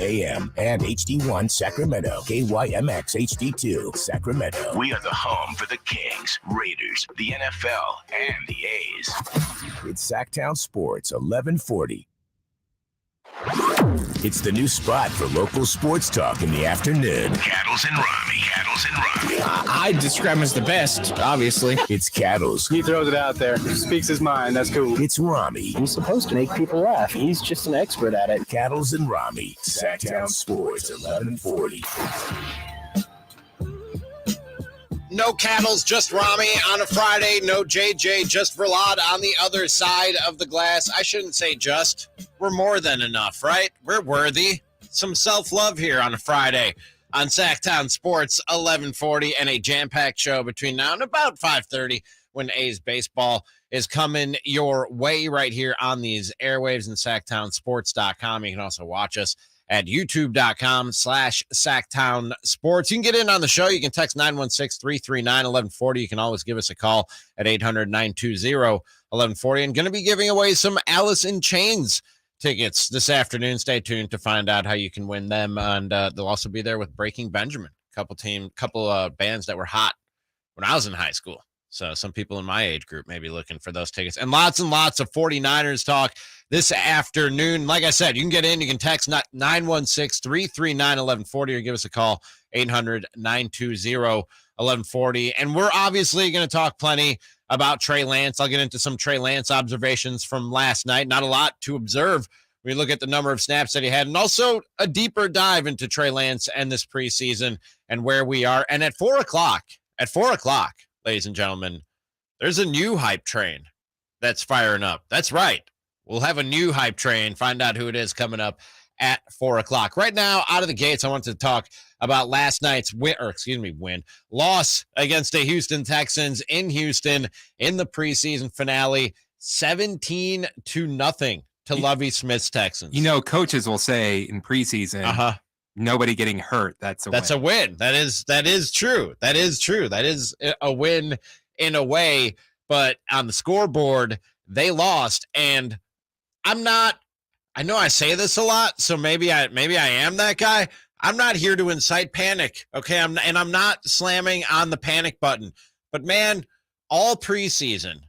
AM and HD1 Sacramento, KYMX HD2 Sacramento. We are the home for the Kings, Raiders, the NFL, and the A's. It's Sactown Sports 1140. It's the new spot for local sports talk in the afternoon. Cattles and Ramie. I describe him as the best, obviously. It's Cattles. He throws it out there. Speaks his mind. That's cool. It's Ramie. He's supposed to make people laugh. He's just an expert at it. Cattles and Ramie. Sactown Sports 1140. No Cattles, just Ramie on a Friday. No JJ, just Verlad on the other side of the glass. I shouldn't say just. We're more than enough, right? We're worthy. Some self-love here on a Friday on Sactown Sports 1140 and a jam-packed show between now and about 5:30 when A's baseball is coming your way right here on these airwaves and SactownSports.com. You can also watch us at youtube.com/Sactown Sports. You can get in on the show. You can text 916-339-1140. You can always give us a call at 800-920-1140. And going to be giving away some Alice in Chains tickets this afternoon. Stay tuned to find out how you can win them. And they'll also be there with Breaking Benjamin, couple bands that were hot when I was in high school. So some people in my age group may be looking for those tickets. And lots of 49ers talk this afternoon. Like I said, you can get in. You can text 916-339-1140 or give us a call, 800-920-1140. And we're obviously going to talk plenty about Trey Lance. I'll get into some Trey Lance observations from last night. Not a lot to observe when you look at the number of snaps that he had, and also a deeper dive into Trey Lance and this preseason and where we are. And at 4 o'clock, ladies and gentlemen, there's a new hype train that's firing up. That's right. We'll have a new hype train. Find out who it is coming up at 4 o'clock. Right now, out of the gates, I wanted to talk about last night's loss against the Houston Texans in Houston in the preseason finale, 17-0 to Lovie Smith's Texans. You know, coaches will say in preseason, nobody getting hurt. That's a win. That is true. That is a win in a way, but on the scoreboard, they lost. And I know I say this a lot, so maybe I am that guy. I'm not here to incite panic, okay? I'm not slamming on the panic button. But man, all preseason,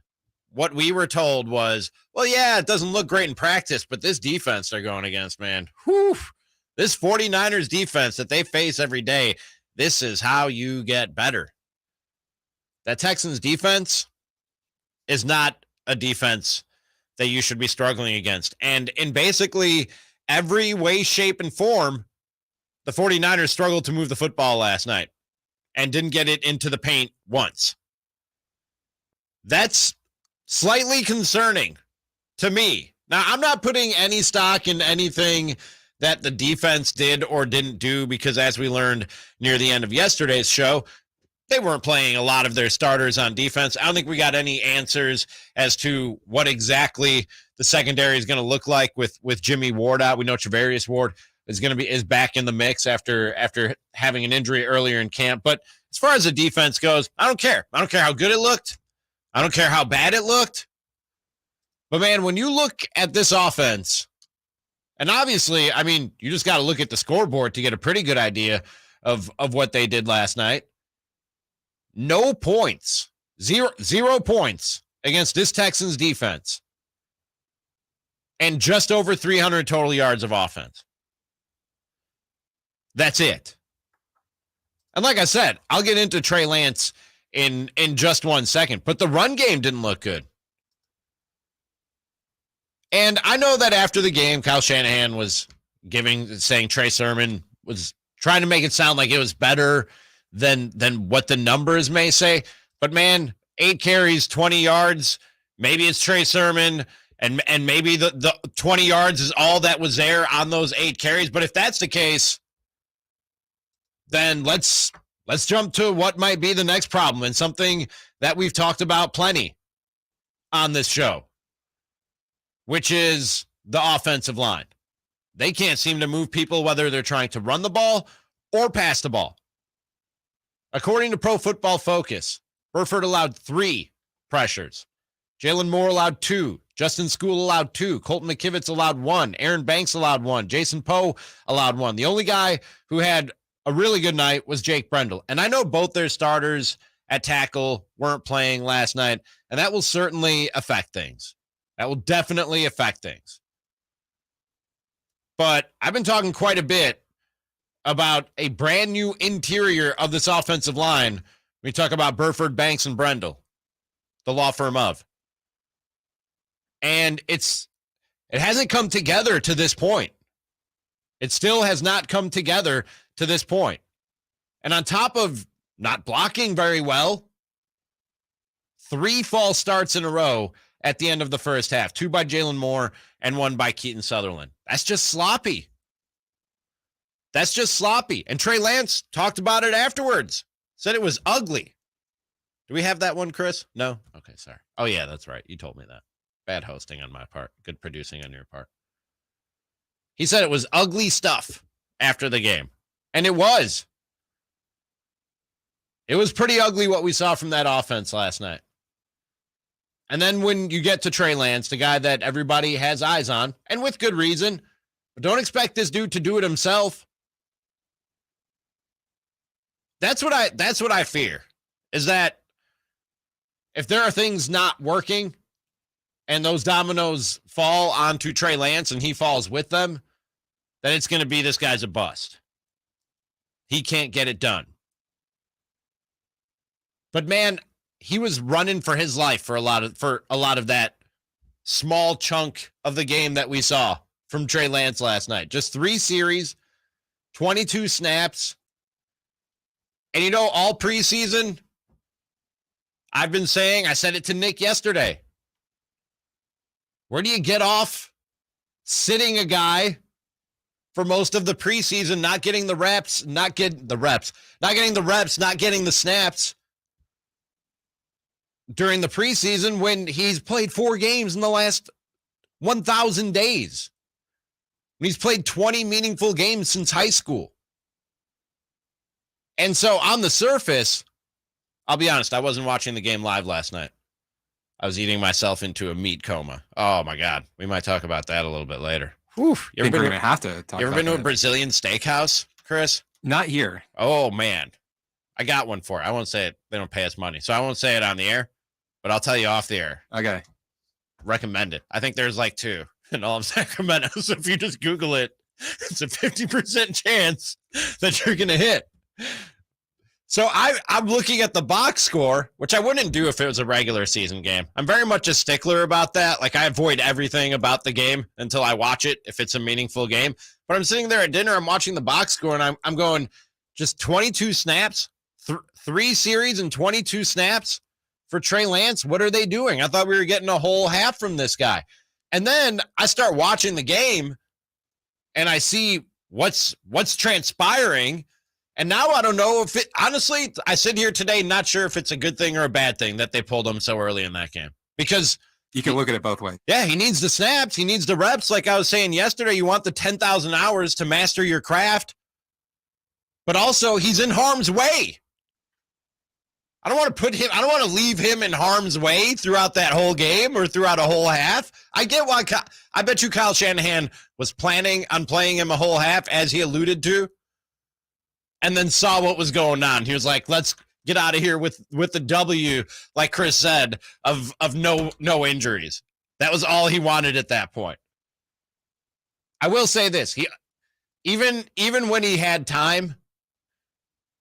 what we were told was, well, yeah, it doesn't look great in practice, but this defense they're going against, man, this 49ers defense that they face every day, this is how you get better. That Texans defense is not a defense that you should be struggling against. And in basically every way, shape, and form, the 49ers struggled to move the football last night and didn't get it into the paint once. That's slightly concerning to me. Now, I'm not putting any stock in anything that the defense did or didn't do, because as we learned near the end of yesterday's show, they weren't playing a lot of their starters on defense. I don't think we got any answers as to what exactly the secondary is going to look like with Jimmy Ward out. We know Travarius Ward is back in the mix after having an injury earlier in camp. But as far as the defense goes, I don't care. I don't care how good it looked. I don't care how bad it looked. But man, when you look at this offense, and obviously, I mean, you just got to look at the scoreboard to get a pretty good idea of what they did last night. No points, zero points against this Texans defense, and just over 300 total yards of offense. That's it. And like I said, I'll get into Trey Lance in just 1 second, but the run game didn't look good. And I know that after the game, Kyle Shanahan was saying Trey Sherman was trying to make it sound like it was better than what the numbers may say. But man, 8 carries, 20 yards. Maybe it's Trey Sherman, and maybe the 20 yards is all that was there on those 8 carries. But if that's the case, then let's jump to what might be the next problem, and something that we've talked about plenty on this show, which is the offensive line. They can't seem to move people, whether they're trying to run the ball or pass the ball. According to Pro Football Focus, Burford allowed 3 pressures Jalen Moore allowed 2. Justin School allowed 2. Colton McKivitz allowed 1. Aaron Banks allowed 1. Jason Poe allowed 1. The only guy who had a really good night was Jake Brendel. And I know both their starters at tackle weren't playing last night, and that will certainly affect things. That will definitely affect things. But I've been talking quite a bit about a brand new interior of this offensive line. We talk about Burford, Banks, and Brendel, the law firm of. And it hasn't come together to this point. It still has not come together to this point. And on top of not blocking very well, 3 false starts in a row at the end of the first half, 2 by Jalen Moore and 1 by Keaton Sutherland. That's just sloppy. That's just sloppy. And Trey Lance talked about it afterwards. Said it was ugly. Do we have that one, Chris? No? Okay, sorry. Oh, yeah, that's right. You told me that. Bad hosting on my part. Good producing on your part. He said it was ugly stuff after the game. And it was. It was pretty ugly what we saw from that offense last night. And then when you get to Trey Lance, the guy that everybody has eyes on, and with good reason, but don't expect this dude to do it himself. That's what I fear, is that if there are things not working and those dominoes fall onto Trey Lance and he falls with them, then it's going to be this guy's a bust. He can't get it done. But man, he was running for his life for a lot of that small chunk of the game that we saw from Trey Lance last night. Just 3 series, 22 snaps. And you know, all preseason, I've been saying, I said it to Nick yesterday. Where do you get off sitting a guy for most of the preseason, not getting the reps, not getting the snaps during the preseason when he's played 4 games in the last 1,000 days? He's played 20 meaningful games since high school. And so on the surface, I'll be honest, I wasn't watching the game live last night. I was eating myself into a meat coma. Oh, my God. We might talk about that a little bit later. Whew. You ever been to a Brazilian steakhouse, Chris? Not here. Oh, man. I got one for it. I won't say it. They don't pay us money. So I won't say it on the air, but I'll tell you off the air. Okay. Recommend it. I think there's like 2 in all of Sacramento. So if you just Google it, it's a 50% chance that you're going to hit. So I'm looking at the box score, which I wouldn't do if it was a regular season game. I'm very much a stickler about that. Like, I avoid everything about the game until I watch it if it's a meaningful game. But I'm sitting there at dinner, I'm watching the box score, and I'm going, just 22 snaps, 3 series and 22 snaps for Trey Lance. What are they doing? I thought we were getting a whole half from this guy. And then I start watching the game, and I see what's transpiring. And now I don't know if it, honestly, I sit here today not sure if it's a good thing or a bad thing that they pulled him so early in that game. Because you can look at it both ways. Yeah, he needs the snaps. He needs the reps. Like I was saying yesterday, you want the 10,000 hours to master your craft. But also, he's in harm's way. I don't want to leave him in harm's way throughout that whole game or throughout a whole half. I get why. I bet you Kyle Shanahan was planning on playing him a whole half, as he alluded to, and then saw what was going on. He was like, let's get out of here with the W, like Chris said, of no injuries. That was all he wanted at that point. I will say this. He even when he had time,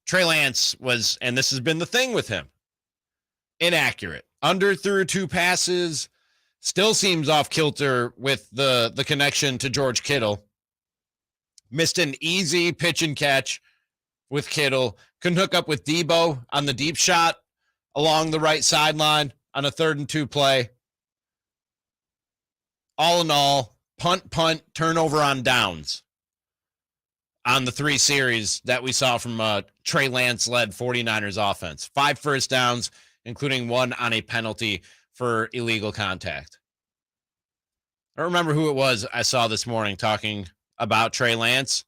Trey Lance was, and this has been the thing with him, inaccurate. Threw 2 passes, still seems off kilter with the connection to George Kittle. Missed an easy pitch and catch with Kittle. Couldn't hook up with Debo on the deep shot along the right sideline on a 3rd and 2 play. All in all, punt, turnover on downs on the 3 series that we saw from Trey Lance-led 49ers offense. 5 first downs, including 1 on a penalty for illegal contact. I don't remember who it was I saw this morning talking about Trey Lance,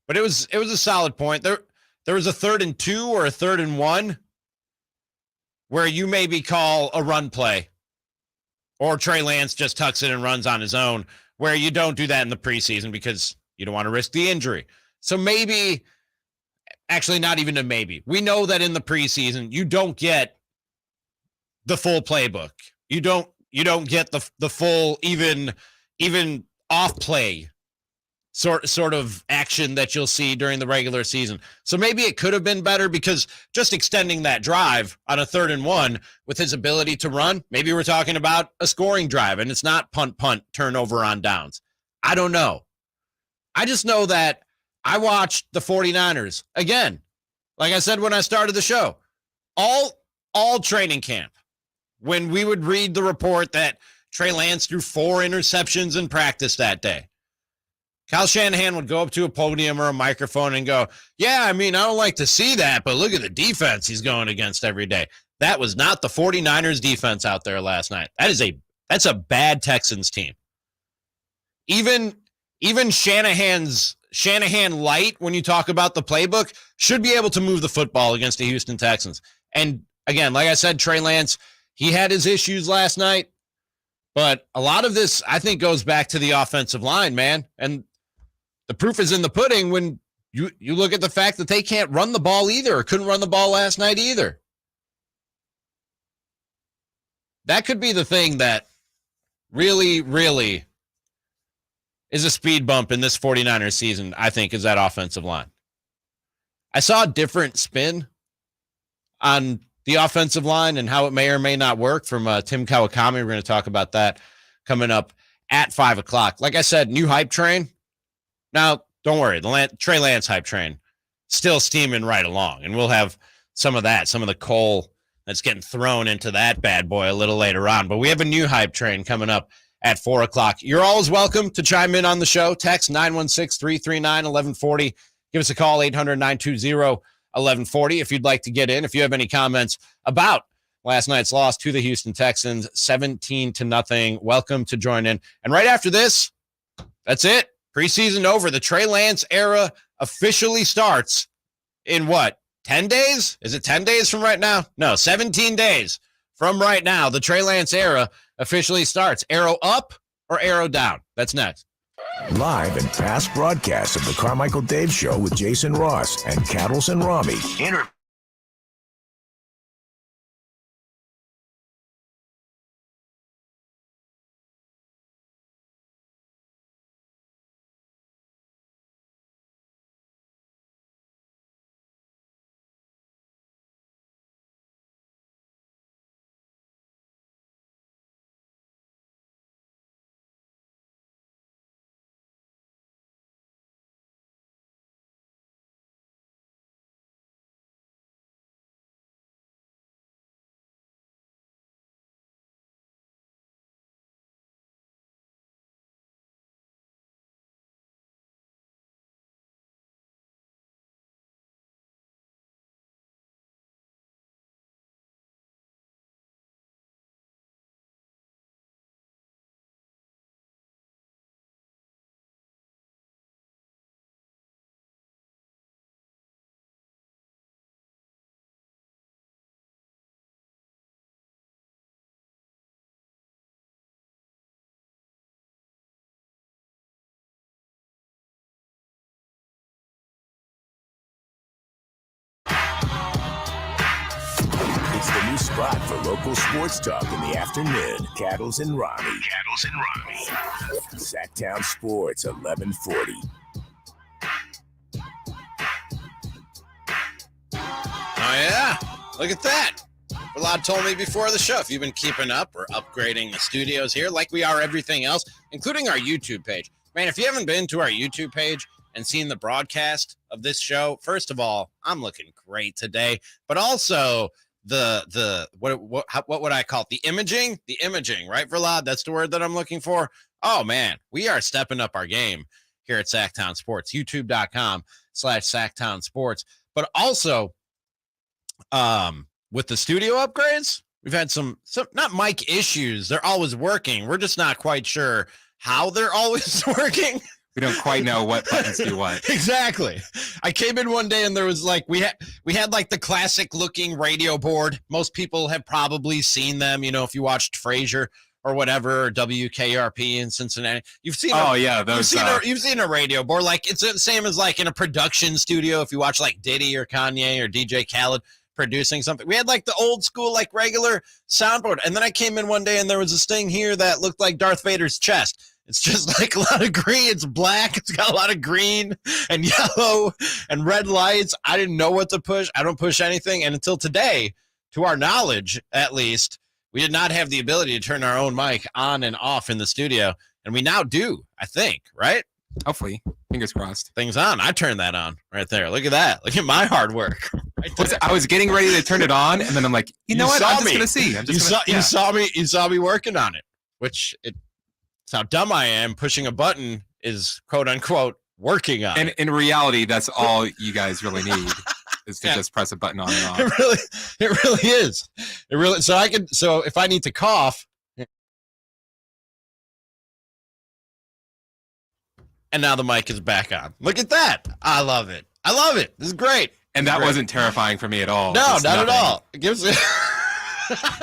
but it was a solid point. There was a 3rd and 2 or a 3rd and 1 where you maybe call a run play Or Trey Lance just tucks it and runs on his own, where you don't do that in the preseason because you don't want to risk the injury. So maybe, actually not even a maybe. We know that in the preseason, you don't get the full playbook. You don't get the full even off play sort of action that you'll see during the regular season. So maybe it could have been better, because just extending that drive on a 3rd and 1 with his ability to run, maybe we're talking about a scoring drive and it's not punt, turnover on downs. I don't know. I just know that I watched the 49ers again. Like I said when I started the show, all training camp, when we would read the report that Trey Lance threw 4 interceptions in practice that day, Kyle Shanahan would go up to a podium or a microphone and go, yeah, I mean, I don't like to see that, but look at the defense he's going against every day. That was not the 49ers defense out there last night. That's a bad Texans team. Even Shanahan light, when you talk about the playbook, should be able to move the football against the Houston Texans. And again, like I said, Trey Lance, he had his issues last night, but a lot of this, I think, goes back to the offensive line, man. And the proof is in the pudding when you look at the fact that they can't run the ball either, or couldn't run the ball last night either. That could be the thing that really, really is a speed bump in this 49ers season, I think, is that offensive line. I saw a different spin on the offensive line and how it may or may not work from Tim Kawakami. We're going to talk about that coming up at 5 o'clock. Like I said, new hype train. Now, don't worry, the Trey Lance hype train still steaming right along, and we'll have some of that, some of the coal that's getting thrown into that bad boy a little later on. But we have a new hype train coming up at 4 o'clock. You're always welcome to chime in on the show. Text 916-339-1140. Give us a call, 800-920-1140, if you'd like to get in. If you have any comments about last night's loss to the Houston Texans, 17-0, welcome to join in. And right after this, that's it. Preseason over. The Trey Lance era officially starts in what, 10 days? Is it 10 days from right now? No, 17 days from right now. The Trey Lance era officially starts. Arrow up or arrow down? That's next. Live and past broadcasts of the Carmichael Dave Show with Jason Ross and Cattles and Ramie. It's the new spot for local sports talk in the afternoon. Cattles and Ramie. Sactown Sports, 1140. Oh, yeah. Look at that. Vlad told me before the show, if you've been keeping up, we're upgrading the studios here like we are everything else, including our YouTube page. Man, if you haven't been to our YouTube page and seen the broadcast of this show, first of all, I'm looking great today, but also what would I call it? The imaging, right, Vlad? That's the word that I'm looking for. Oh, man, we are stepping up our game here at Sactown Sports, youtube.com/Sactown Sports. But also, with the studio upgrades, we've had some not mic issues. They're always working. We're just not quite sure how they're always working. We don't quite know what buttons do what. Exactly. I came in one day and there was like, we had like the classic looking radio board. Most people have probably seen them, you know, if you watched Frasier or whatever, or WKRP in Cincinnati. You've seen you've seen a radio board. Like it's the same as like in a production studio. If you watch like Diddy or Kanye or DJ Khaled producing something, we had like the old school like regular soundboard. And then I came in one day and there was this thing here that looked like Darth Vader's chest. It's just like a lot of green. It's black. It's got a lot of green and yellow and red lights. I didn't know what to push. I don't push anything. And until today, to our knowledge, at least, we did not have the ability to turn our own mic on and off in the studio. And we now do, I think, right? Hopefully. Fingers crossed. Things on. I turned that on right there. Look at that. Look at my hard work. Right I was getting ready to turn it on, and then I'm like, you know what? I'm just going to see. You saw me working on it, which it's how dumb I am. Pushing a button is quote unquote working on. And in reality, that's all you guys really need is to just press a button on and off. It really is. It really. So if I need to cough, and now the mic is back on. Look at that. I love it. This is great. And that wasn't terrifying for me at all. No, not at all. It gives it.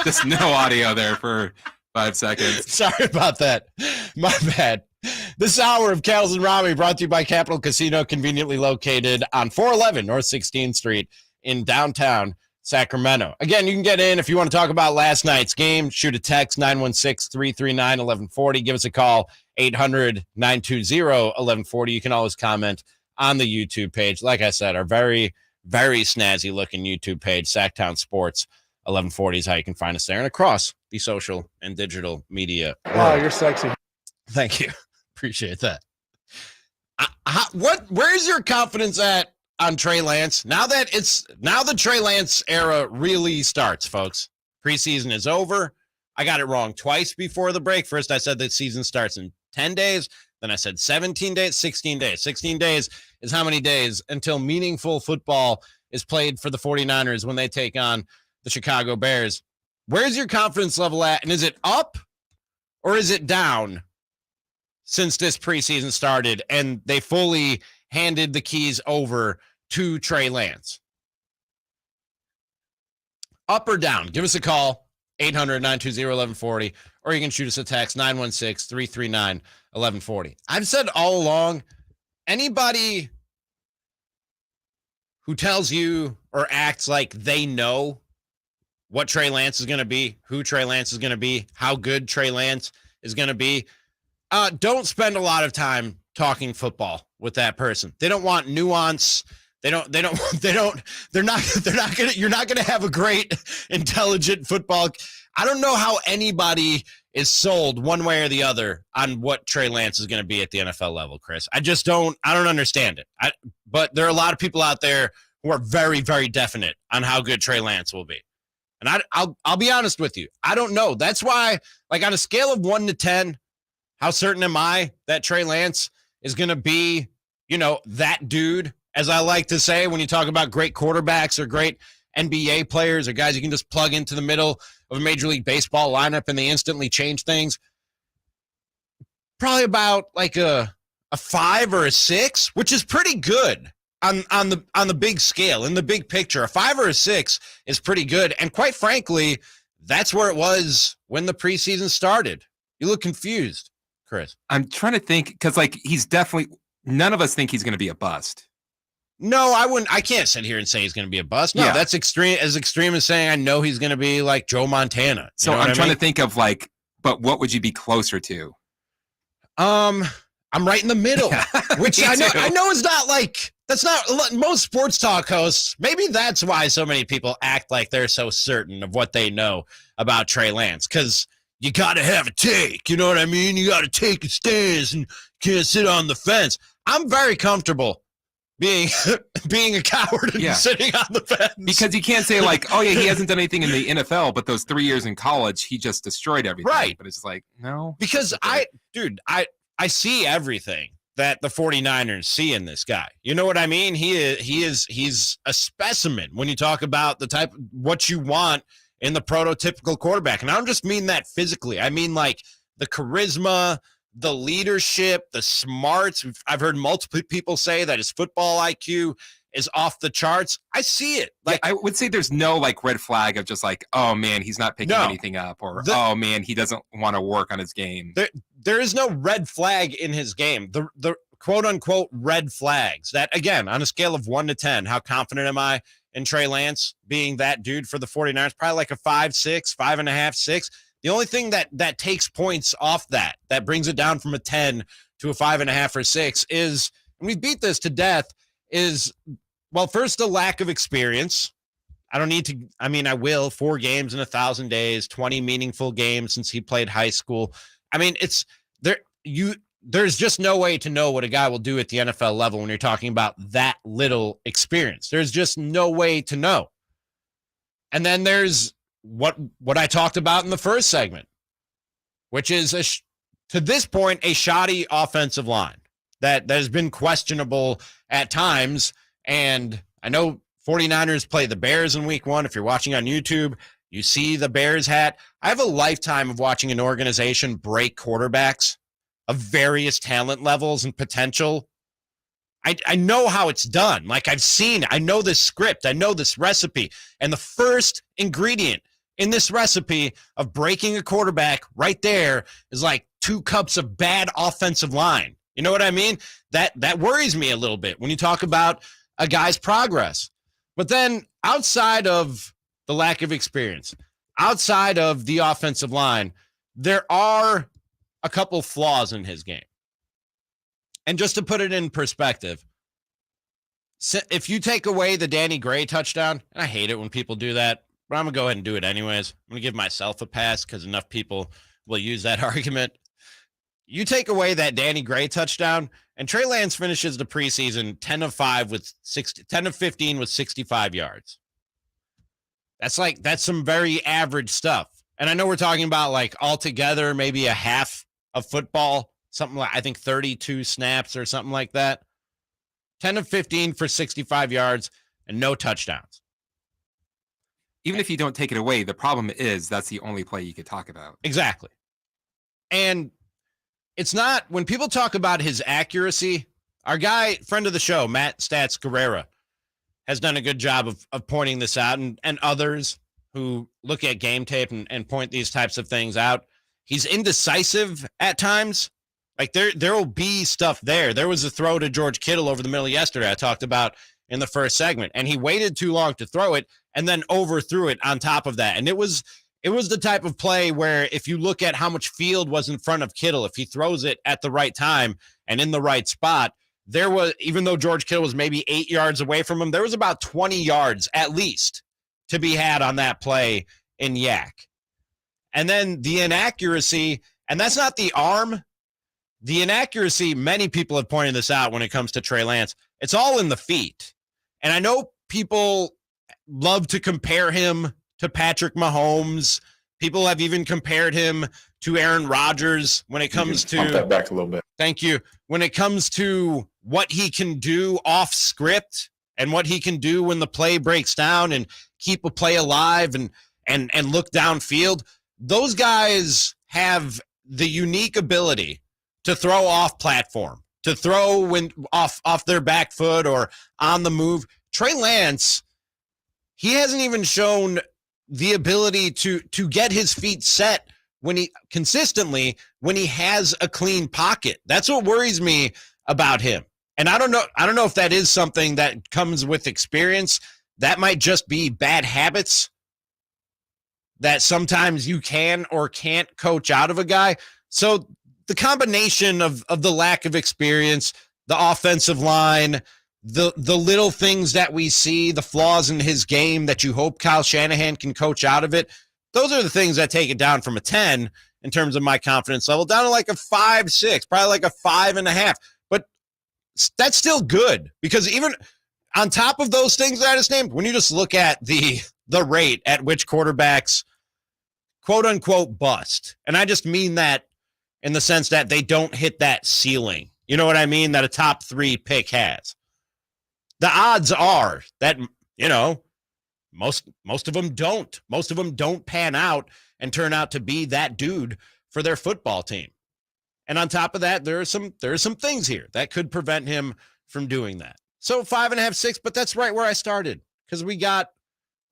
Just no audio there for 5 seconds. Sorry about that. My bad. This hour of Kels and Ramie brought to you by Capital Casino, conveniently located on 411 North 16th Street in downtown Sacramento. Again, you can get in if you want to talk about last night's game. Shoot a text, 916-339-1140. Give us a call, 800-920-1140. You can always comment on the YouTube page. Like I said, our very, very snazzy looking YouTube page, Sactown Sports 1140 is how you can find us there and across the social and digital media. Wow, you're sexy. Thank you. Appreciate that. Where's your confidence at on Trey Lance? Now the Trey Lance era really starts, folks. Preseason is over. I got it wrong twice before the break. First, I said the season starts in 10 days. Then I said 17 days, 16 days. 16 days is how many days until meaningful football is played for the 49ers when they take on the Chicago Bears. Where's your confidence level at? And is it up or is it down since this preseason started and they fully handed the keys over to Trey Lance? Up or down? Give us a call, 800-920-1140, or you can shoot us a text, 916-339-1140. I've said all along, anybody who tells you or acts like they know what Trey Lance is going to be, who Trey Lance is going to be, how good Trey Lance is going to be, don't spend a lot of time talking football with that person. They don't want nuance. You're not going to have a great, intelligent football. I don't know how anybody is sold one way or the other on what Trey Lance is going to be at the NFL level, Chris. I don't understand it. But there are a lot of people out there who are very, very definite on how good Trey Lance will be. And I'll be honest with you. I don't know. That's why, like on a scale of 1 to 10, how certain am I that Trey Lance is going to be, that dude, as I like to say, when you talk about great quarterbacks or great NBA players or guys you can just plug into the middle of a Major League Baseball lineup and they instantly change things. Probably about like a 5 or a 6, which is pretty good on the big scale, in the big picture. A 5 or a 6 is pretty good. And quite frankly, that's where it was when the preseason started. You look confused, Chris. I'm trying to think because he's definitely none of us think he's going to be a bust. No, I wouldn't. I can't sit here and say he's going to be a bust. No, that's extreme as saying I know he's going to be like Joe Montana. So I'm trying to think of but what would you be closer to? I'm right in the middle, which I know is not that's not most sports talk hosts. Maybe that's why so many people act like they're so certain of what they know about Trey Lance, because you got to have a take. You know what I mean? You got to take a stance and can't sit on the fence. I'm very comfortable being a coward and sitting on the fence. Because you can't say he hasn't done anything in the NFL, but those 3 years in college, he just destroyed everything. Right. But it's no. Because I see everything that the 49ers see in this guy. You know what I mean? He's a specimen when you talk about the what you want in the prototypical quarterback. And I don't just mean that physically. I mean the charisma, the leadership, the smarts. I've heard multiple people say that his football IQ is off the charts. I see it. Like, I would say there's no like red flag of just like, oh man, he's not picking anything up, or oh man, he doesn't want to work on his game. There is no red flag in his game. The quote unquote red flags that, again, on a scale of 1 to 10, how confident am I in Trey Lance being that dude for the 49ers? Probably like a 5, 6, 5.5, 6. The only thing that takes points off that brings it down from a 10 to a 5.5 or 6 is, and we beat this to death, is, well, first, the lack of experience. I don't need to, I mean, I will, 4 games in 1,000 days, 20 meaningful games since he played high school. I mean, it's there, there's just no way to know what a guy will do at the NFL level when you're talking about that little experience. There's just no way to know. And then there's what I talked about in the first segment, which is, to this point, a shoddy offensive line that has been questionable at times. And I know 49ers play the Bears in week 1. If you're watching on YouTube, you see the Bears hat. I have a lifetime of watching an organization break quarterbacks of various talent levels and potential. I know how it's done. Like, I've seen, I know this script, I know this recipe. And the first ingredient in this recipe of breaking a quarterback right there is like 2 cups of bad offensive line. You know what I mean? That worries me a little bit when you talk about a guy's progress. But then outside of the lack of experience, outside of the offensive line, there are a couple flaws in his game. And just to put it in perspective, if you take away the Danny Gray touchdown, and I hate it when people do that, but I'm going to go ahead and do it anyways. I'm going to give myself a pass because enough people will use that argument. You take away that Danny Gray touchdown, and Trey Lance finishes the preseason 10 of 15 with 65 yards. That's some very average stuff. And I know we're talking about like altogether maybe a half of football, something like, I think 32 snaps or something like that. 10 of 15 for 65 yards and no touchdowns. Even if you don't take it away, the problem is that's the only play you could talk about. Exactly. And it's not, when people talk about his accuracy, our guy, friend of the show, Matt Stats Guerrera, has done a good job of pointing this out, and others who look at game tape and point these types of things out. He's indecisive at times. Like there will be stuff there. There was a throw to George Kittle over the middle yesterday I talked about in the first segment, and he waited too long to throw it and then overthrew it on top of that. And it was the type of play where if you look at how much field was in front of Kittle, if he throws it at the right time and in the right spot, there was, even though George Kittle was maybe 8 yards away from him, there was about 20 yards at least to be had on that play in Yak. And then the inaccuracy, and that's not the arm. The inaccuracy, many people have pointed this out when it comes to Trey Lance. It's all in the feet. And I know people love to compare him to Patrick Mahomes. People have even compared him to Aaron Rodgers when it comes to... Pump that back a little bit. Thank you. When it comes to what he can do off script and what he can do when the play breaks down and keep a play alive and look downfield, those guys have the unique ability to throw off platform, to throw when off their back foot or on the move. Trey Lance, he hasn't even shown the ability to get his feet set when he has a clean pocket. That's what worries me about him. And I don't know if that is something that comes with experience. That might just be bad habits that sometimes you can or can't coach out of a guy. So the combination of the lack of experience, the offensive line, the little things that we see, the flaws in his game that you hope Kyle Shanahan can coach out of it, those are the things that take it down from a 10 in terms of my confidence level, down to like a 5, 6, probably like a 5.5. But that's still good, because even on top of those things that I just named, when you just look at the rate at which quarterbacks quote unquote bust, and I just mean that in the sense that they don't hit that ceiling, you know what I mean, that a top 3 pick has. The odds are that, you know, most of them don't. Most of them don't pan out and turn out to be that dude for their football team. And on top of that, there are some things here that could prevent him from doing that. So 5.5, 6, but that's right where I started because we got,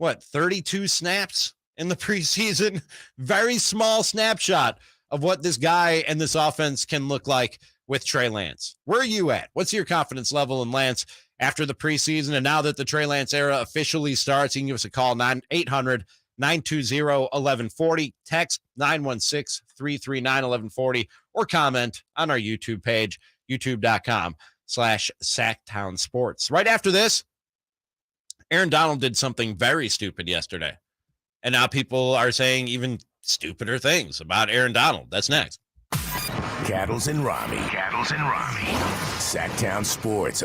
32 snaps in the preseason? Very small snapshot of what this guy and this offense can look like with Trey Lance. Where are you at? What's your confidence level in Lance after the preseason? And now that the Trey Lance era officially starts, you can give us a call, 800-920-1140, text 916-339-1140, or comment on our YouTube page, youtube.com/Sactown Sports. Right after this, Aaron Donald did something very stupid yesterday. And now people are saying even stupider things about Aaron Donald. That's next. Cattles and Ramie. Sactown Sports.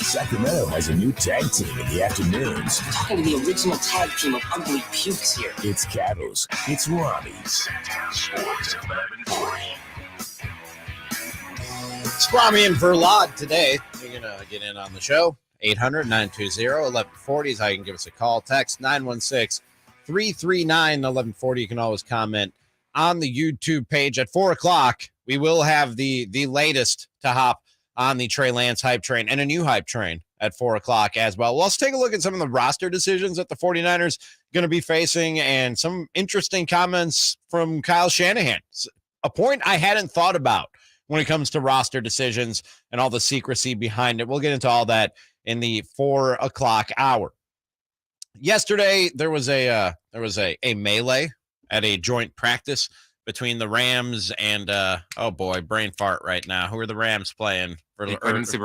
Sacramento has a new tag team in the afternoons. I'm talking to the original tag team of ugly pukes here. It's Cattles. It's Ramie. Sactown Sports 1140. It's Ramie and Verlad today. You're going to get in on the show. 800-920-1140 is how you can give us a call. Text 916-339-1140. You can always comment on the YouTube page. At 4 o'clock, we will have the latest to hop on the Trey Lance hype train and a new hype train at 4 o'clock as well. Let's take a look at some of the roster decisions that the 49ers going to be facing and some interesting comments from Kyle Shanahan. A point I hadn't thought about when it comes to roster decisions and all the secrecy behind it. We'll get into all that in the 4 o'clock hour. Yesterday, there was a melee at a joint practice between the Rams and oh boy, brain fart right now. Who are the Rams playing for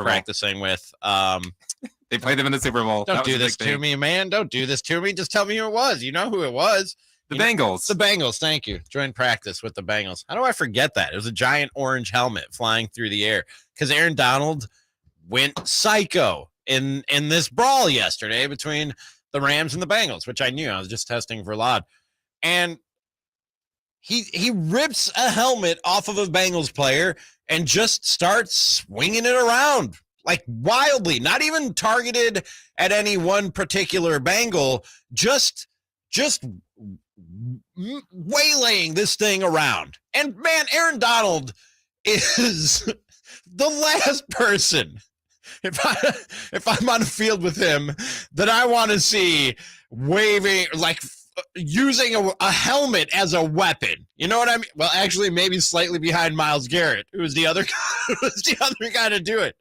practicing with? They played them in the Super Bowl. Don't do this to me, man. Don't do this to me. Just tell me who it was. You know who it was. The Bengals. The Bengals, thank you. Joint practice with the Bengals. How do I forget that? It was a giant orange helmet flying through the air because Aaron Donald went psycho in this brawl yesterday between the Rams and the Bengals, which I knew. I was just testing Verlad. And he rips a helmet off of a Bengals player and just starts swinging it around like wildly, not even targeted at any one particular Bengal, just waylaying this thing around. And man, Aaron Donald is the last person, if I'm on a field with him, that I want to see waving, like using a helmet as a weapon. You know what I mean? Well, actually, maybe slightly behind Myles Garrett, who was the other guy to do it.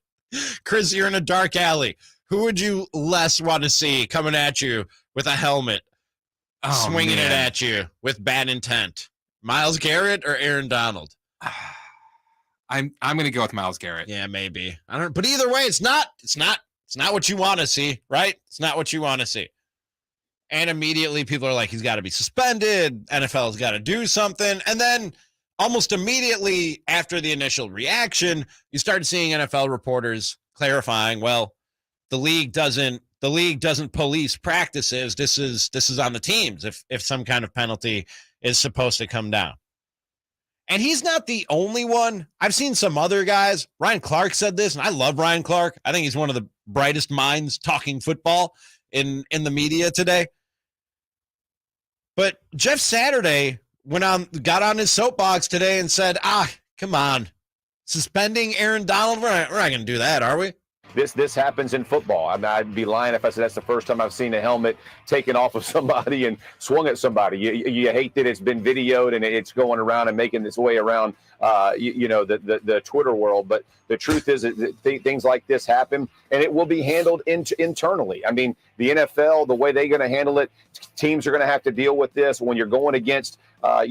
Chris, you're in a dark alley. Who would you less want to see coming at you with a helmet, swinging it at you with bad intent? Myles Garrett or Aaron Donald? I'm going to go with Myles Garrett. Yeah, maybe. I don't. But either way, it's not what you want to see, right? It's not what you want to see. And immediately people are like, he's got to be suspended. NFL's got to do something. And then almost immediately after the initial reaction, you started seeing NFL reporters clarifying, well, the league doesn't police practices. This is on the teams if some kind of penalty is supposed to come down. And he's not the only one. I've seen some other guys. Ryan Clark said this, and I love Ryan Clark. I think he's one of the brightest minds talking football in the media today. But Jeff Saturday got on his soapbox today and said, come on, suspending Aaron Donald? We're not going to do that, are we? This happens in football. I mean, I'd be lying if I said that's the first time I've seen a helmet taken off of somebody and swung at somebody. You hate that it's been videoed and it's going around and making its way around, the Twitter world. But the truth is that things like this happen, and it will be handled internally. I mean, the NFL, the way they're going to handle it, teams are going to have to deal with this when you're going against a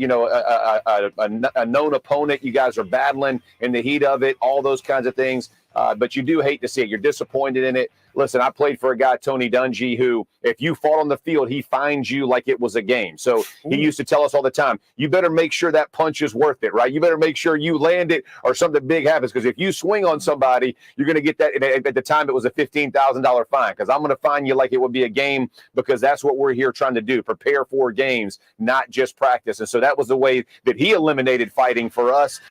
known opponent. You guys are battling in the heat of it, all those kinds of things. But you do hate to see it. You're disappointed in it. Listen, I played for a guy, Tony Dungy, who, if you fall on the field, he finds you like it was a game. So he used to tell us all the time, you better make sure that punch is worth it, right? You better make sure you land it or something big happens. Because if you swing on somebody, you're going to get that. At the time, it was a $15,000 fine, because I'm going to fine you like it would be a game, because that's what we're here trying to do, prepare for games, not just practice. And so that was the way that he eliminated fighting for us.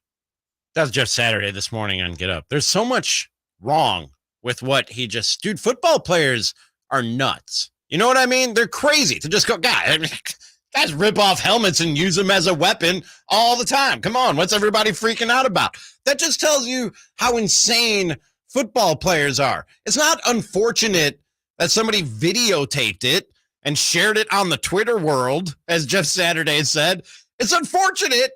That was Jeff Saturday this morning on Get Up. There's so much wrong with what he just... Dude, football players are nuts. You know what I mean? They're crazy to just go, guys rip off helmets and use them as a weapon all the time. Come on, what's everybody freaking out about? That just tells you how insane football players are. It's not unfortunate that somebody videotaped it and shared it on the Twitter world, as Jeff Saturday said. It's unfortunate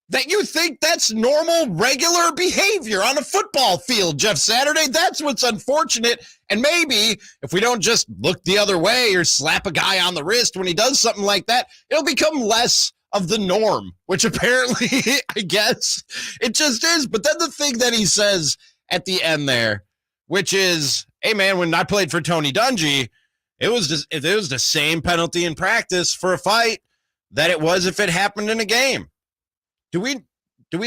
that you think that's normal, regular behavior on a football field, Jeff Saturday. That's what's unfortunate. And maybe if we don't just look the other way or slap a guy on the wrist when he does something like that, it'll become less of the norm, which apparently, I guess, it just is. But then the thing that he says at the end there, which is, hey, man, when I played for Tony Dungy, it was the same penalty in practice for a fight that it was if it happened in a game. Do we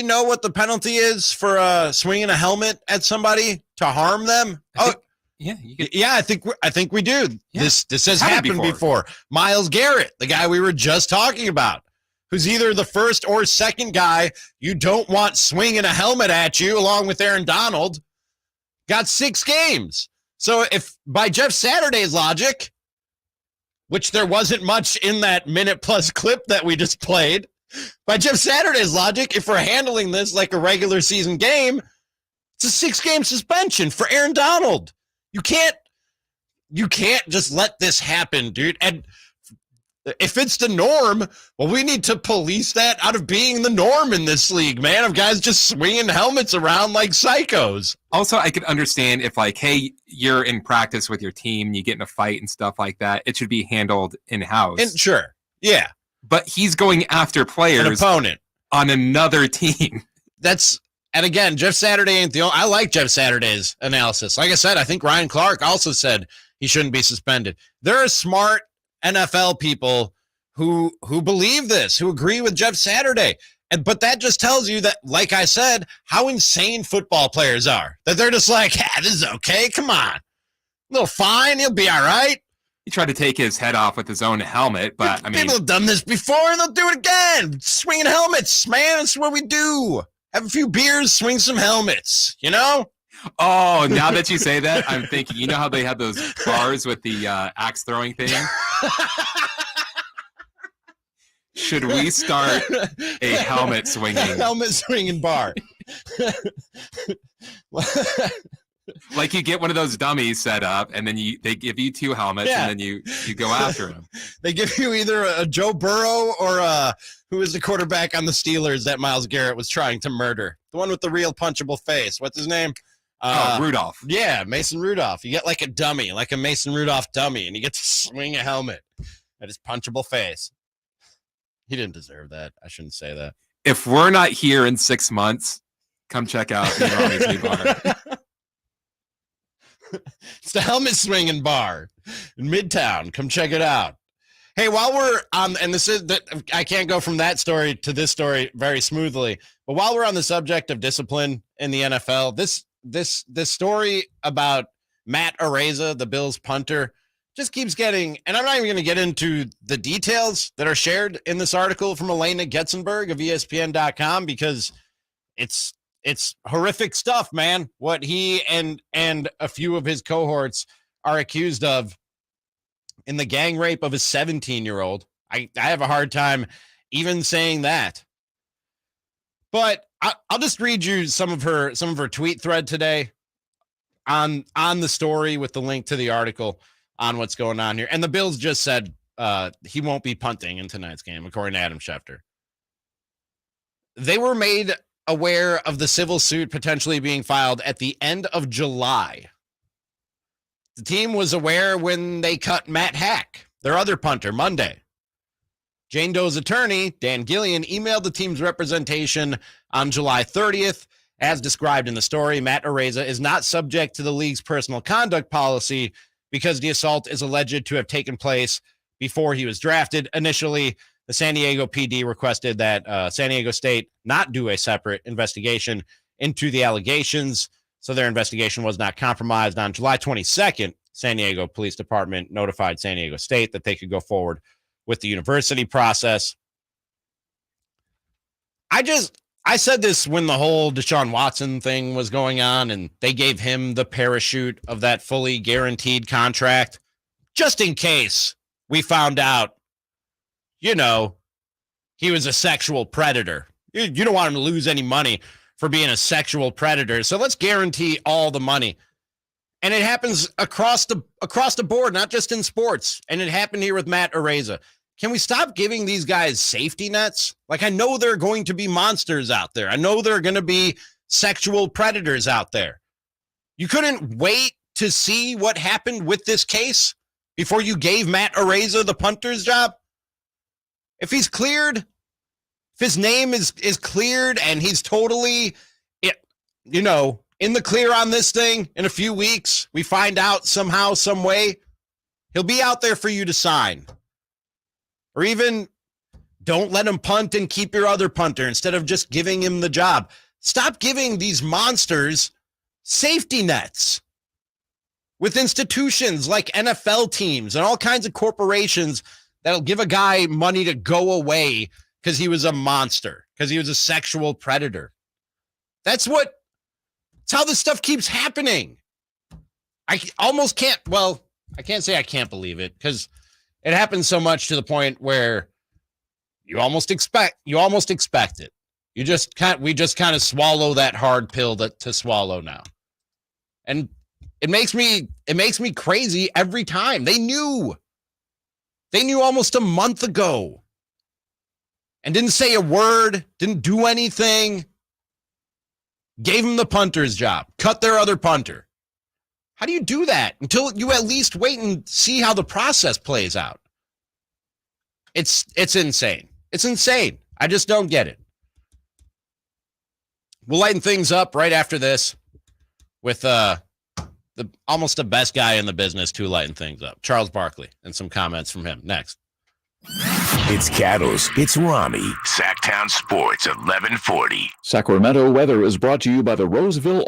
know what the penalty is for swinging a helmet at somebody to harm them? Yeah, yeah, I think we do. Yeah. This has happened before. Myles Garrett, the guy we were just talking about, who's either the first or second guy you don't want swinging a helmet at you, along with Aaron Donald, got 6 games. So if by Jeff Saturday's logic, which there wasn't much in that minute-plus clip that we just played, by Jeff Saturday's logic, if we're handling this like a regular season game, it's a 6-game suspension for Aaron Donald. You can't just let this happen, dude. And if it's the norm, well, we need to police that out of being the norm in this league, man, of guys just swinging helmets around like psychos. Also, I could understand if, like, hey, you're in practice with your team, you get in a fight and stuff like that. It should be handled in-house. And sure, yeah. But he's going after players, an opponent on another team. And again, Jeff Saturday ain't the only. I like Jeff Saturday's analysis. Like I said, I think Ryan Clark also said he shouldn't be suspended. There are smart NFL people who believe this, who agree with Jeff Saturday. But that just tells you that, like I said, how insane football players are. That they're just like, this is okay. Come on. A little fine. He'll be all right. He tried to take his head off with his own helmet, but I mean, people have done this before and they'll do it again. Swinging helmets, man. That's what we do. Have a few beers, swing some helmets, you know? Oh, now that you say that, I'm thinking, you know how they have those bars with the axe throwing thing? Should we start a helmet swinging bar? Like you get one of those dummies set up, and then they give you 2 helmets, and then you go after them. They give you either a Joe Burrow or who is the quarterback on the Steelers that Myles Garrett was trying to murder? The one with the real punchable face. What's his name? Rudolph. Yeah, Mason Rudolph. You get like a dummy, like a Mason Rudolph dummy, and you get to swing a helmet at his punchable face. He didn't deserve that. I shouldn't say that. If we're not here in 6 months, come check out Ramie's new bar. It's the helmet swinging bar in Midtown. Come check it out. Hey, while we're on, and this is that I can't go from that story to this story very smoothly, but while we're on the subject of discipline in the NFL, this story about Matt Araiza, the Bills punter, just keeps getting, and I'm not even going to get into the details that are shared in this article from Elena Getzenberg of ESPN.com because it's horrific stuff, man. What he and a few of his cohorts are accused of in the gang rape of a 17-year-old. I have a hard time even saying that. But I'll just read you some of her tweet thread today on the story with the link to the article on what's going on here. And the Bills just said he won't be punting in tonight's game, according to Adam Schefter. They were made aware of the civil suit potentially being filed at the end of July. The team was aware when they cut Matt Hack, their other punter, Monday. Jane Doe's attorney, Dan Gillian, emailed the team's representation on July 30th. As described in the story, Matt Araiza is not subject to the league's personal conduct policy because the assault is alleged to have taken place before he was drafted. Initially, the San Diego PD requested that San Diego State not do a separate investigation into the allegations, so their investigation was not compromised. On July 22nd, San Diego Police Department notified San Diego State that they could go forward with the university process. I said this when the whole Deshaun Watson thing was going on, and they gave him the parachute of that fully guaranteed contract, just in case we found out, he was a sexual predator. You don't want him to lose any money for being a sexual predator. So let's guarantee all the money. And it happens across the board, not just in sports. And it happened here with Matt Araiza. Can we stop giving these guys safety nets? Like, I know there are going to be monsters out there. I know there are going to be sexual predators out there. You couldn't wait to see what happened with this case before you gave Matt Araiza the punter's job? If he's cleared, if his name is cleared and he's totally, in the clear on this thing in a few weeks, we find out somehow, some way, he'll be out there for you to sign. Or even don't let him punt and keep your other punter instead of just giving him the job. Stop giving these monsters safety nets. with institutions like NFL teams and all kinds of corporations that'll give a guy money to go away because he was a monster, because he was a sexual predator. That's how this stuff keeps happening. I almost can't, I can't say I can't believe it because it happens so much to the point where you almost expect it. We just kind of swallow that hard pill to swallow now. And it makes me crazy every time. They knew almost a month ago and didn't say a word, didn't do anything. Gave him the punter's job, cut their other punter. How do you do that until you at least wait and see how the process plays out? It's insane. It's insane. I just don't get it. We'll lighten things up right after this with almost the best guy in the business to lighten things up, Charles Barkley, and some comments from him next. It's Cattles. It's Ramie. Sactown Sports 1140. Sacramento weather is brought to you by the Roseville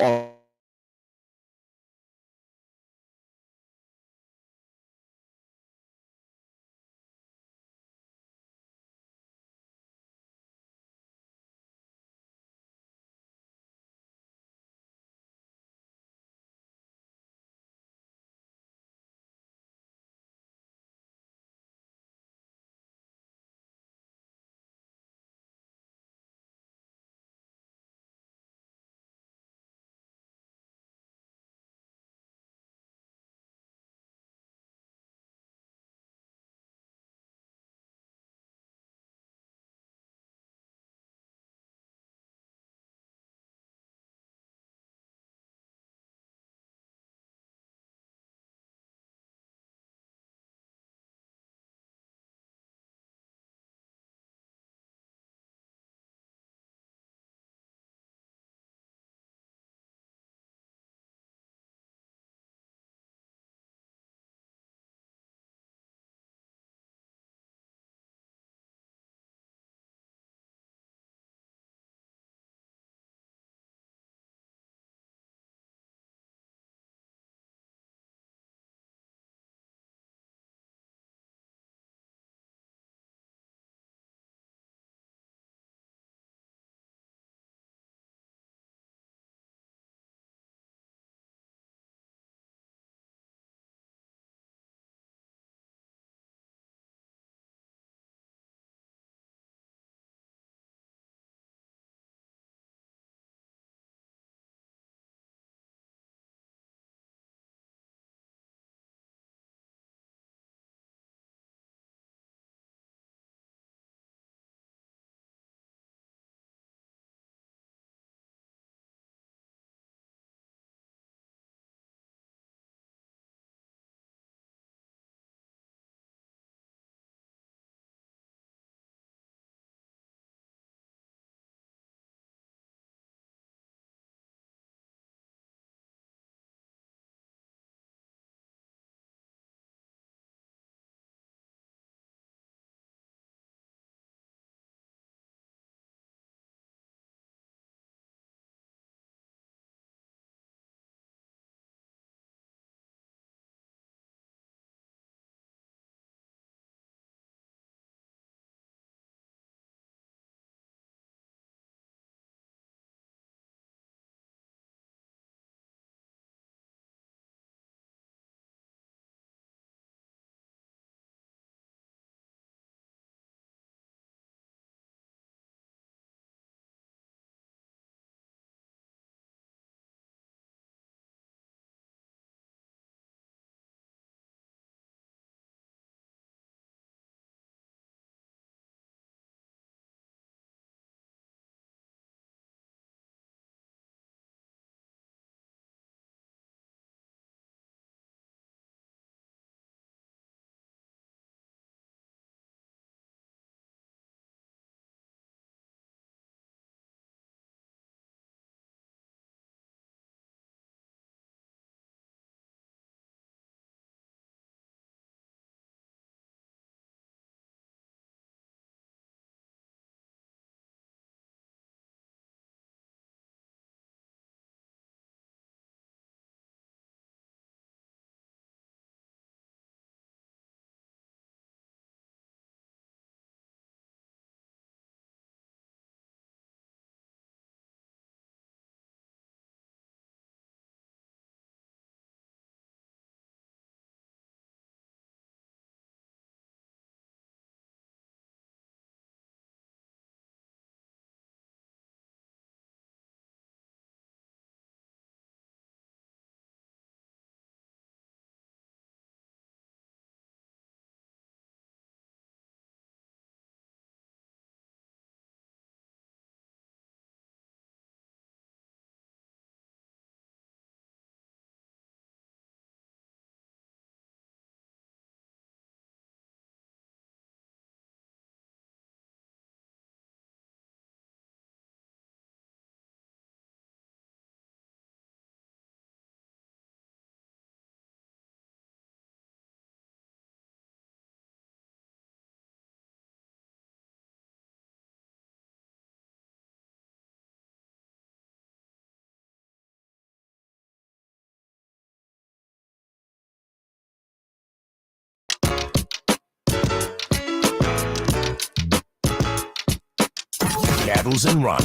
Cattles and Ramie.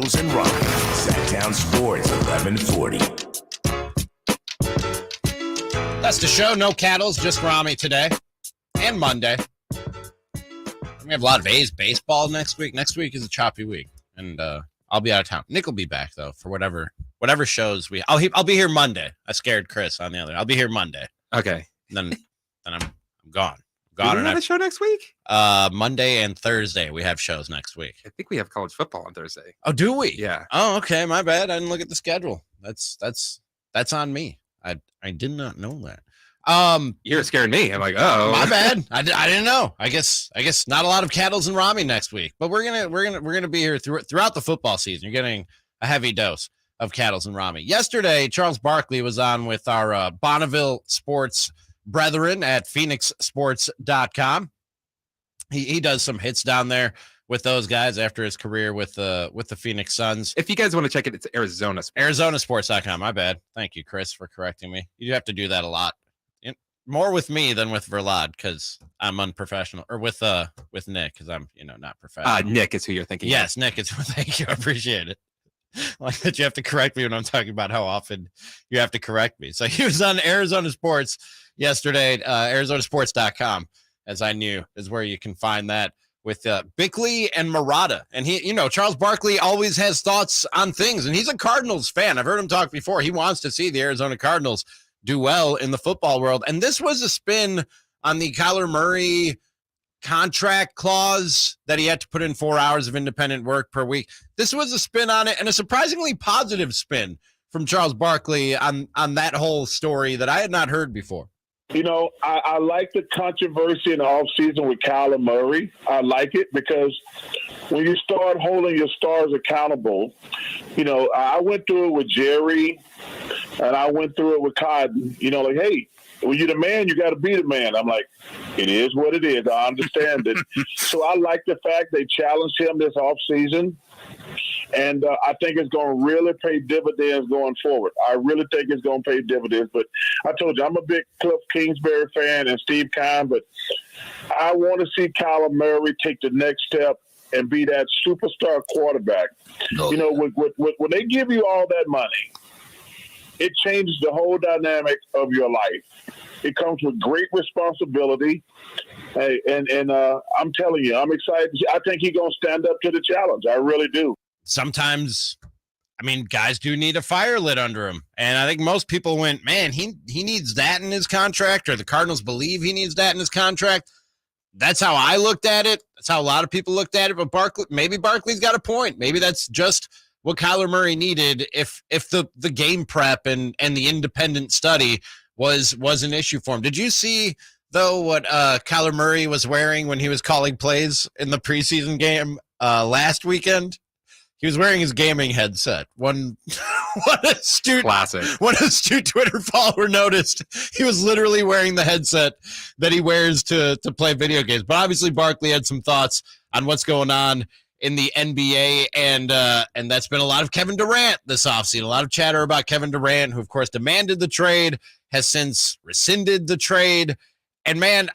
Sactown Sports 1140. That's the show. No Cattles, just Ramie today and Monday. We have a lot of A's baseball next week. Next week is a choppy week, and I'll be out of town. Nick will be back though for whatever shows we. I'll be here Monday. I scared Chris on the other. I'll be here Monday. Okay. And then I'm gone. Do we have a show next week? Monday and Thursday we have shows next week. I think we have college football on Thursday. Oh, do we? Yeah. Oh, okay. My bad. I didn't look at the schedule. That's on me. I did not know that. You're scaring me. I'm like, oh, my bad. I didn't know. I guess not a lot of Cattles and Ramie next week, but we're gonna be here throughout the football season. You're getting a heavy dose of Cattles and Ramie. Yesterday, Charles Barkley was on with our Bonneville sports brethren at phoenixsports.com. He does some hits down there with those guys after his career with the Phoenix Suns. If you guys want to check it, it's Arizona Sports. Arizonasports.com. My bad. Thank you, Chris, for correcting me. You have to do that a lot. More with me than with Verlad because I'm unprofessional, or with Nick because I'm not professional. Nick is who you're thinking. Yes, Nick is. Thank you. I appreciate it. Like that you have to correct me when I'm talking about how often you have to correct me. So he was on Arizona Sports yesterday, Arizonasports.com, as I knew is where you can find that with Bickley and Murata. And he, Charles Barkley always has thoughts on things, and he's a Cardinals fan. I've heard him talk before. He wants to see the Arizona Cardinals do well in the football world. And this was a spin on the Kyler Murray contract clause that he had to put in 4 hours of independent work per week. This was a spin on it, and a surprisingly positive spin from Charles Barkley on that whole story that I had not heard before. I like the controversy in the offseason with Kyler Murray. I like it because when you start holding your stars accountable, I went through it with Jerry and I went through it with Cotton, like, hey, when you're the man, you got to be the man. I'm like, it is what it is. I understand it. So I like the fact they challenged him this offseason. And I think it's going to really pay dividends going forward. I really think it's going to pay dividends. But I told you, I'm a big Cliff Kingsbury fan and Steve Kime, but I want to see Kyler Murray take the next step and be that superstar quarterback. When they give you all that money, it changes the whole dynamic of your life. It comes with great responsibility. Hey, and I'm telling you, I'm excited. I think he's going to stand up to the challenge. I really do. Sometimes, guys do need a fire lit under him. And I think most people went, man, he needs that in his contract, or the Cardinals believe he needs that in his contract. That's how I looked at it. That's how a lot of people looked at it. But maybe Barkley's got a point. Maybe that's just what Kyler Murray needed if the game prep and the independent study was an issue for him. Did you see, though, what Kyler Murray was wearing when he was calling plays in the preseason game last weekend? He was wearing his gaming headset. One astute Twitter follower noticed he was literally wearing the headset that he wears to play video games. But obviously Barkley had some thoughts on what's going on in the NBA, and that's been a lot of Kevin Durant this offseason. A lot of chatter about Kevin Durant, who of course demanded the trade, has since rescinded the trade. And man,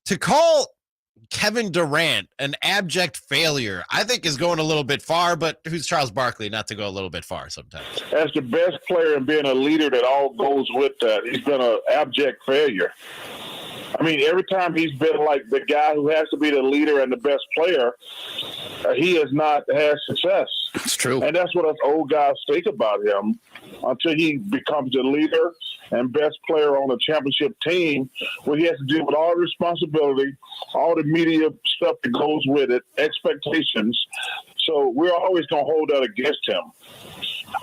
to call Kevin Durant an abject failure, I think is going a little bit far, but who's Charles Barkley not to go a little bit far sometimes? As the best player and being a leader that all goes with that, he's been an abject failure. Every time he's been like the guy who has to be the leader and the best player, he has not had success. It's true. And that's what us old guys think about him until he becomes the leader and best player on a championship team, where he has to deal with all the responsibility, all the media stuff that goes with it, expectations. So we're always going to hold that against him.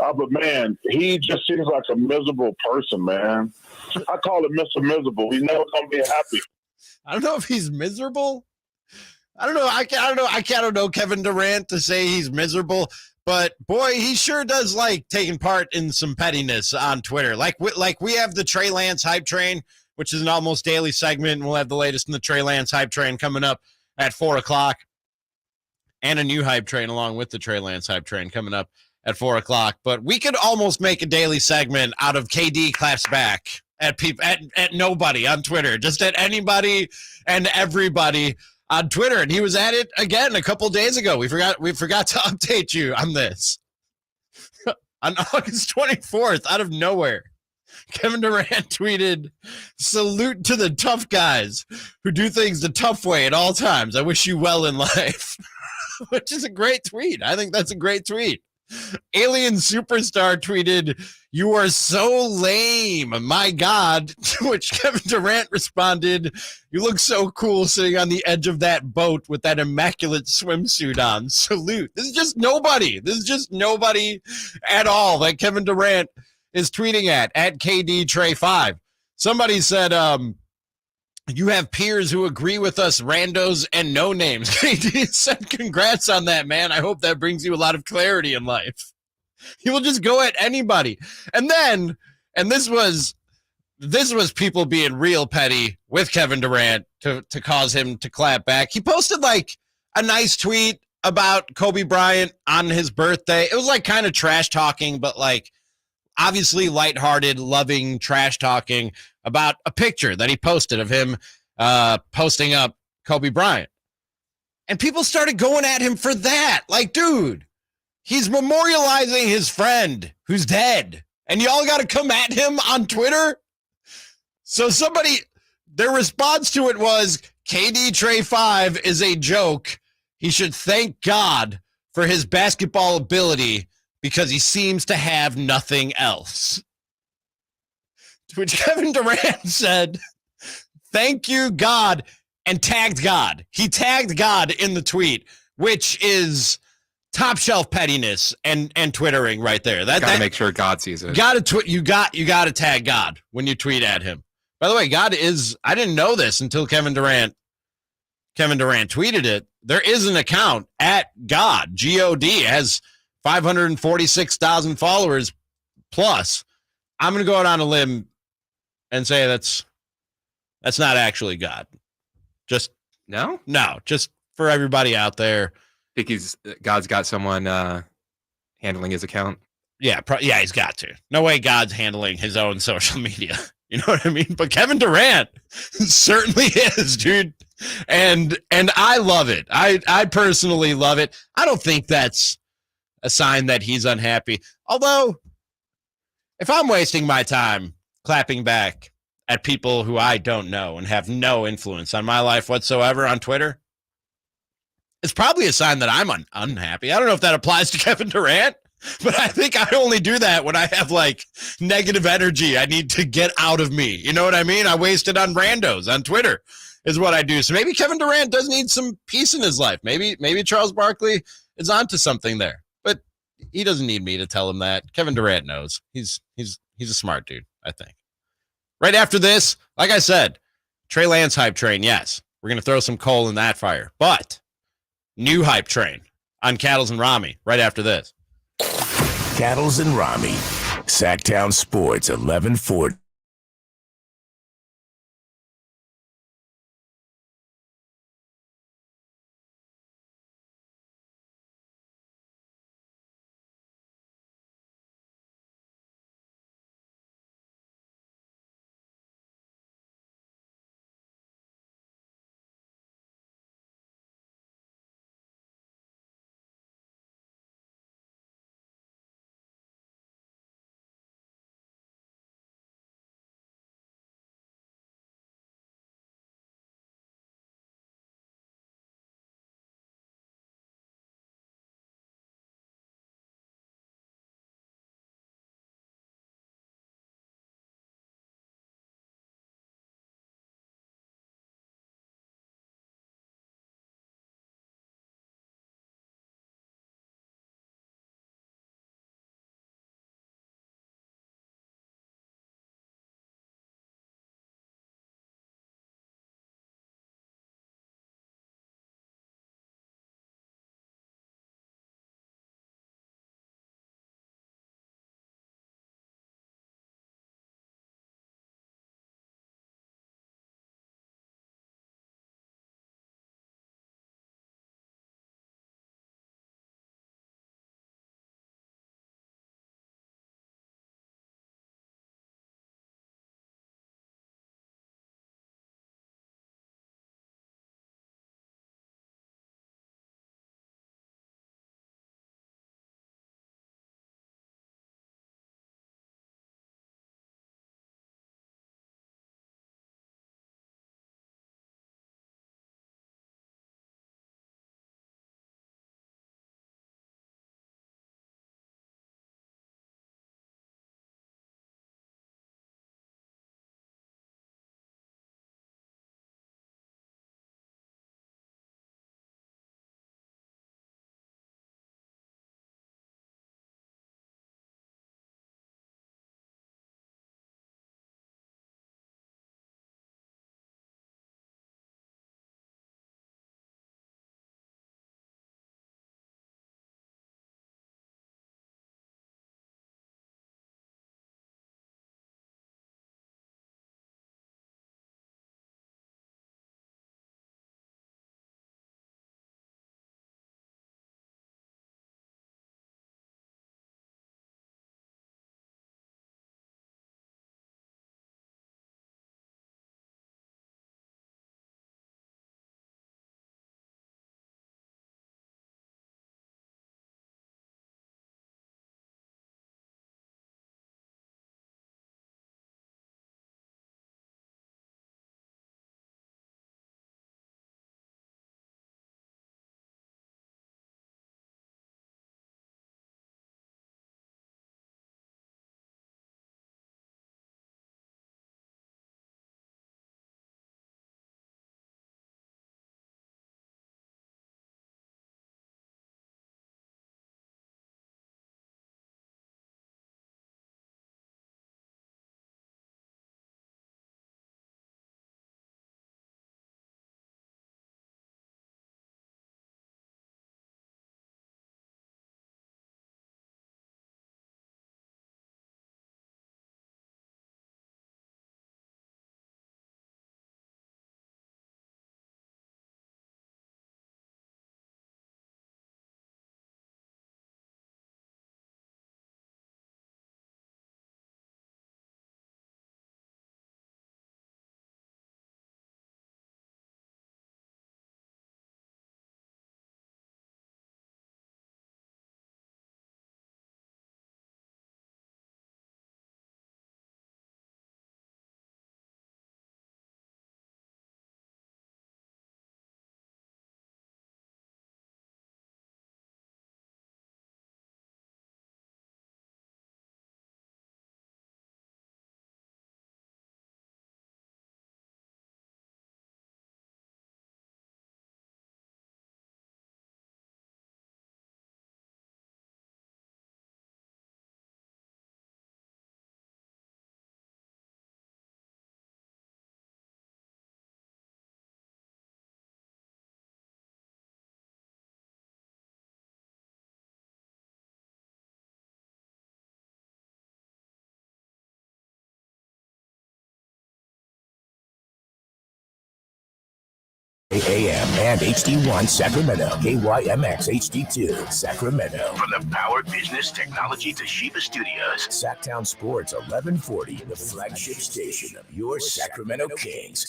But, man, he just seems like a miserable person, man. I call him Mr. Miserable. He's never going to be happy. I don't know if he's miserable. I don't know. I don't know Kevin Durant to say he's miserable. But, boy, he sure does like taking part in some pettiness on Twitter. Like we have the Trey Lance hype train, which is an almost daily segment. And we'll have the latest in the Trey Lance hype train coming up at 4 o'clock. And a new hype train along with the Trey Lance hype train coming up at 4 o'clock. But we could almost make a daily segment out of KD claps back at people, at nobody on Twitter, just at anybody and everybody on Twitter, and he was at it again a couple days ago. We forgot to update you on this. On August 24th, out of nowhere, Kevin Durant tweeted, "Salute to the tough guys who do things the tough way at all times. I wish you well in life." Which is a great tweet. I think that's a great tweet. Alien Superstar tweeted, "You are so lame, my God," to which Kevin Durant responded, "You look so cool sitting on the edge of that boat with that immaculate swimsuit on. Salute." This is just nobody. This is just nobody at all that Kevin Durant is tweeting at KD Trey 5. Somebody said, "You have peers who agree with us, randos and no names." KD said, "Congrats on that, man. I hope that brings you a lot of clarity in life." He will just go at anybody. And this was people being real petty with Kevin Durant to cause him to clap back. He posted like a nice tweet about Kobe Bryant on his birthday. It was like kind of trash talking, but like obviously lighthearted, loving trash talking about a picture that he posted of him posting up Kobe Bryant. And people started going at him for that. Like, dude, he's memorializing his friend who's dead. And y'all got to come at him on Twitter? So their response to it was, KD Trey 5 is a joke. He should thank God for his basketball ability because he seems to have nothing else. To which Kevin Durant said, "Thank you, God," and tagged God. He tagged God in the tweet, which is top shelf pettiness and twittering right there. Gotta make sure God sees it. You got to tag God when you tweet at him. By the way, God is, I didn't know this until Kevin Durant tweeted it. There is an account at God, G-O-D, has 546,000 followers plus. I'm going to go out on a limb and say that's not actually God. Just no, just for everybody out there. Think God's got someone handling his account? Yeah, he's got to. No way God's handling his own social media. You know what I mean? But Kevin Durant certainly is, dude. And I love it. I personally love it. I don't think that's a sign that he's unhappy. Although, if I'm wasting my time clapping back at people who I don't know and have no influence on my life whatsoever on Twitter, it's probably a sign that I'm unhappy. I don't know if that applies to Kevin Durant, but I think I only do that when I have like negative energy I need to get out of me. You know what I mean? I waste it on randos on Twitter is what I do. So maybe Kevin Durant does need some peace in his life. Maybe Charles Barkley is onto something there, but he doesn't need me to tell him that. Kevin Durant knows. He's a smart dude, I think. Right after this, like I said, Trey Lance hype train. Yes, we're going to throw some coal in that fire, but new hype train on Cattles and Ramie right after this. Cattles and Ramie, Sactown Sports 1140. AM and HD1 Sacramento, KYMX HD2 Sacramento. From the Power Business Technology Toshiba Studios, Sactown Sports 1140, the flagship station of your Sacramento Kings.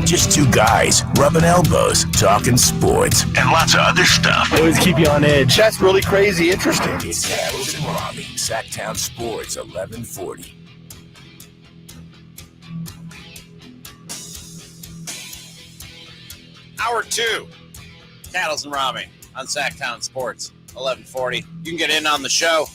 Just two guys rubbing elbows, talking sports, and lots of other stuff. Always keep you on edge. That's really crazy interesting. It's Cattles and Ramie, Sactown Sports 1140. Hour 2, Cattles and Ramie on Sactown Sports 1140. You can get in on the show.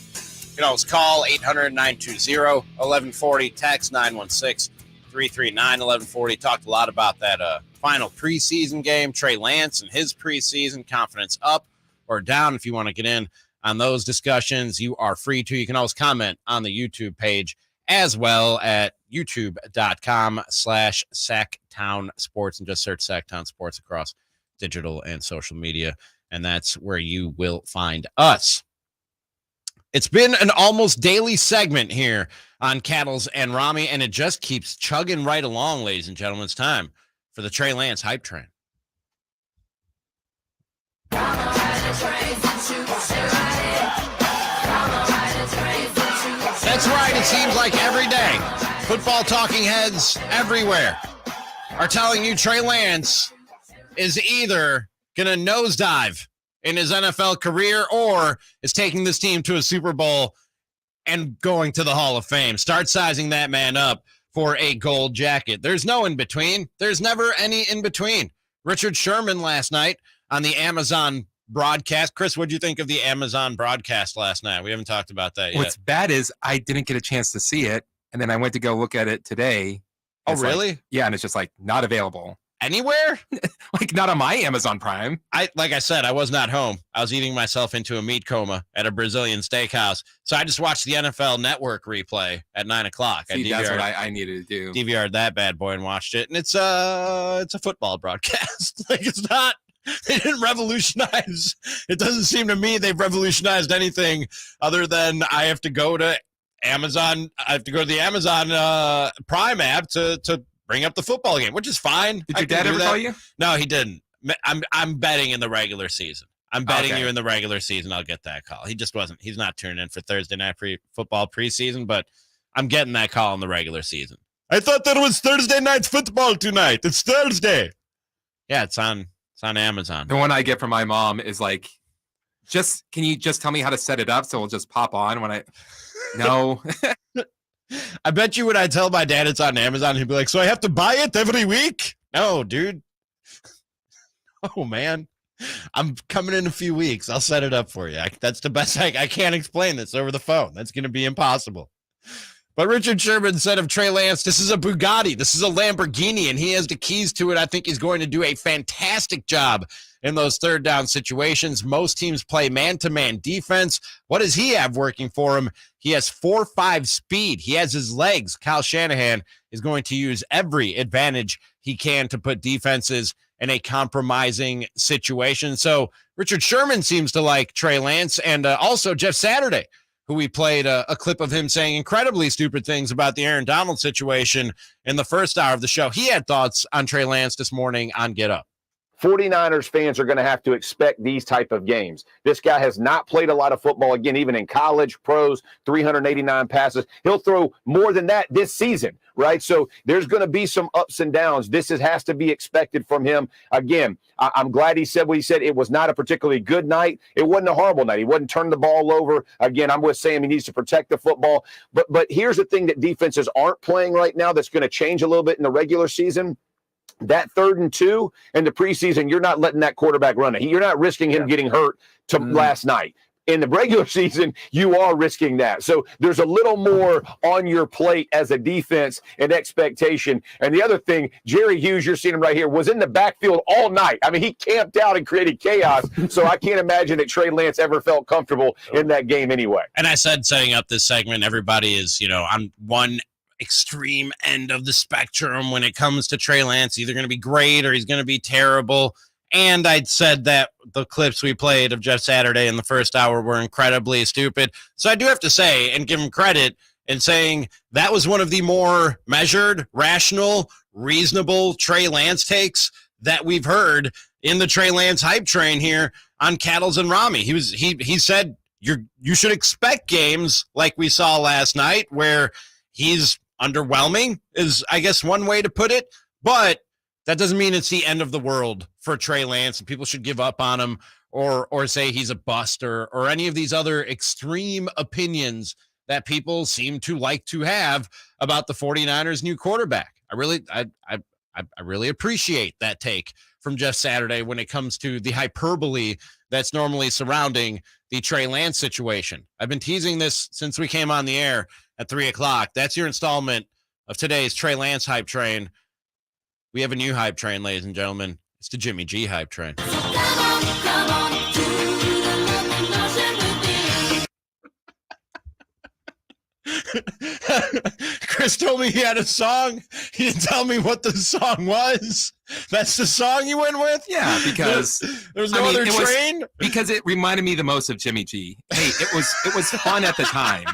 You can always call 800-920-1140, text 916-339-1140. Talked a lot about that final preseason game, Trey Lance and his preseason, confidence up or down. If you want to get in on those discussions, you are free to. You can always comment on the YouTube page as well at youtube.com/Sactown Sports, and just search Sactown Sports across digital and social media, and that's where you will find us. It's been an almost daily segment here on Cattles and Ramie, and it just keeps chugging right along, ladies and gentlemen. It's time for the Trey Lance hype train. That's right. It seems like every day, football talking heads everywhere are telling you Trey Lance is either going to nosedive in his NFL career or is taking this team to a Super Bowl and going to the Hall of Fame. Start sizing that man up for a gold jacket. There's no in between. There's never any in between. Richard Sherman last night on the Amazon broadcast. Chris, what did you think of the Amazon broadcast last night? We haven't talked about that yet. What's bad is I didn't get a chance to see it, and then I went to go look at it today. Oh, really? Yeah, and it's just like not available. Anywhere? Like not on my Amazon Prime. Like I said, I was not home. I was eating myself into a meat coma at a Brazilian steakhouse. So I just watched the NFL Network replay at 9:00. See, that's what I needed to do. DVR'd that bad boy and watched it. And it's a football broadcast. Like it's not, they didn't revolutionize. It doesn't seem to me they've revolutionized anything other than I have to go to Amazon. I have to go to the Amazon Prime app to bring up the football game, which is fine. Did your dad ever call you? No, he didn't. I'm betting in the regular season. I'm betting you in the regular season I'll get that call. He just wasn't. He's not tuning in for Thursday night football preseason, but I'm getting that call in the regular season. I thought that it was Thursday night football tonight. It's Thursday. Yeah, it's on Amazon. The one I get from my mom is like, can you just tell me how to set it up so we'll just pop on when I no. I bet you when I tell my dad it's on Amazon, he'd be like, so I have to buy it every week? No, dude. Oh, man. I'm coming in a few weeks. I'll set it up for you. That's the best. I can't explain this over the phone. That's going to be impossible. But Richard Sherman said of Trey Lance, this is a Bugatti. This is a Lamborghini, and he has the keys to it. I think he's going to do a fantastic job in those third down situations. Most teams play man-to-man defense. What does he have working for him? He has 4.5 speed. He has his legs. Kyle Shanahan is going to use every advantage he can to put defenses in a compromising situation. So Richard Sherman seems to like Trey Lance, and also Jeff Saturday, who we played a clip of him saying incredibly stupid things about the Aaron Donald situation in the first hour of the show. He had thoughts on Trey Lance this morning on Get Up. 49ers fans are going to have to expect these type of games. This guy has not played a lot of football, again, even in college, pros, 389 passes. He'll throw more than that this season, right? So there's going to be some ups and downs. This has to be expected from him. Again, I'm glad he said what he said. It was not a particularly good night. It wasn't a horrible night. He wasn't turning the ball over. Again, I'm with Sam. He needs to protect the football. But here's the thing that defenses aren't playing right now that's going to change a little bit in the regular season. That 3rd and 2 in the preseason, you're not letting that quarterback run it. You're not risking him getting hurt to last night. In the regular season, you are risking that. So there's a little more on your plate as a defense and expectation. And the other thing, Jerry Hughes, you're seeing him right here, was in the backfield all night. I mean, he camped out and created chaos. So I can't imagine that Trey Lance ever felt comfortable in that game anyway. And I said, setting up this segment, everybody is, on one extreme end of the spectrum when it comes to Trey Lance. Either going to be great or he's going to be terrible. And I'd said that the clips we played of Jeff Saturday in the first hour were incredibly stupid. So I do have to say and give him credit in saying that was one of the more measured, rational, reasonable Trey Lance takes that we've heard in the Trey Lance hype train here on Cattles and Ramie. He said you should expect games like we saw last night where he's underwhelming is, I guess, one way to put it. But that doesn't mean it's the end of the world for Trey Lance and people should give up on him or say he's a bust or any of these other extreme opinions that people seem to like to have about the 49ers' new quarterback. I really appreciate that take from Jeff Saturday when it comes to the hyperbole that's normally surrounding the Trey Lance situation. I've been teasing this since we came on the air at 3:00. That's your installment of today's Trey Lance hype train. We have a new hype train, ladies and gentlemen. It's the Jimmy G hype train. So come on, do the London motion with me. Chris told me he had a song. He didn't tell me what the song was. That's the song you went with? Yeah, because there was no other train? Because it reminded me the most of Jimmy G. Hey, it was fun at the time.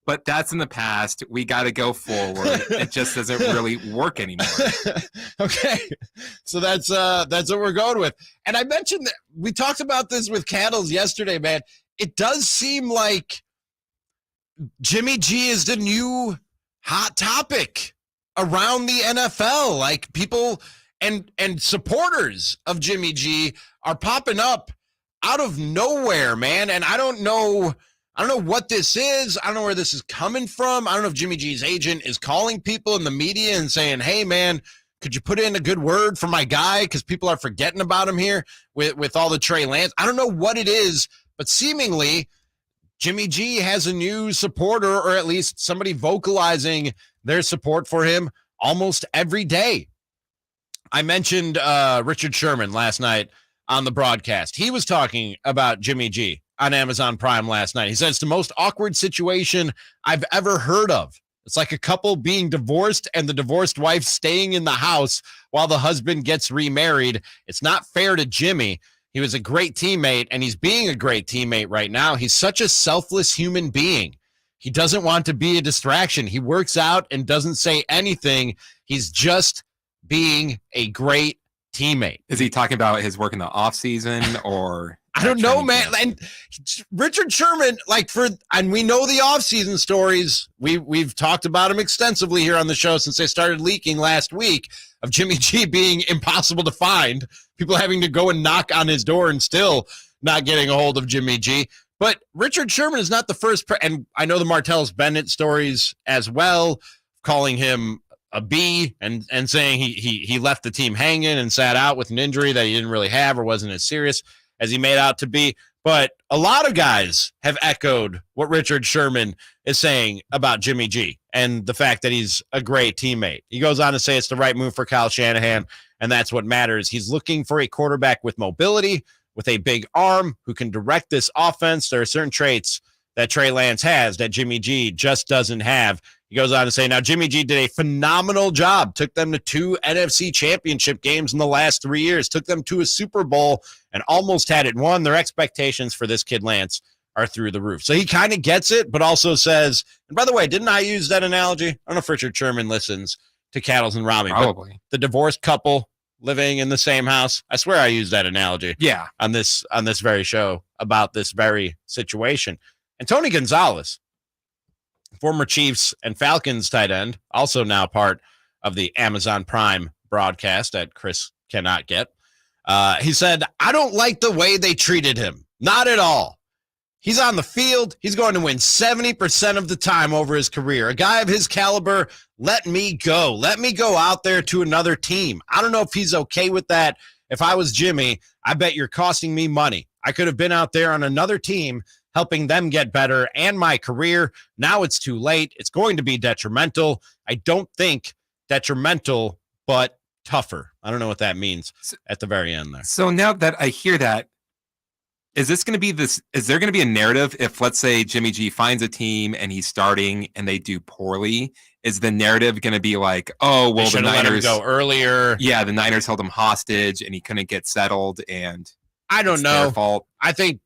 But that's in the past. We got to go forward. It just doesn't really work anymore. Okay. So that's what we're going with. And I mentioned that we talked about this with Cattles yesterday, man. It does seem like Jimmy G is the new hot topic around the NFL. Like people and supporters of Jimmy G are popping up out of nowhere, man. And I don't know what this is. I don't know where this is coming from. I don't know if Jimmy G's agent is calling people in the media and saying, hey, man, could you put in a good word for my guy? Because people are forgetting about him here with all the Trey Lance. I don't know what it is, but seemingly Jimmy G has a new supporter, or at least somebody vocalizing their support for him almost every day. I mentioned Richard Sherman last night on the broadcast. He was talking about Jimmy G on Amazon Prime last night. He said it's the most awkward situation I've ever heard of. It's like a couple being divorced and the divorced wife staying in the house while the husband gets remarried. It's not fair to Jimmy. He was a great teammate, and he's being a great teammate right now. He's such a selfless human being. He doesn't want to be a distraction. He works out and doesn't say anything. He's just being a great teammate. Is he talking about his work in the off season or? I don't know, man. And Richard Sherman, and we know the offseason stories. We've talked about him extensively here on the show since they started leaking last week of Jimmy G being impossible to find, people having to go and knock on his door and still not getting a hold of Jimmy G. But Richard Sherman is not the first, and I know the Martellus Bennett stories as well, calling him a B and saying he left the team hanging and sat out with an injury that he didn't really have or wasn't as serious as he made out to be. But a lot of guys have echoed what Richard Sherman is saying about Jimmy G and the fact that he's a great teammate. He goes on to say it's the right move for Kyle Shanahan, and that's what matters. He's looking for a quarterback with mobility, with a big arm, who can direct this offense. There are certain traits that Trey Lance has that Jimmy G just doesn't have. He goes on to say, now Jimmy G did a phenomenal job, took them to 2 NFC championship games in the last 3 years, took them to a Super Bowl and almost had it won. Their expectations for this kid Lance are through the roof. So he kind of gets it, but also says, and by the way, didn't I use that analogy? I don't know if Richard Sherman listens to Cattles and Ramie. Probably. The divorced couple living in the same house. I swear I used that analogy. Yeah. On this very show about this very situation. And Tony Gonzalez, former Chiefs and Falcons tight end, also now part of the Amazon Prime broadcast that Chris cannot get. He said, I don't like the way they treated him. Not at all. He's on the field. He's going to win 70% of the time over his career. A guy of his caliber, let me go. Let me go out there to another team. I don't know if he's okay with that. If I was Jimmy, I bet you're costing me money. I could have been out there on another team helping them get better and my career. Now it's too late. It's going to be detrimental. I don't think detrimental, but tougher. I don't know what that means at the very end there. So now that I hear that, Is this going to be this? Is there going to be a narrative if, let's say, Jimmy G finds a team and he's starting and they do poorly? Is the narrative going to be like, oh, well, the Niners go earlier? Yeah, the Niners held him hostage and he couldn't get settled, and I don't know. Their fault. I think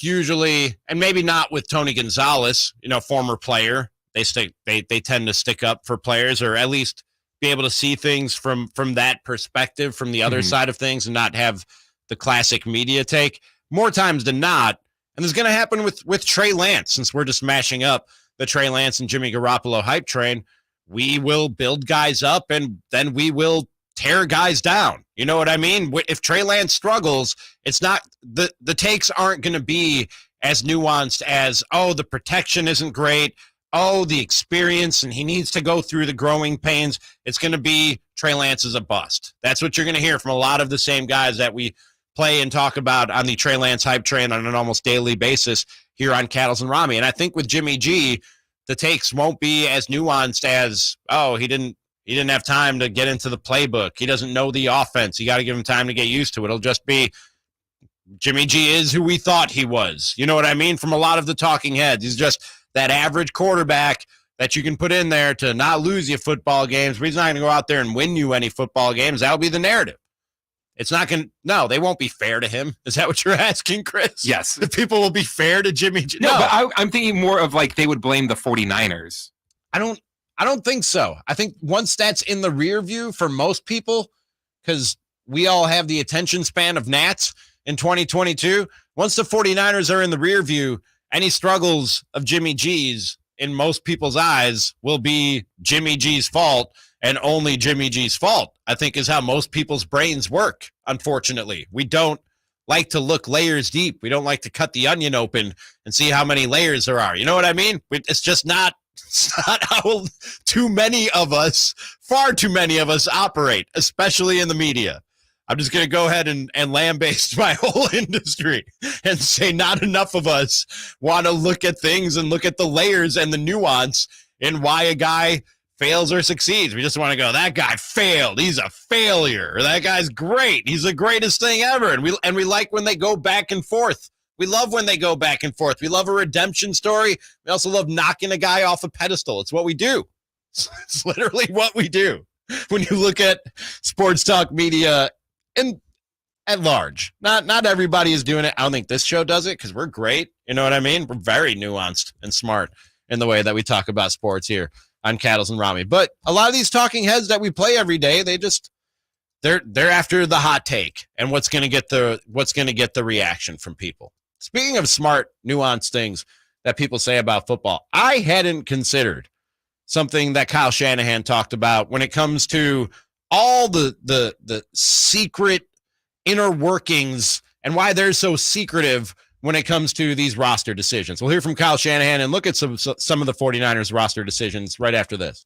usually, and maybe not with Tony Gonzalez, former player, they tend to stick up for players, or at least be able to see things from that perspective, from the other side of things, and not have the classic media take. More times than not, and this is going to happen with Trey Lance, since we're just mashing up the Trey Lance and Jimmy Garoppolo hype train. We will build guys up, and then we will tear guys down. You know what I mean? If Trey Lance struggles, it's not the takes aren't going to be as nuanced as, oh, the protection isn't great, oh, the experience, and he needs to go through the growing pains. It's going to be Trey Lance is a bust. That's what you're going to hear from a lot of the same guys that we play and talk about on the Trey Lance hype train on an almost daily basis here on Cattles and Ramie. And I think with Jimmy G, the takes won't be as nuanced as, oh, he didn't have time to get into the playbook. He doesn't know the offense. You got to give him time to get used to it. It'll just be Jimmy G is who we thought he was. You know what I mean? From a lot of the talking heads, he's just that average quarterback that you can put in there to not lose you football games, but he's not going to go out there and win you any football games. That'll be the narrative. It's not going to, no, they won't be fair to him. Is that what you're asking, Chris? Yes. The people will be fair to Jimmy G? No, but I'm thinking more of like they would blame the 49ers. I don't think so. I think once that's in the rear view for most people, because we all have the attention span of gnats in 2022, once the 49ers are in the rear view, any struggles of Jimmy G's in most people's eyes will be Jimmy G's fault, and only Jimmy G's fault, I think, is how most people's brains work, unfortunately. We don't like to look layers deep. We don't like to cut the onion open and see how many layers there are. You know what I mean? It's just not how far too many of us operate, especially in the media. I'm just going to go ahead and lambaste my whole industry and say not enough of us want to look at things and look at the layers and the nuance in why a guy fails or succeeds. We just want to go, that guy failed, he's a failure, or that guy's great, he's the greatest thing ever. And we like when they go back and forth. We love when they go back and forth. We love a redemption story. We also love knocking a guy off a pedestal. It's what we do. It's literally what we do. When you look at sports talk media and at large, not everybody is doing it. I don't think this show does it because we're great. You know what I mean? We're very nuanced and smart in the way that we talk about sports here on Cattles and Ramie. But a lot of these talking heads that we play every day, they're after the hot take and what's going to get the reaction from people. Speaking of smart, nuanced things that people say about football, I hadn't considered something that Kyle Shanahan talked about when it comes to all the secret inner workings and why they're so secretive when it comes to these roster decisions. We'll hear from Kyle Shanahan and look at some of the 49ers roster decisions right after this.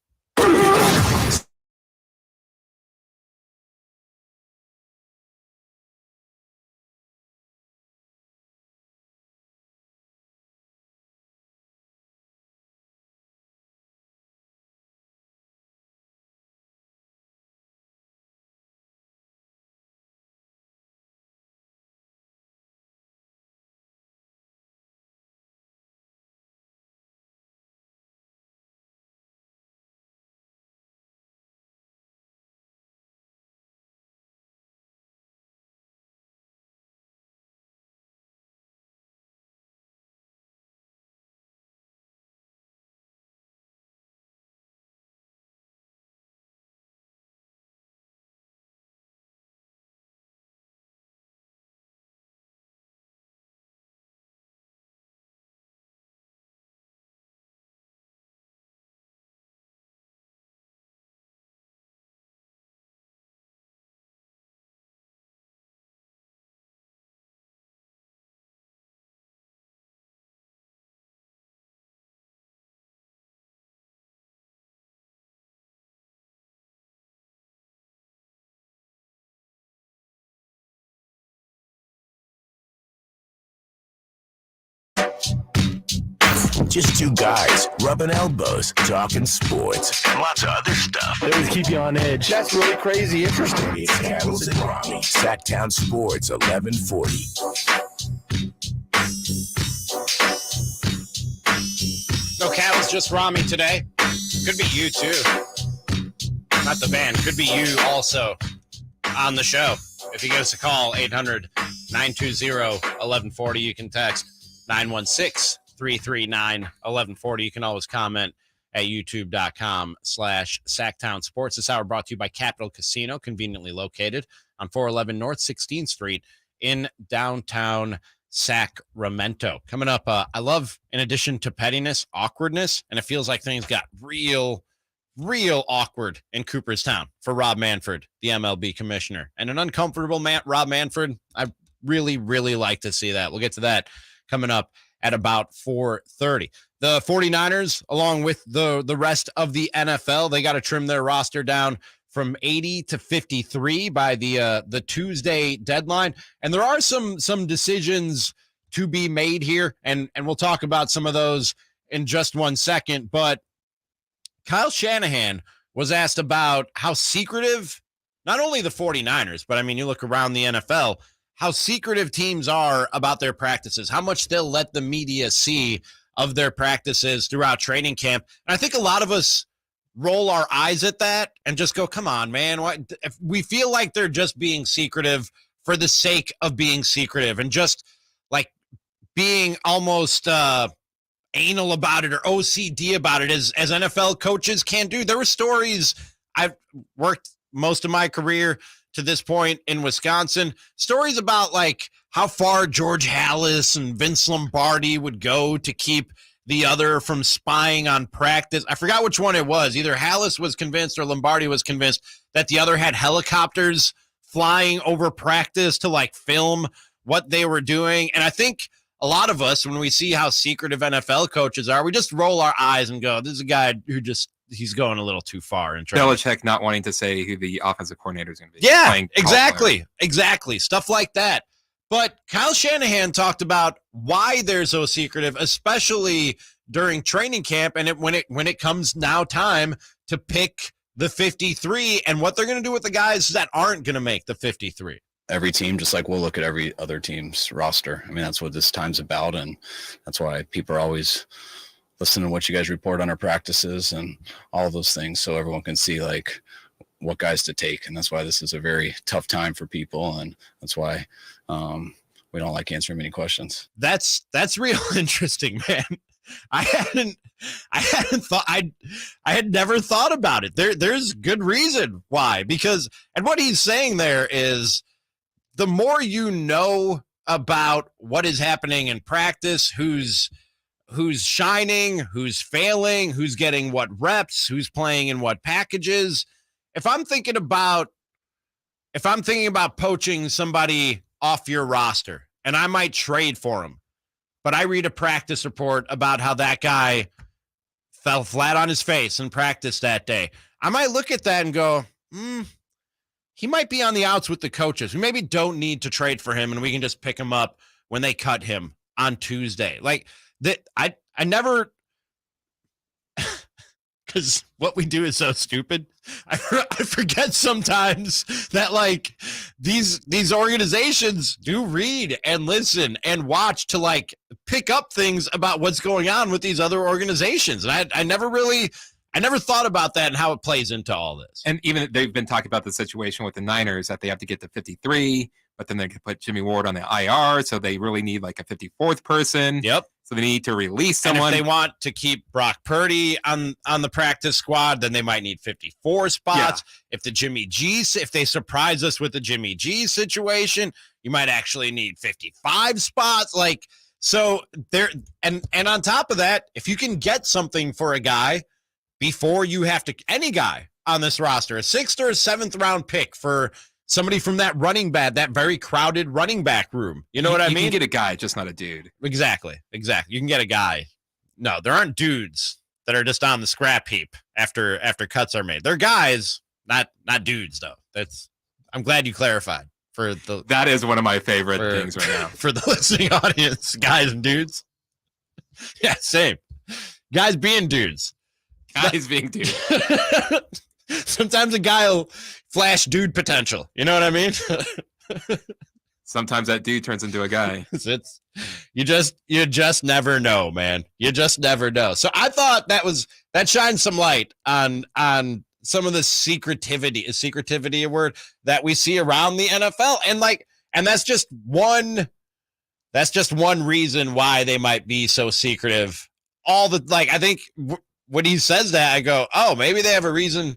Just two guys rubbing elbows, talking sports, and lots of other stuff. They always keep you on edge. That's really crazy interesting. It's Cattles and Ramie, Sactown Sports 1140. Cat was just Ramie today. Could be you too. Not the band. Could be you also on the show. If you give us a call, 800-920-1140. You can text 916-339-1140. You can always comment at youtube.com/Sactown Sports. This hour brought to you by Capital Casino, conveniently located on 411 North 16th Street in downtown Sacramento. Coming up, I love, in addition to pettiness, awkwardness, and it feels like things got real awkward in Cooperstown for Rob Manfred, the MLB commissioner, and an uncomfortable Rob Manfred. I really like to see that. We'll get to that coming up at about 4:30. The 49ers, along with the rest of the NFL, they got to trim their roster down from 80 to 53 by the Tuesday deadline. And there are some decisions to be made here, and we'll talk about some of those in just 1 second. But Kyle Shanahan was asked about how secretive, not only the 49ers, but I mean, you look around the NFL, how secretive teams are about their practices, how much they'll let the media see of their practices throughout training camp. And I think a lot of us roll our eyes at that and just go, come on, man. If we feel like they're just being secretive for the sake of being secretive and just like being almost anal about it or OCD about it as NFL coaches can do. There were stories. I've worked most of my career to this point in Wisconsin, stories about like how far George Halas and Vince Lombardi would go to keep the other from spying on practice. I forgot which one it was. Either Halas was convinced or Lombardi was convinced that the other had helicopters flying over practice to like film what they were doing. And I think a lot of us, when we see how secretive NFL coaches are, we just roll our eyes and go, this is a guy who he's going a little too far. And Belichick not wanting to say who the offensive coordinator is going to be. Yeah, exactly. Stuff like that. But Kyle Shanahan talked about why they're so secretive, especially during training camp, and when it comes now time to pick the 53 and what they're going to do with the guys that aren't going to make the 53. Every team, just like we'll look at every other team's roster. I mean, that's what this time's about, and that's why people are always listening to what you guys report on our practices and all of those things, so everyone can see like what guys to take. And that's why this is a very tough time for people, and that's why we don't like answering many questions. That's real interesting, man. I had never thought about it. There's good reason why, because, and what he's saying there is, the more you know about what is happening in practice, who's shining, who's failing, who's getting what reps, who's playing in what packages. If I'm thinking about poaching somebody off your roster, and I might trade for him, but I read a practice report about how that guy fell flat on his face in practice that day, I might look at that and go, he might be on the outs with the coaches. We maybe don't need to trade for him, and we can just pick him up when they cut him on Tuesday. Like that, I never, because what we do is so stupid. I forget sometimes that like these organizations do read and listen and watch to like pick up things about what's going on with these other organizations. And I never thought about that and how it plays into all this. And even they've been talking about the situation with the Niners that they have to get to 53, but then they could put Jimmy Ward on the IR, so they really need like a 54th person. Yep. So they need to release someone. And if they want to keep Brock Purdy on the practice squad, then they might need 54 spots. Yeah. If they surprise us with the Jimmy G situation, you might actually need 55 spots. Like, so there, and on top of that, if you can get something for a guy before you have to, any guy on this roster, a 6th or a 7th round pick for somebody from that running back, that very crowded running back room. You know what I mean? You can get a guy, just not a dude. Exactly. You can get a guy. No, there aren't dudes that are just on the scrap heap after cuts are made. They're guys, not dudes though. I'm glad you clarified. That is one of my favorite things right now. For the listening audience, guys and dudes. Yeah, same. Guys being dudes. Guys being dudes. Sometimes a guy will flash dude potential. You know what I mean? Sometimes that dude turns into a guy. It's you just never know, man. You just never know. So I thought that shines some light on some of the secretivity. Is secretivity a word that we see around the NFL? And that's just one reason why they might be so secretive. I think when he says that, I go, oh, maybe they have a reason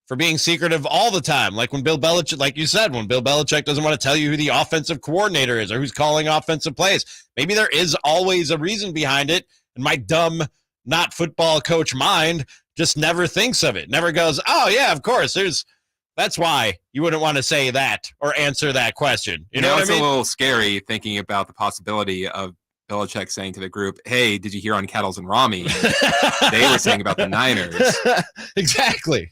for being secretive all the time. Like when Bill Belichick, like you said, when Bill Belichick doesn't want to tell you who the offensive coordinator is or who's calling offensive plays. Maybe there is always a reason behind it. And my dumb, not football coach mind just never thinks of it. Never goes, oh yeah, of course. That's why you wouldn't want to say that or answer that question. You know what I mean? It's a little scary thinking about the possibility of Belichick saying to the group, hey, did you hear on Kettles and Ramie? They were saying about the Niners. Exactly.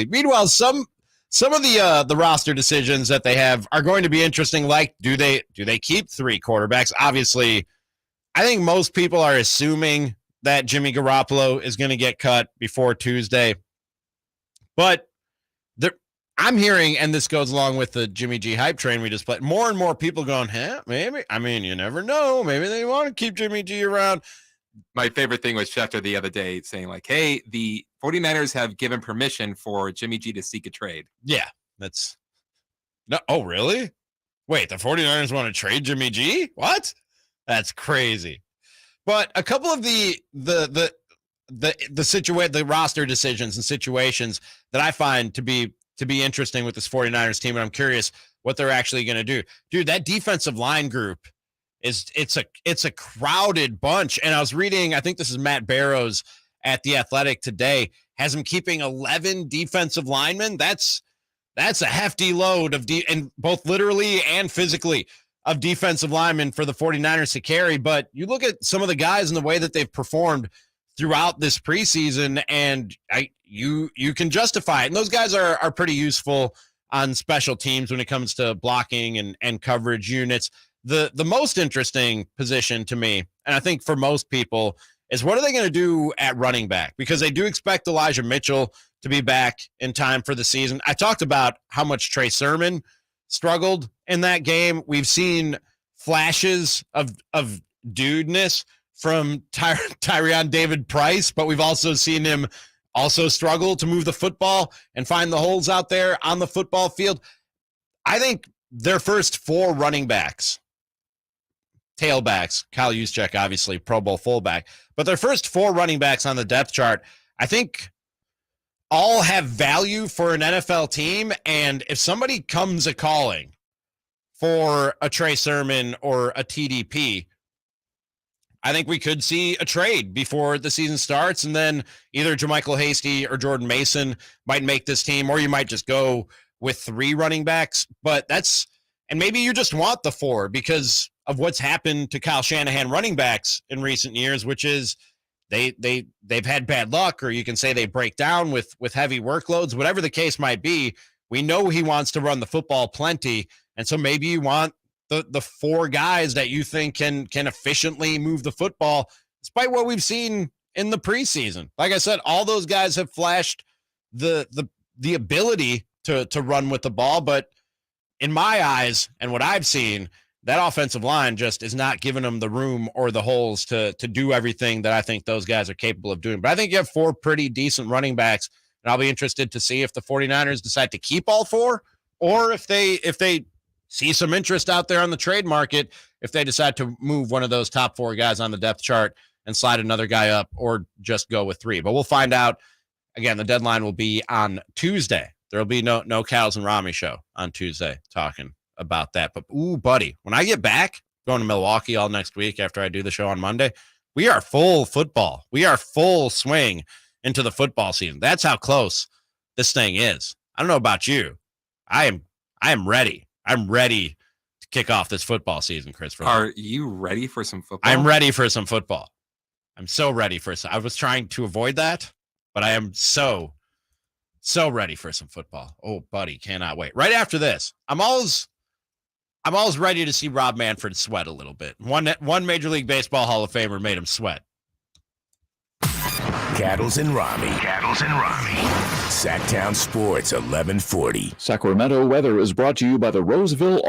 Meanwhile, some of the roster decisions that they have are going to be interesting. Like, do they keep 3 quarterbacks? Obviously, I think most people are assuming that Jimmy Garoppolo is going to get cut before Tuesday. But I'm hearing, and this goes along with the Jimmy G hype train we just played, more and more people going, maybe. I mean, you never know. Maybe they want to keep Jimmy G around. My favorite thing was Schefter the other day saying, like, hey, the 49ers have given permission for Jimmy G to seek a trade. Yeah, oh, really? Wait, the 49ers want to trade Jimmy G? What? That's crazy. But a couple of the roster decisions and situations that I find to be interesting with this 49ers team, and I'm curious what they're actually going to do. Dude, that defensive line group it's a crowded bunch. And I was reading, I think this is Matt Barrows at The Athletic today, has him keeping 11 defensive linemen. That's a hefty load of and both literally and physically of defensive linemen for the 49ers to carry. But you look at some of the guys and the way that they've performed throughout this preseason, and you can justify it. And those guys are pretty useful on special teams when it comes to blocking and coverage units. The most interesting position to me, and I think for most people, is what are they going to do at running back? Because they do expect Elijah Mitchell to be back in time for the season. I talked about how much Trey Sherman struggled in that game. We've seen flashes of dudeness from Tyrion David Price, but we've also seen him also struggle to move the football and find the holes out there on the football field. I think their first 4 running backs, tailbacks, Kyle Juszczyk, obviously Pro Bowl fullback, but their first 4 running backs on the depth chart, I think all have value for an NFL team. And if somebody comes a-calling for a Trey Sherman or a TDP, I think we could see a trade before the season starts, and then either JaMychal Hasty or Jordan Mason might make this team, or you might just go with 3 running backs. But and maybe you just want the 4 because of what's happened to Kyle Shanahan running backs in recent years, which is they've had bad luck, or you can say they break down with heavy workloads, whatever the case might be. We know he wants to run the football plenty, and so maybe you want the 4 guys that you think can efficiently move the football, despite what we've seen in the preseason. Like I said, all those guys have flashed the ability to run with the ball, but in my eyes and what I've seen, that offensive line just is not giving them the room or the holes to do everything that I think those guys are capable of doing. But I think you have 4 pretty decent running backs, and I'll be interested to see if the 49ers decide to keep all 4, or if they see some interest out there on the trade market, if they decide to move one of those top 4 guys on the depth chart and slide another guy up, or just go with 3. But we'll find out. Again, the deadline will be on Tuesday. There will be no Cows and Ramie show on Tuesday talking about that. But, ooh, buddy, when I get back, going to Milwaukee all next week after I do the show on Monday, we are full football. We are full swing into the football season. That's how close this thing is. I don't know about you. I am ready. I'm ready to kick off this football season, Chris. Are you ready for some football? I'm ready for some football. I'm so ready for some. I was trying to avoid that, but I am so ready for some football. Oh, buddy, cannot wait. Right after this, I'm always ready to see Rob Manfred sweat a little bit. One Major League Baseball Hall of Famer made him sweat. Kettles and Ramie. Sactown Sports 1140. Sacramento weather is brought to you by the Roseville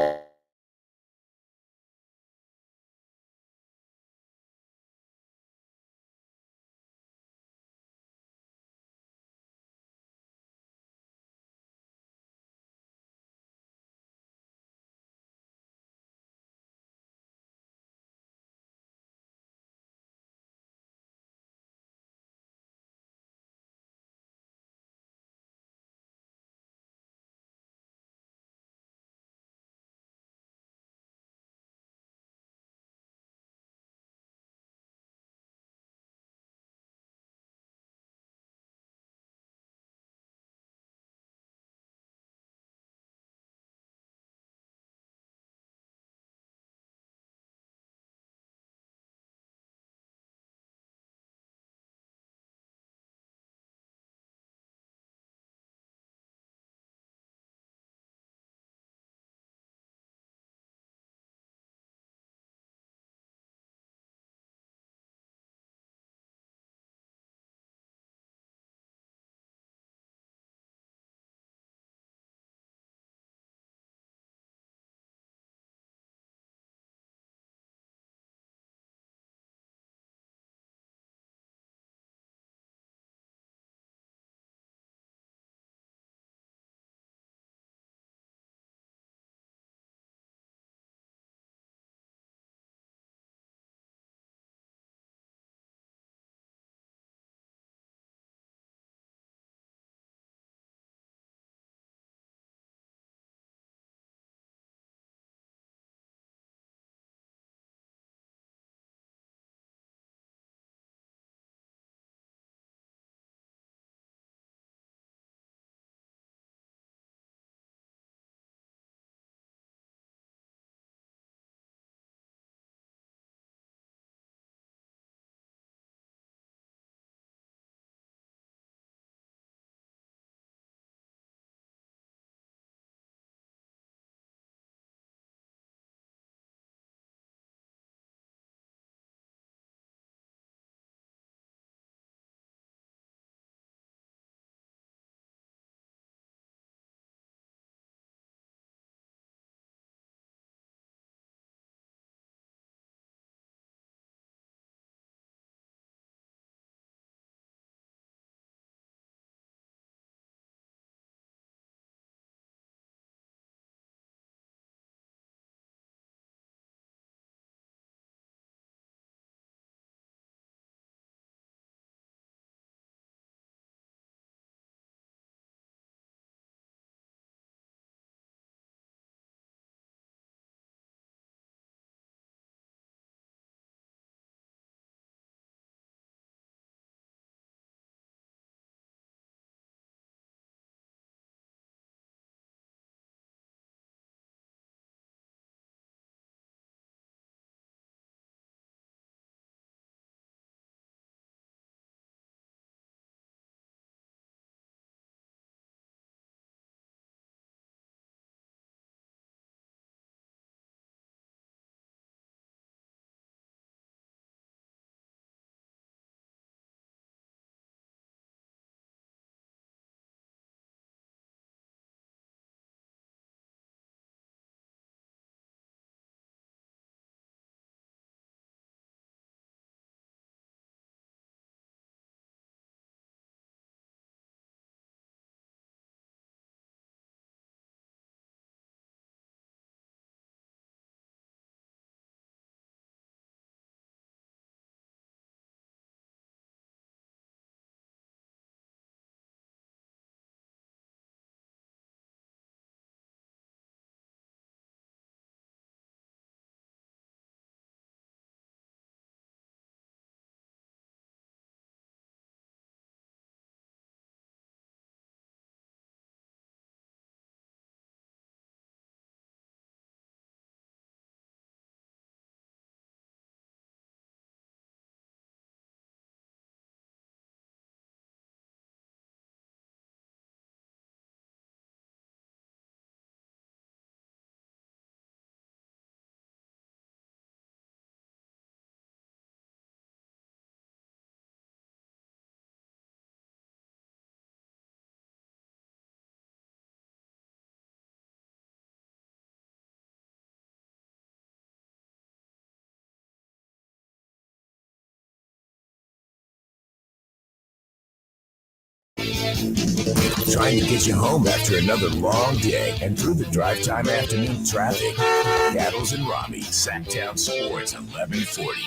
Trying to get you home after another long day and through the drive time afternoon traffic. Cattles and Ramie, Sactown Sports 1140.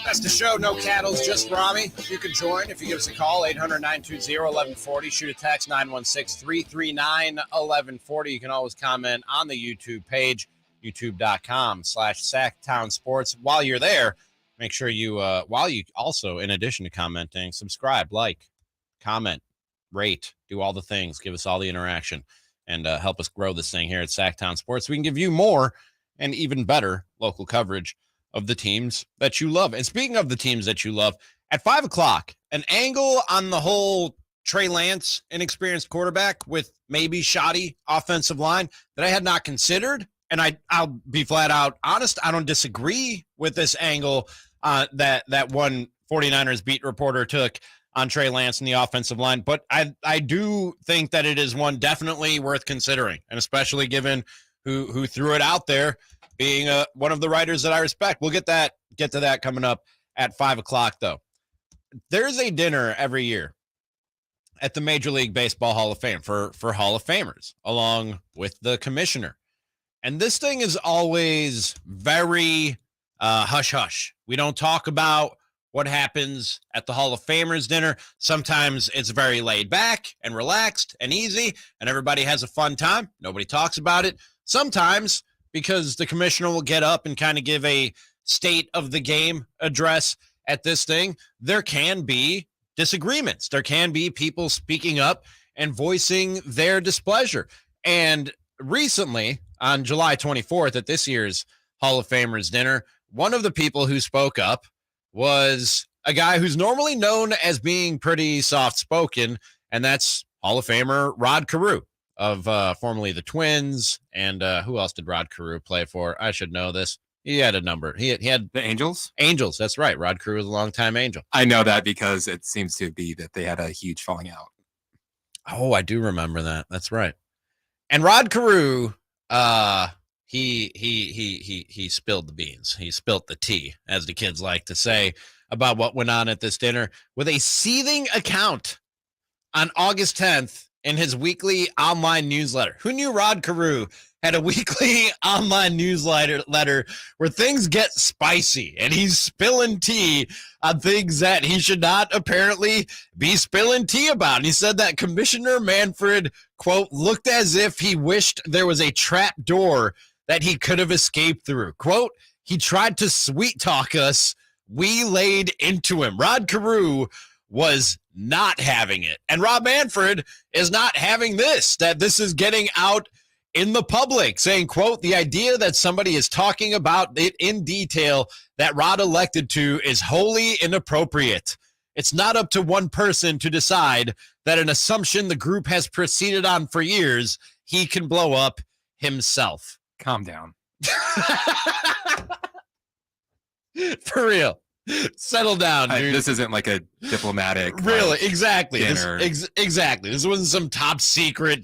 That's the show. No Cattles, just Ramie. You can join if you give us a call, 800-920-1140. Shoot a text, 916-339-1140. You can always comment on the YouTube page, youtube.com/Sactown Sports. While you're there, make sure you also, in addition to commenting, subscribe, like, comment, rate, do all the things, give us all the interaction, and help us grow this thing here at Sactown Sports. We can give you more and even better local coverage of the teams that you love. And speaking of the teams that you love, at 5 o'clock, an angle on the whole Trey Lance inexperienced quarterback with maybe shoddy offensive line that I had not considered. And I'll be flat out honest, I don't disagree with this angle that one 49ers beat reporter took on Trey Lance in the offensive line. But I do think that it is one definitely worth considering, and especially given who threw it out there, being one of the writers that I respect. We'll get to that coming up at 5 o'clock, though. There's a dinner every year at the Major League Baseball Hall of Fame for Hall of Famers, along with the commissioner. And this thing is always very hush-hush. We don't talk about what happens at the Hall of Famers dinner. Sometimes it's very laid back and relaxed and easy, and everybody has a fun time. Nobody talks about it. Sometimes, because the commissioner will get up and kind of give a state of the game address at this thing, there can be disagreements. There can be people speaking up and voicing their displeasure. And recently, on July 24th at this year's Hall of Famers dinner, one of the people who spoke up was a guy who's normally known as being pretty soft-spoken, and that's Hall of Famer Rod Carew of formerly the Twins. And who else did Rod Carew play for? I should know this. He had a number. He had the Angels? Angels, that's right. Rod Carew was a longtime Angel. I know that because it seems to be that they had a huge falling out. Oh, I do remember that. That's right. And Rod Carew, he spilled the beans. He spilt the tea, as the kids like to say, about what went on at this dinner with a seething account on August 10th in his weekly online newsletter. Who knew Rod Carew had a weekly online newsletter where things get spicy and he's spilling tea on things that he should not apparently be spilling tea about? And he said that Commissioner Manfred, quote, looked as if he wished there was a trap door that he could have escaped through. Quote, he tried to sweet talk us. We laid into him. Rod Carew was not having it. And Rob Manfred is not having this, that this is getting out in the public, saying, quote, the idea that somebody is talking about it in detail that Rod elected to is wholly inappropriate. It's not up to one person to decide that an assumption the group has proceeded on for years, he can blow up himself. Calm down. For real. Settle down, dude. This isn't like a diplomatic. Really, exactly. Dinner. Exactly. This wasn't some top secret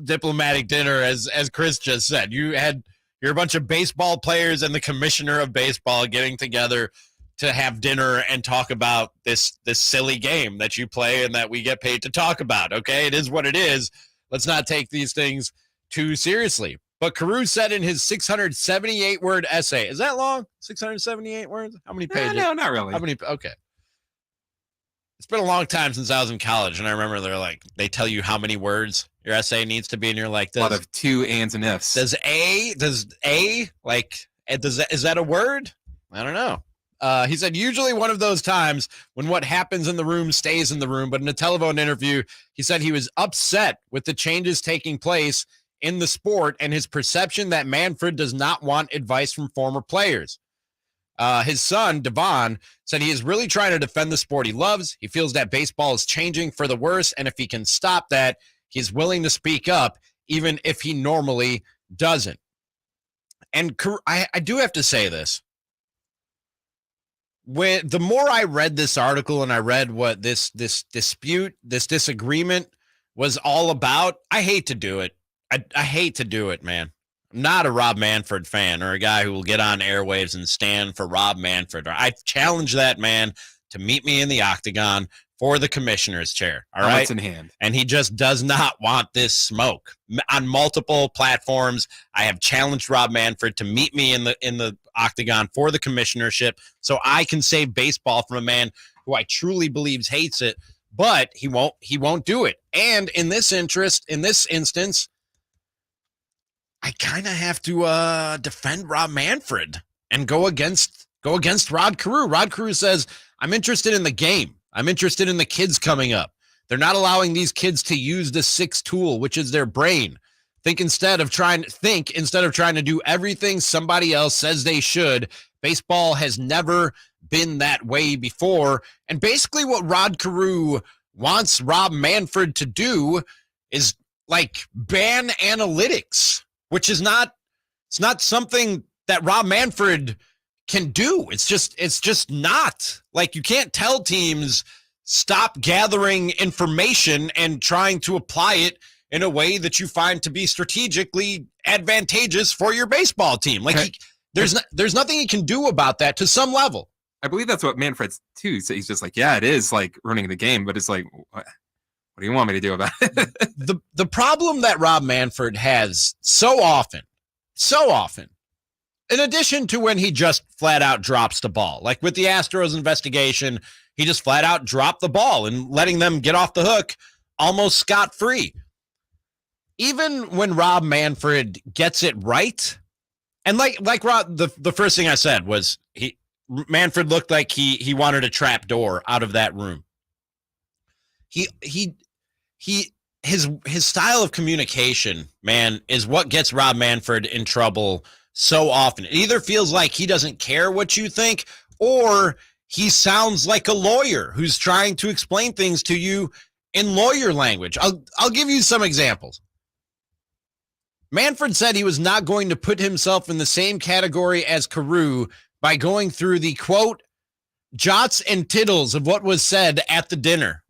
diplomatic dinner, as Chris just said. You're a bunch of baseball players and the commissioner of baseball getting together to have dinner and talk about this silly game that you play and that we get paid to talk about. Okay, it is what it is. Let's not take these things too seriously. But Carew said in his 678-word essay, is that long? 678 words? How many pages? No, not really. How many? Okay. It's been a long time since I was in college, and I remember they tell you how many words your essay needs to be, and you're like, a lot of to, ands, and ifs. Is that a word? I don't know. He said, usually one of those times when what happens in the room stays in the room, but in a telephone interview, he said he was upset with the changes taking place in the sport and his perception that Manfred does not want advice from former players. His son, Devon, said he is really trying to defend the sport he loves. He feels that baseball is changing for the worse, and if he can stop that, he's willing to speak up, even if he normally doesn't. And I do have to say this. The more I read this article and I read what this dispute, this disagreement was all about, I hate to do it. I hate to do it, man. I'm not a Rob Manfred fan or a guy who will get on airwaves and stand for Rob Manfred. I challenge that man to meet me in the octagon for the commissioner's chair. All Helmets right. in hand. And he just does not want this smoke. On multiple platforms, I have challenged Rob Manfred to meet me in the octagon for the commissionership so I can save baseball from a man who I truly believes hates it, but he won't do it. And in this instance, I kind of have to defend Rob Manfred and go against Rod Carew. Rod Carew says, I'm interested in the game. I'm interested in the kids coming up. They're not allowing these kids to use the sixth tool, which is their brain. Think instead of trying to do everything somebody else says they should. Baseball has never been that way before. And basically what Rod Carew wants Rob Manfred to do is like ban analytics, which is not something that Rob Manfred can do. It's just not. Like, you can't tell teams stop gathering information and trying to apply it in a way that you find to be strategically advantageous for your baseball team. Like, there's nothing he can do about that to some level. I believe that's what Manfred's too. So he's just like, yeah, it is like ruining the game, but it's like, what do you want me to do about it? The problem that Rob Manfred has so often, in addition to when he just flat out drops the ball, like with the Astros investigation, he just flat out dropped the ball and letting them get off the hook almost scot-free. Even when Rob Manfred gets it right, and like Rob, the first thing I said was Manfred looked like he wanted a trap door out of that room. His style of communication, man, is what gets Rob Manfred in trouble so often. It either feels like he doesn't care what you think, or he sounds like a lawyer who's trying to explain things to you in lawyer language. I'll give you some examples. Manfred said he was not going to put himself in the same category as Carew by going through the, quote, jots and tittles of what was said at the dinner.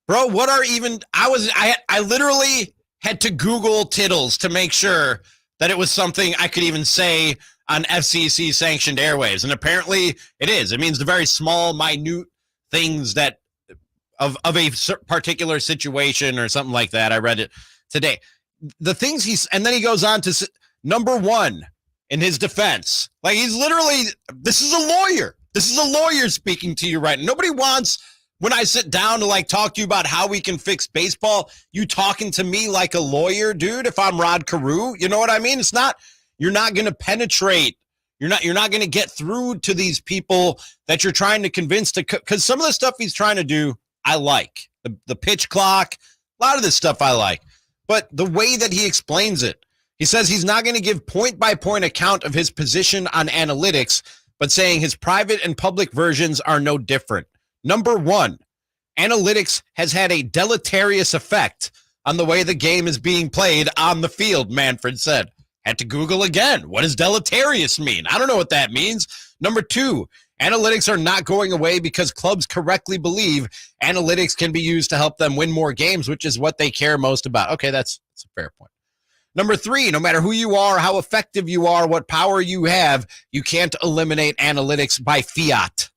Bro, I literally had to Google tittles to make sure that it was something I could even say on FCC sanctioned airwaves. And apparently it is. It means the very small, minute things that of a particular situation or something like that. I read it today. The things and then he goes on to number one in his defense. Like, he's literally, this is a lawyer. This is a lawyer speaking to you right now. Nobody wants, when I sit down to like talk to you about how we can fix baseball, you talking to me like a lawyer, dude. If I'm Rod Carew, you know what I mean? It's not, you're not going to penetrate. You're not going to get through to these people that you're trying to convince to, because some of the stuff he's trying to do, I like the pitch clock, a lot of this stuff I like, but the way that he explains it, he says he's not going to give point-by-point account of his position on analytics, but saying his private and public versions are no different. Number one, analytics has had a deleterious effect on the way the game is being played on the field, Manfred said. Had to Google again. What does deleterious mean? I don't know what that means. Number two, analytics are not going away because clubs correctly believe analytics can be used to help them win more games, which is what they care most about. Okay, that's a fair point. Number three, no matter who you are, how effective you are, what power you have, you can't eliminate analytics by fiat.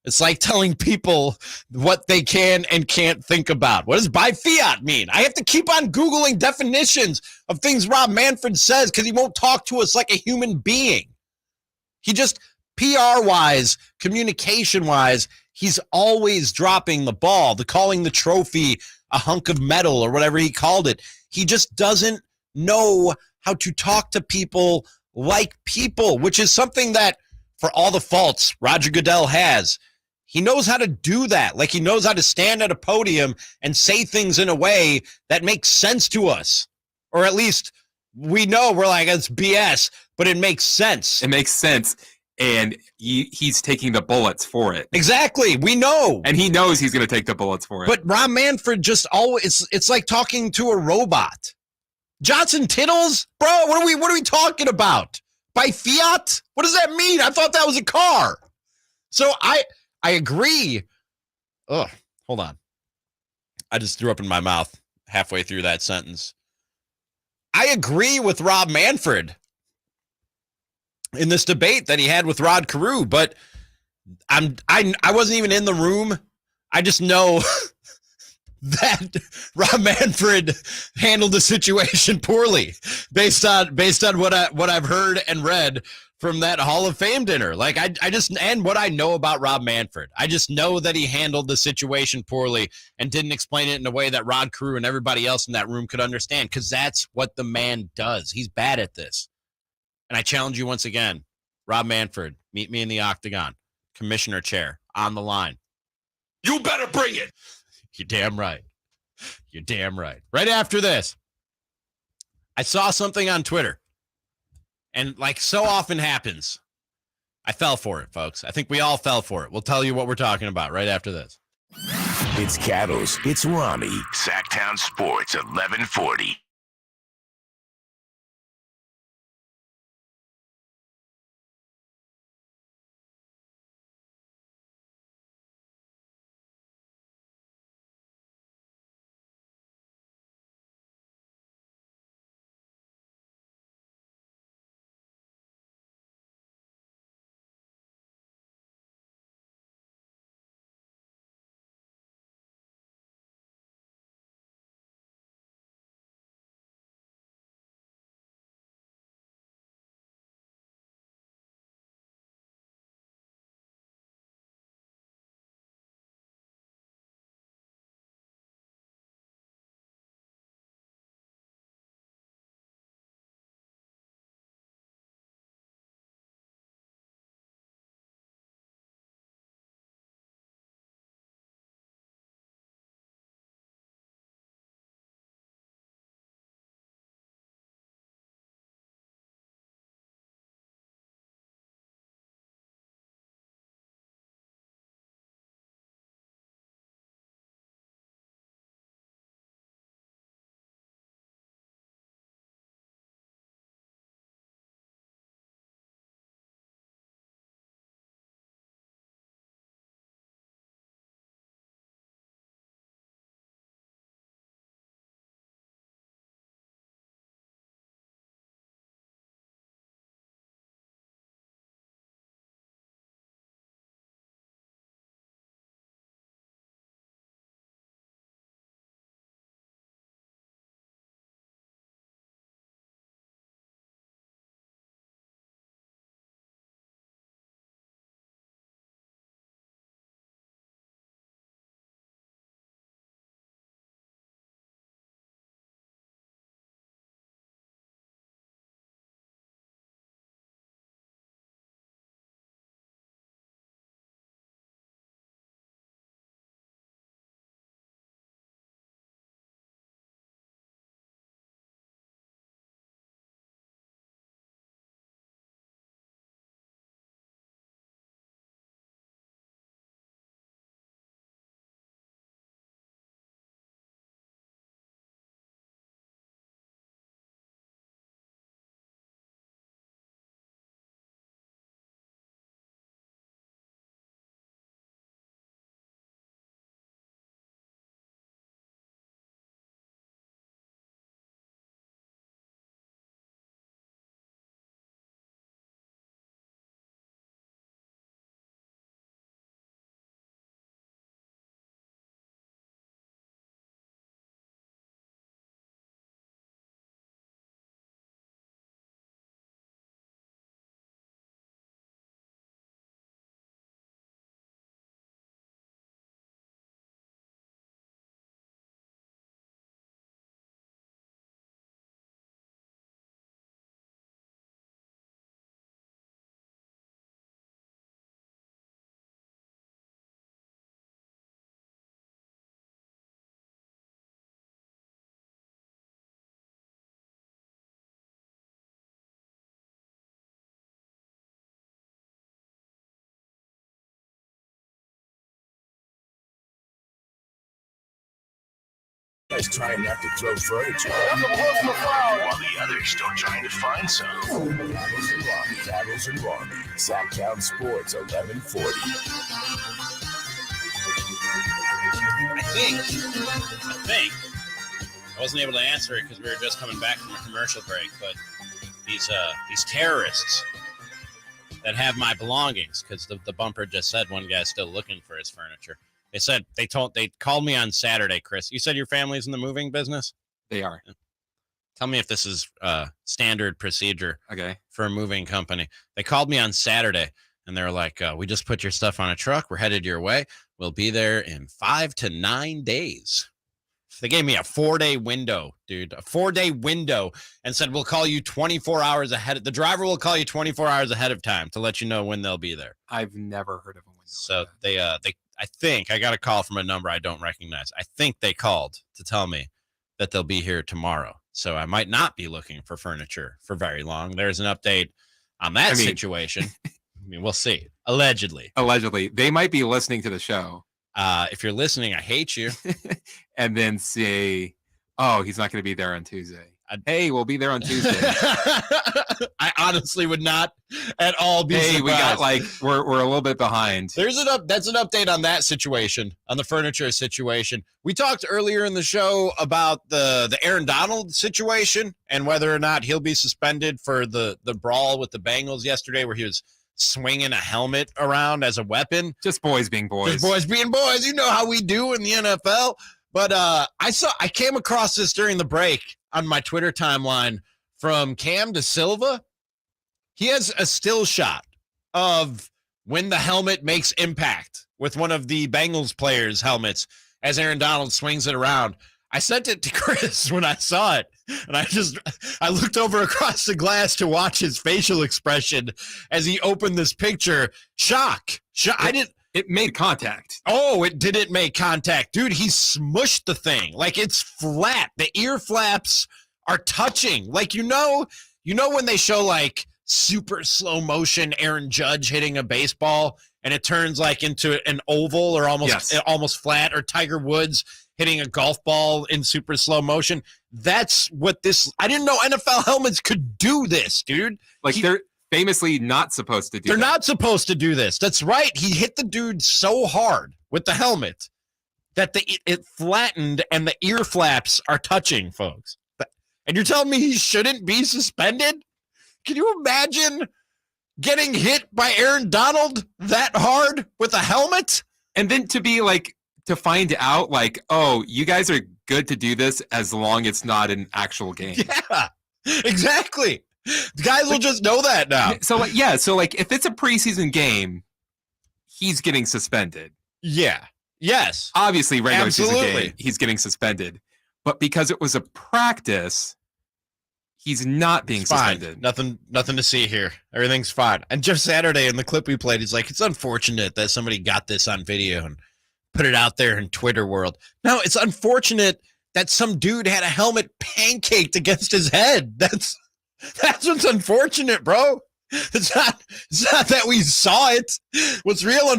It's like telling people what they can and can't think about. What does by fiat mean? I have to keep on Googling definitions of things Rob Manfred says because he won't talk to us like a human being. He just, PR-wise, communication-wise, he's always dropping the ball, calling the trophy a hunk of metal or whatever he called it. He just doesn't know how to talk to people like people, which is something that, for all the faults Roger Goodell has, he knows how to do that. Like, he knows how to stand at a podium and say things in a way that makes sense to us. Or at least we know we're like, it's BS, but it makes sense. It makes sense. And he's taking the bullets for it. Exactly. We know. And he knows he's going to take the bullets for it. But Rob Manfred just always, it's like talking to a robot. Johnson Tittles? Bro, what are we talking about? By fiat? What does that mean? I thought that was a car. So I agree. Oh, hold on. I just threw up in my mouth halfway through that sentence. I agree with Rob Manfred in this debate that he had with Rod Carew, but I wasn't even in the room. I just know that Rob Manfred handled the situation poorly based on what I've heard and read from that Hall of Fame dinner. Like I just, and what I know about Rob Manfred, I just know that he handled the situation poorly and didn't explain it in a way that Rod Carew and everybody else in that room could understand, because that's what the man does. He's bad at this. And I challenge you once again, Rob Manfred, meet me in the octagon, commissioner chair on the line. You better bring it. You're damn right. You're damn right. Right after this, I saw something on Twitter. And like so often happens, I fell for it, folks. I think we all fell for it. We'll tell you what we're talking about right after this. It's Cattles. It's Ramie. Sactown Sports 1140. Guys trying not to throw furniture. While the others still trying to find some. Cattles and Ramie. Sactown Sports 1140. I think I wasn't able to answer it because we were just coming back from a commercial break, but these terrorists that have my belongings, because the bumper just said one guy's still looking for his furniture. They said they called me on Saturday, Chris. You said your family's in the moving business? They are. Tell me if this is standard procedure Okay. for a moving company. They called me on Saturday and they were like, we just put your stuff on a truck. We're headed your way. We'll be there in 5 to 9 days. They gave me a 4-day window, dude, a 4-day window, and said, we'll call you 24 hours ahead. The driver will call you 24 hours ahead of time to let you know when they'll be there. I've never heard of a window. So they, I think I got a call from a number I don't recognize. I think they called to tell me that they'll be here tomorrow. So I might not be looking for furniture for very long. There's an update on that situation. I mean, we'll see. Allegedly. They might be listening to the show. If you're listening, I hate you. And then say, oh, he's not going to be there on Tuesday. Hey, we'll be there on Tuesday. I honestly would not at all be surprised. We got we're a little bit behind. That's an update on that situation, on the furniture situation. We talked earlier in the show about the Aaron Donald situation and whether or not he'll be suspended for the brawl with the Bengals yesterday where he was swinging a helmet around as a weapon. Just boys being boys. Just boys being boys. You know how we do in the NFL. But I came across this during the break on my Twitter timeline from Cam De Silva. He has a still shot of when the helmet makes impact with one of the Bengals players' helmets as Aaron Donald swings it around. I sent it to Chris when I saw it, and I looked over across the glass to watch his facial expression as he opened this picture. Shock. It made contact. Oh, it didn't make contact. Dude, he smushed the thing. Like, it's flat. The ear flaps are touching. Like, you know when they show, like, super slow motion Aaron Judge hitting a baseball, and it turns, like, into an oval or almost flat, or Tiger Woods hitting a golf ball in super slow motion? That's what this... I didn't know NFL helmets could do this, dude. Like, they're famously not supposed to do They're not supposed to do this. That's right. He hit the dude so hard with the helmet that it flattened and the ear flaps are touching, folks. And you're telling me he shouldn't be suspended? Can you imagine getting hit by Aaron Donald that hard with a helmet? And then to find out, oh, you guys are good to do this as long as it's not an actual game. Yeah, exactly. The guys will just know that now. So if it's a preseason game, he's getting suspended. Yeah. Yes. Obviously, regular season game, he's getting suspended. But because it was a practice, he's not being suspended. Nothing to see here. Everything's fine. And Jeff Saturday in the clip we played, he's like, it's unfortunate that somebody got this on video and put it out there in Twitter world. No, it's unfortunate that some dude had a helmet pancaked against his head. That's what's unfortunate, bro. It's not that we saw it. What's real?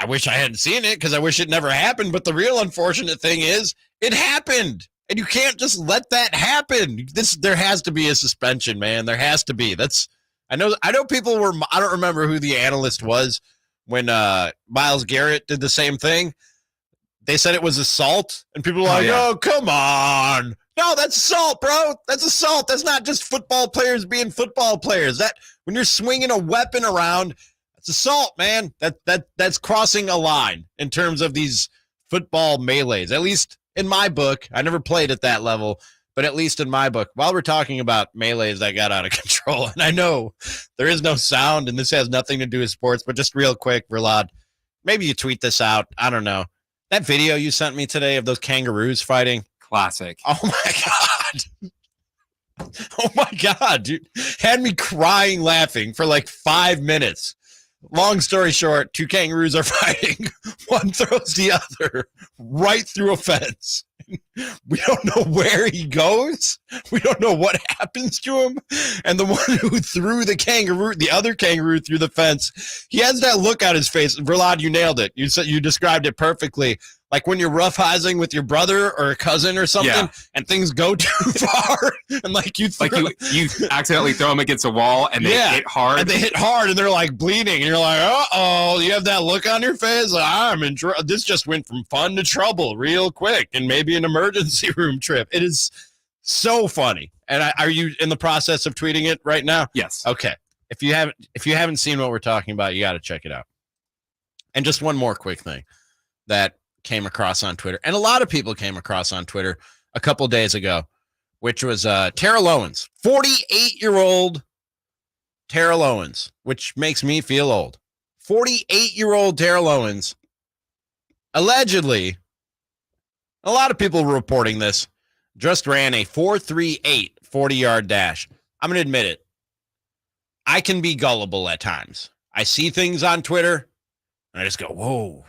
I wish I hadn't seen it because I wish it never happened. But the real unfortunate thing is it happened, and you can't just let that happen. There has to be a suspension, man. There has to be. I know people were. I don't remember who the analyst was when Myles Garrett did the same thing. They said it was assault, and people were like, "Oh, come on." No, that's assault, bro. That's assault. That's not just football players being football players. That when you're swinging a weapon around, that's assault, man. That's crossing a line in terms of these football melees. At least in my book, I never played at that level, but at least in my book, while we're talking about melees that got out of control, and I know there is no sound, and this has nothing to do with sports, but just real quick, Verlad, maybe you tweet this out. I don't know. That video you sent me today of those kangaroos fighting. Classic. Oh my God. Oh my God, dude. Had me crying laughing for like 5 minutes. Long story short, two kangaroos are fighting. One throws the other right through a fence. We don't know where he goes. We don't know what happens to him. And the one who threw the other kangaroo through the fence, he has that look on his face. Verlad, you nailed it. You described it perfectly. Like when you're roughhousing with your brother or a cousin or something, and things go too far, and you accidentally throw them against a wall, and they hit hard. And they hit hard, and they're like bleeding, and you're like, uh-oh, you have that look on your face. Like, I'm in trouble. This just went from fun to trouble real quick, and maybe an emergency room trip. It is so funny. And are you in the process of tweeting it right now? Yes. Okay. If you haven't seen what we're talking about, you got to check it out. And just one more quick thing that came across on Twitter, and a lot of people came across on Twitter a couple days ago, which was Terrell Owens, 48-year-old Terrell Owens, which makes me feel old. 48-year-old Terrell Owens, allegedly, a lot of people were reporting this, just ran a 4.38 40-yard dash. I'm going to admit it. I can be gullible at times. I see things on Twitter, and I just go, whoa,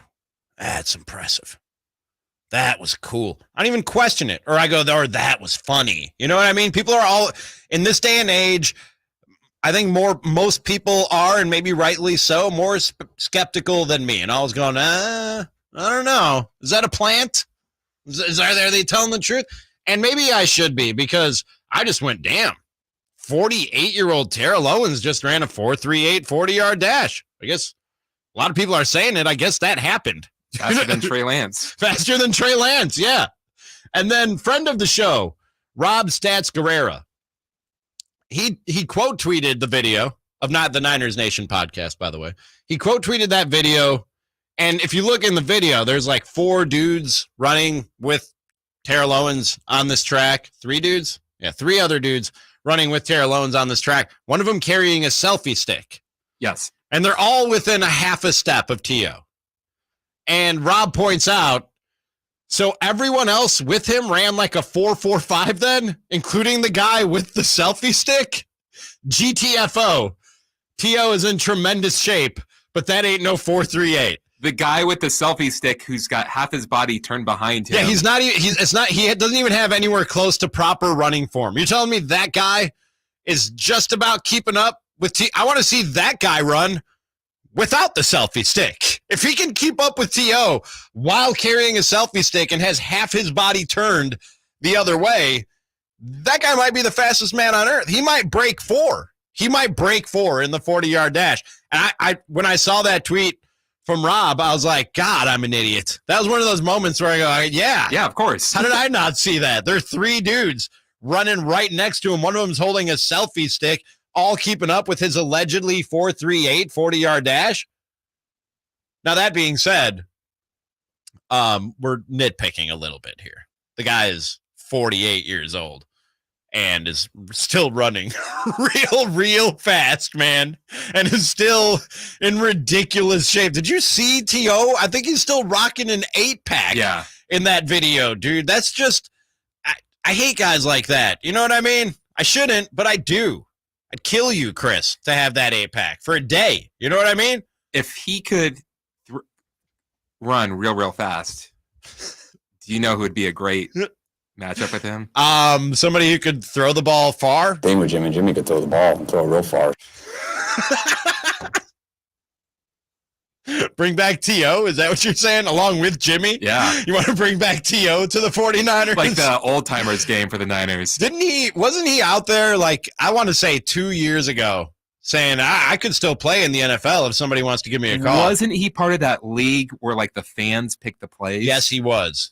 that's impressive. That was cool. I don't even question it. Or I go, or that was funny. You know what I mean? People are all, in this day and age, I think most people are, and maybe rightly so, more skeptical than me. And I was going, I don't know. Is that a plant? Are they telling the truth? And maybe I should be, because I just went, damn, 48-year-old Terrell Owens just ran a 4.38 40-yard dash. I guess a lot of people are saying it. I guess that happened. Faster than Trey Lance. Faster than Trey Lance, yeah. And then friend of the show, Rob Stats Guerrera, he quote tweeted the video of not the Niners Nation podcast, by the way. He quote tweeted that video, and if you look in the video, there's like 4 dudes running with Terrell Owens on this track. 3 dudes? Yeah, 3 other dudes running with Terrell Owens on this track. One of them carrying a selfie stick. Yes. And they're all within a half a step of T.O. And Rob points out, so everyone else with him ran like a 4.45 then, including the guy with the selfie stick? GTFO. T.O. is in tremendous shape, but that ain't no 4.38. The guy with the selfie stick who's got half his body turned behind him. Yeah, he doesn't even have anywhere close to proper running form. You're telling me that guy is just about keeping up with I want to see that guy run without the selfie stick. If he can keep up with T.O. while carrying a selfie stick and has half his body turned the other way, that guy might be the fastest man on earth. He might break 4. He might break 4 in the 40-yard dash. And I when I saw that tweet from Rob, I was like, God, I'm an idiot. That was one of those moments where I go, yeah, of course. How did I not see that? There are 3 dudes running right next to him. One of them's holding a selfie stick, all keeping up with his allegedly 4.38 40-yard dash. Now, that being said, we're nitpicking a little bit here. The guy is 48 years old and is still running real fast, man, and is still in ridiculous shape. Did you see T.O.? I think he's still rocking an 8-pack in that video, dude. That's just, I hate guys like that. You know what I mean? I shouldn't, but I do. I'd kill you, Chris, to have that 8-pack for a day. You know what I mean? If he could run real fast, do you know who would be a great matchup with him? Somebody who could throw the ball far. Thing with Jimmy. Jimmy could throw the ball and throw it real far. Bring back T.O.? Is that what you're saying? Along with Jimmy? Yeah. You want to bring back T.O. to the 49ers? Like the old timers game for the Niners. Wasn't he out there, like, I want to say 2 years ago, saying I could still play in the NFL if somebody wants to give me a call? Wasn't he part of that league where like the fans pick the plays? Yes, he was.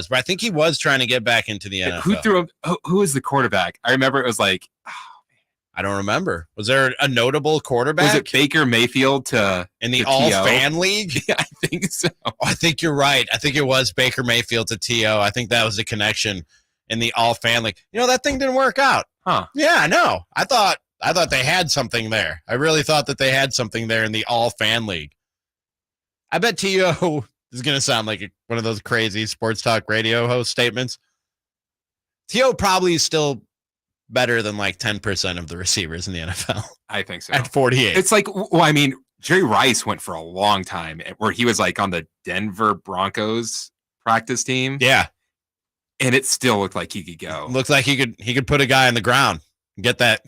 But I think he was trying to get back into the NFL. Who was the quarterback? I remember it was like, I don't remember. Was there a notable quarterback? Was it Baker Mayfield in the all-fan league? Yeah, I think so. Oh, I think you're right. I think it was Baker Mayfield to T.O. I think that was the connection in the all-fan league. You know, that thing didn't work out. Huh. Yeah, I know. I thought they had something there. I really thought that they had something there in the all-fan league. I bet T.O. is going to sound like one of those crazy sports talk radio host statements. T.O. probably is still better than like 10% of the receivers in the NFL. I think so. At 48. It's like, well, I mean, Jerry Rice went for a long time where he was like on the Denver Broncos practice team. Yeah. And it still looked like he could go. Looked like he could put a guy on the ground and get up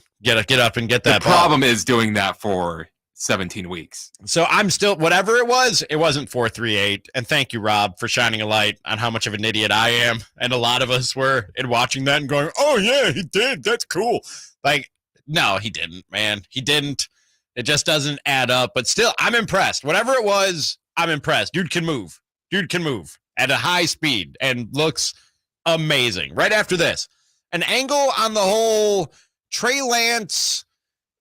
and get that ball. The problem is doing that for 17 weeks. So I'm still, whatever it wasn't 4.38. And thank you, Rob, for shining a light on how much of an idiot I am. And a lot of us were in watching that and going, oh yeah, he did. That's cool. Like, no, he didn't, man. He didn't. It just doesn't add up. But still, I'm impressed. Whatever it was, I'm impressed. Dude can move at a high speed and looks amazing. Right after this, an angle on the whole Trey Lance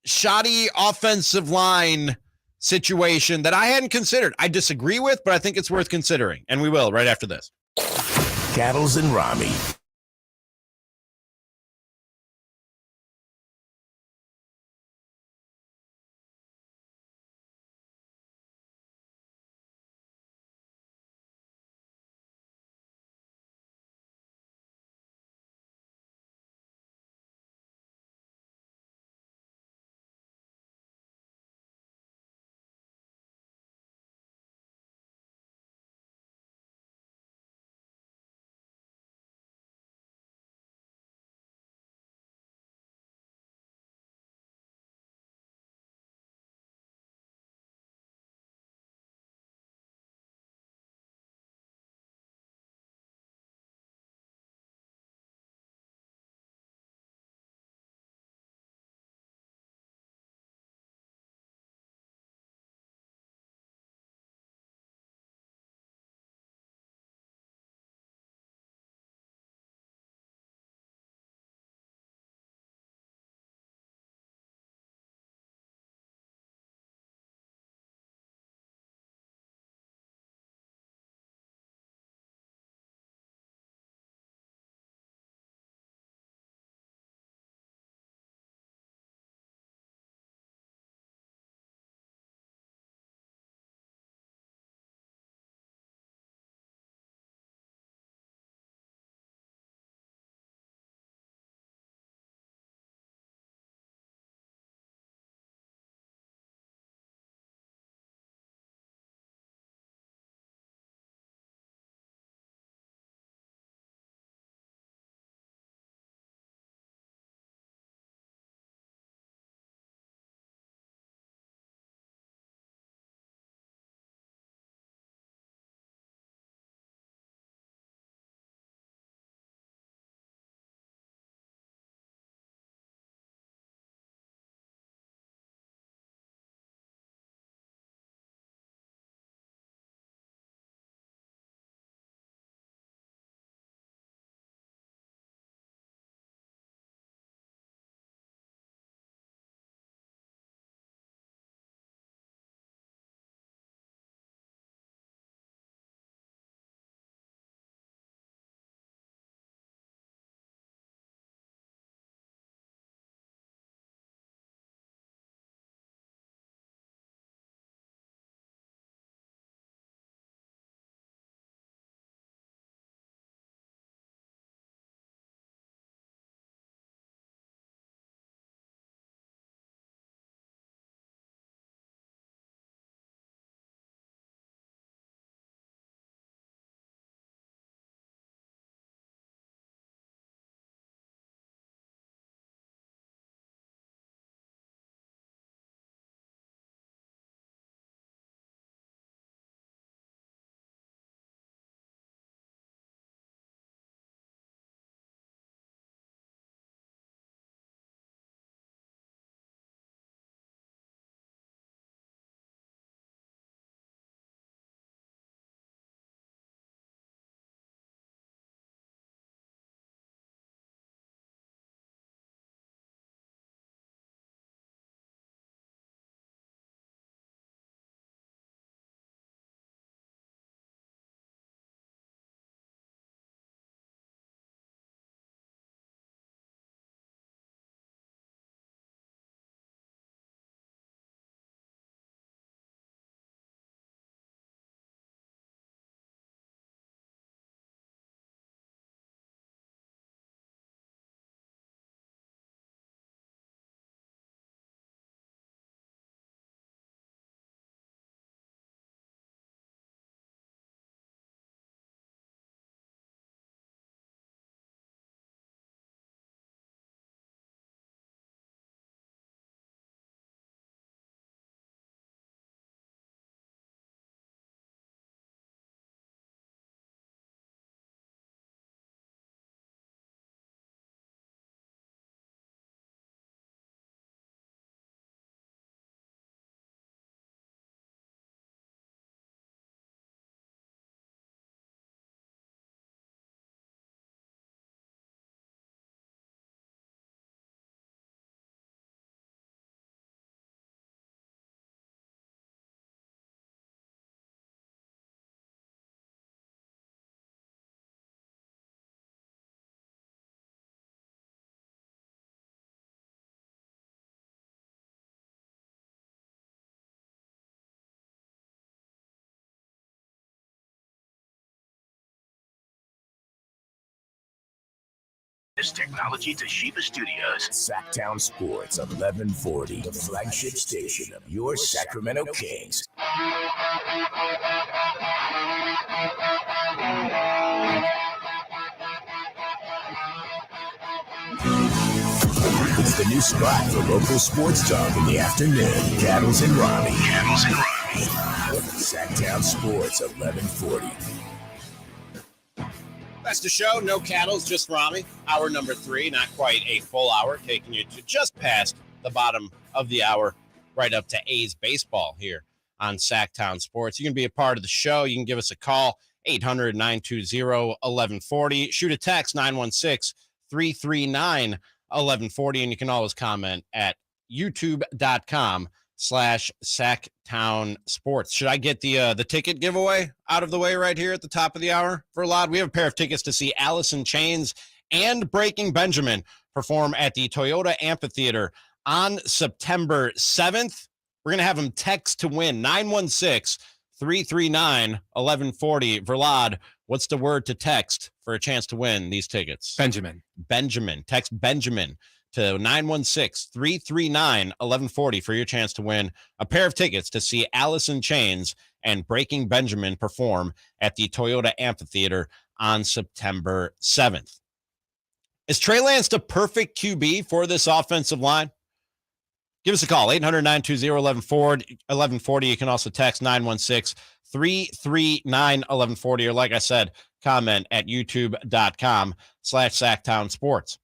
shoddy offensive line situation that I hadn't considered. I disagree with, but I think it's worth considering. And we will right after this. Cattles and Ramie. This Technology Toshiba Studios. Sactown Sports 1140, the flagship station of your Sacramento Kings. It's the new spot for local sports talk in the afternoon. Cattles and Ramie. Sactown Sports 1140. That's the show. No Cattles, just Ramie. Hour number 3, not quite a full hour, taking you to just past the bottom of the hour, right up to A's baseball here on Sactown Sports. You can be a part of the show. You can give us a call, 800-920-1140. Shoot a text, 916-339-1140. And you can always comment at youtube.com/Sactown Sports. Should I get the ticket giveaway out of the way right here at the top of the hour for Lod? We have a pair of tickets to see Allison Chains and Breaking Benjamin perform at the Toyota Amphitheater on September 7th. We're going to have them text to win, 916-339-1140. Verlad, what's the word to text for a chance to win these tickets? Benjamin. Text Benjamin to 916-339-1140 for your chance to win a pair of tickets to see Allison Chains and Breaking Benjamin perform at the Toyota Amphitheater on September 7th. Is Trey Lance the perfect QB for this offensive line? Give us a call, 800-920-1140. You can also text 916-339-1140. Or like I said, comment at youtube.com/Sactown Sports.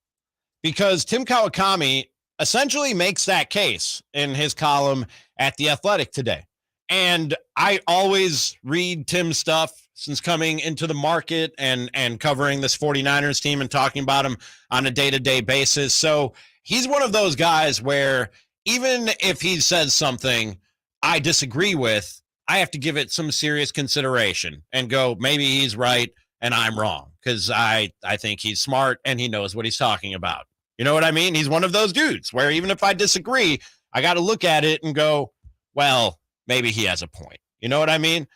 Because Tim Kawakami essentially makes that case in his column at The Athletic today. And I always read Tim's stuff since coming into the market and covering this 49ers team and talking about them on a day-to-day basis. So he's one of those guys where even if he says something I disagree with, I have to give it some serious consideration and go, maybe he's right and I'm wrong, because I think he's smart and he knows what he's talking about. You know what I mean? He's one of those dudes where even if I disagree, I got to look at it and go, well, maybe he has a point. You know what I mean?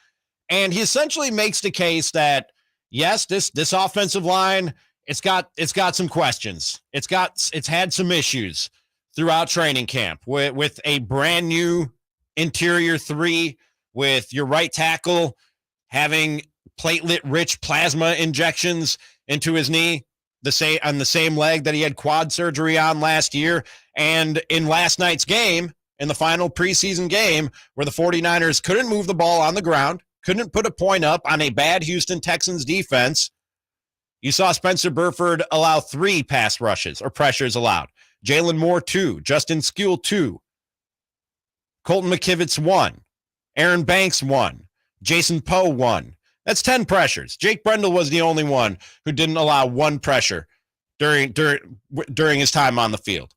And he essentially makes the case that, yes, this offensive line, it's got some questions. It's had some issues throughout training camp with a brand new interior 3, with your right tackle having platelet-rich plasma injections into his knee, on the same leg that he had quad surgery on last year. And in last night's game, in the final preseason game, where the 49ers couldn't move the ball on the ground, couldn't put a point up on a bad Houston Texans defense, you saw Spencer Burford allow 3 pass rushes or pressures allowed. Jalen Moore 2, Justin Skule 2, Colton McKivitz 1, Aaron Banks 1, Jason Poe 1. That's 10 pressures. Jake Brendel was the only one who didn't allow 1 pressure during his time on the field.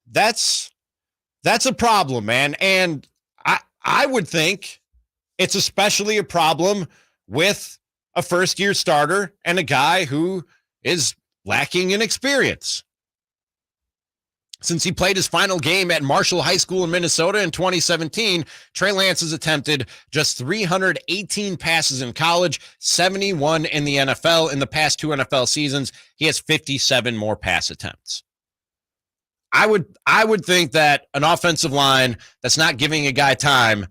That's a problem, man. And I would think it's especially a problem with a first-year starter and a guy who is lacking in experience. Since he played his final game at Marshall High School in Minnesota in 2017, Trey Lance has attempted just 318 passes in college, 71 in the NFL. In the past 2 NFL seasons, he has 57 more pass attempts. I would think that an offensive line that's not giving a guy time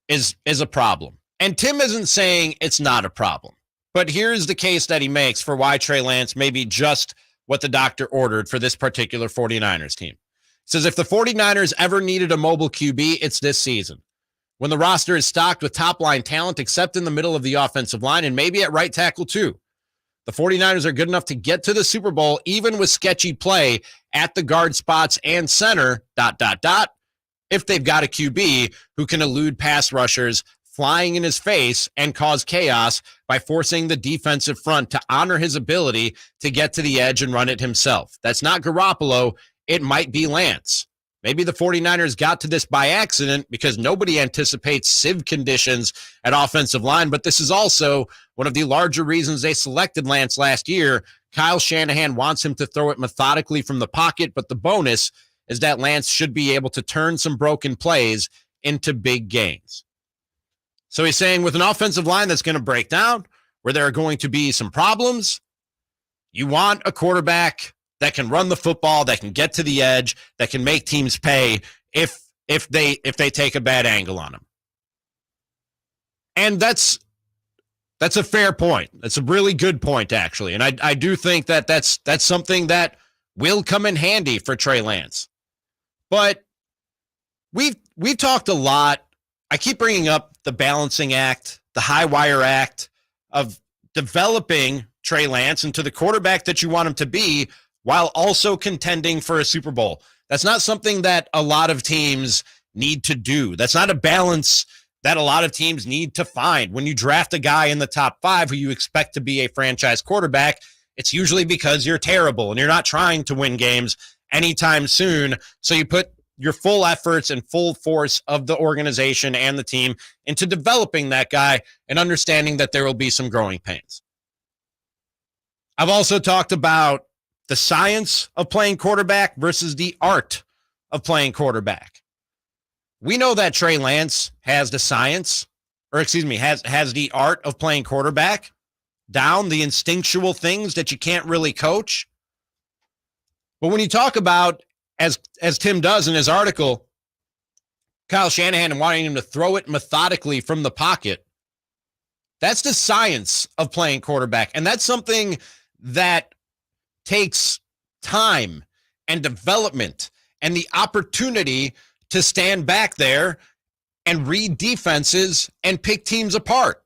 is a problem. And Tim isn't saying it's not a problem. But here's the case that he makes for why Trey Lance may be just what the doctor ordered for this particular 49ers team. He says if the 49ers ever needed a mobile QB, it's this season, when the roster is stocked with top-line talent except in the middle of the offensive line and maybe at right tackle too. The 49ers are good enough to get to the Super Bowl even with sketchy play at the guard spots and center, ... if they've got a QB who can elude pass rushers flying in his face and cause chaos by forcing the defensive front to honor his ability to get to the edge and run it himself. That's not Garoppolo. It might be Lance. Maybe the 49ers got to this by accident because nobody anticipates sieve conditions at offensive line, but this is also one of the larger reasons they selected Lance last year. Kyle Shanahan wants him to throw it methodically from the pocket, but the bonus is that Lance should be able to turn some broken plays into big gains. So he's saying with an offensive line that's going to break down, where there are going to be some problems, You want a quarterback that can run the football, that can get to the edge, that can make teams pay if they take a bad angle on him. And that's a fair point. That's a really good point, actually. And I do think that that's something that will come in handy for Trey Lance. But we've talked a lot. I keep bringing up the balancing act, the high wire act of developing Trey Lance into the quarterback that you want him to be while also contending for a Super Bowl. That's not something that a lot of teams need to do. That's not a balance that a lot of teams need to find. When you draft a guy in the top 5 who you expect to be a franchise quarterback, it's usually because you're terrible and you're not trying to win games anytime soon. So you put your full efforts and full force of the organization and the team into developing that guy and understanding that there will be some growing pains. I've also talked about the science of playing quarterback versus the art of playing quarterback. We know that Trey Lance has the science, or excuse me, has the art of playing quarterback down, the instinctual things that you can't really coach. But when you talk about, as Tim does in his article, Kyle Shanahan and wanting him to throw it methodically from the pocket, that's the science of playing quarterback. And that's something that takes time and development and the opportunity to stand back there and read defenses and pick teams apart.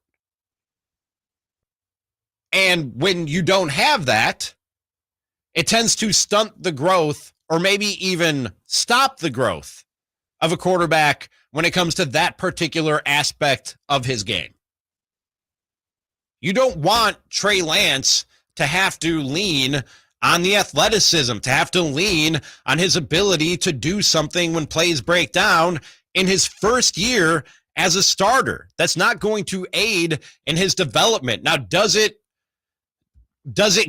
And when you don't have that, it tends to stunt the growth or maybe even stop the growth of a quarterback when it comes to that particular aspect of his game. You don't want Trey Lance to have to lean on the athleticism, to have to lean on his ability to do something when plays break down in his first year as a starter. That's not going to aid in his development. Now, does it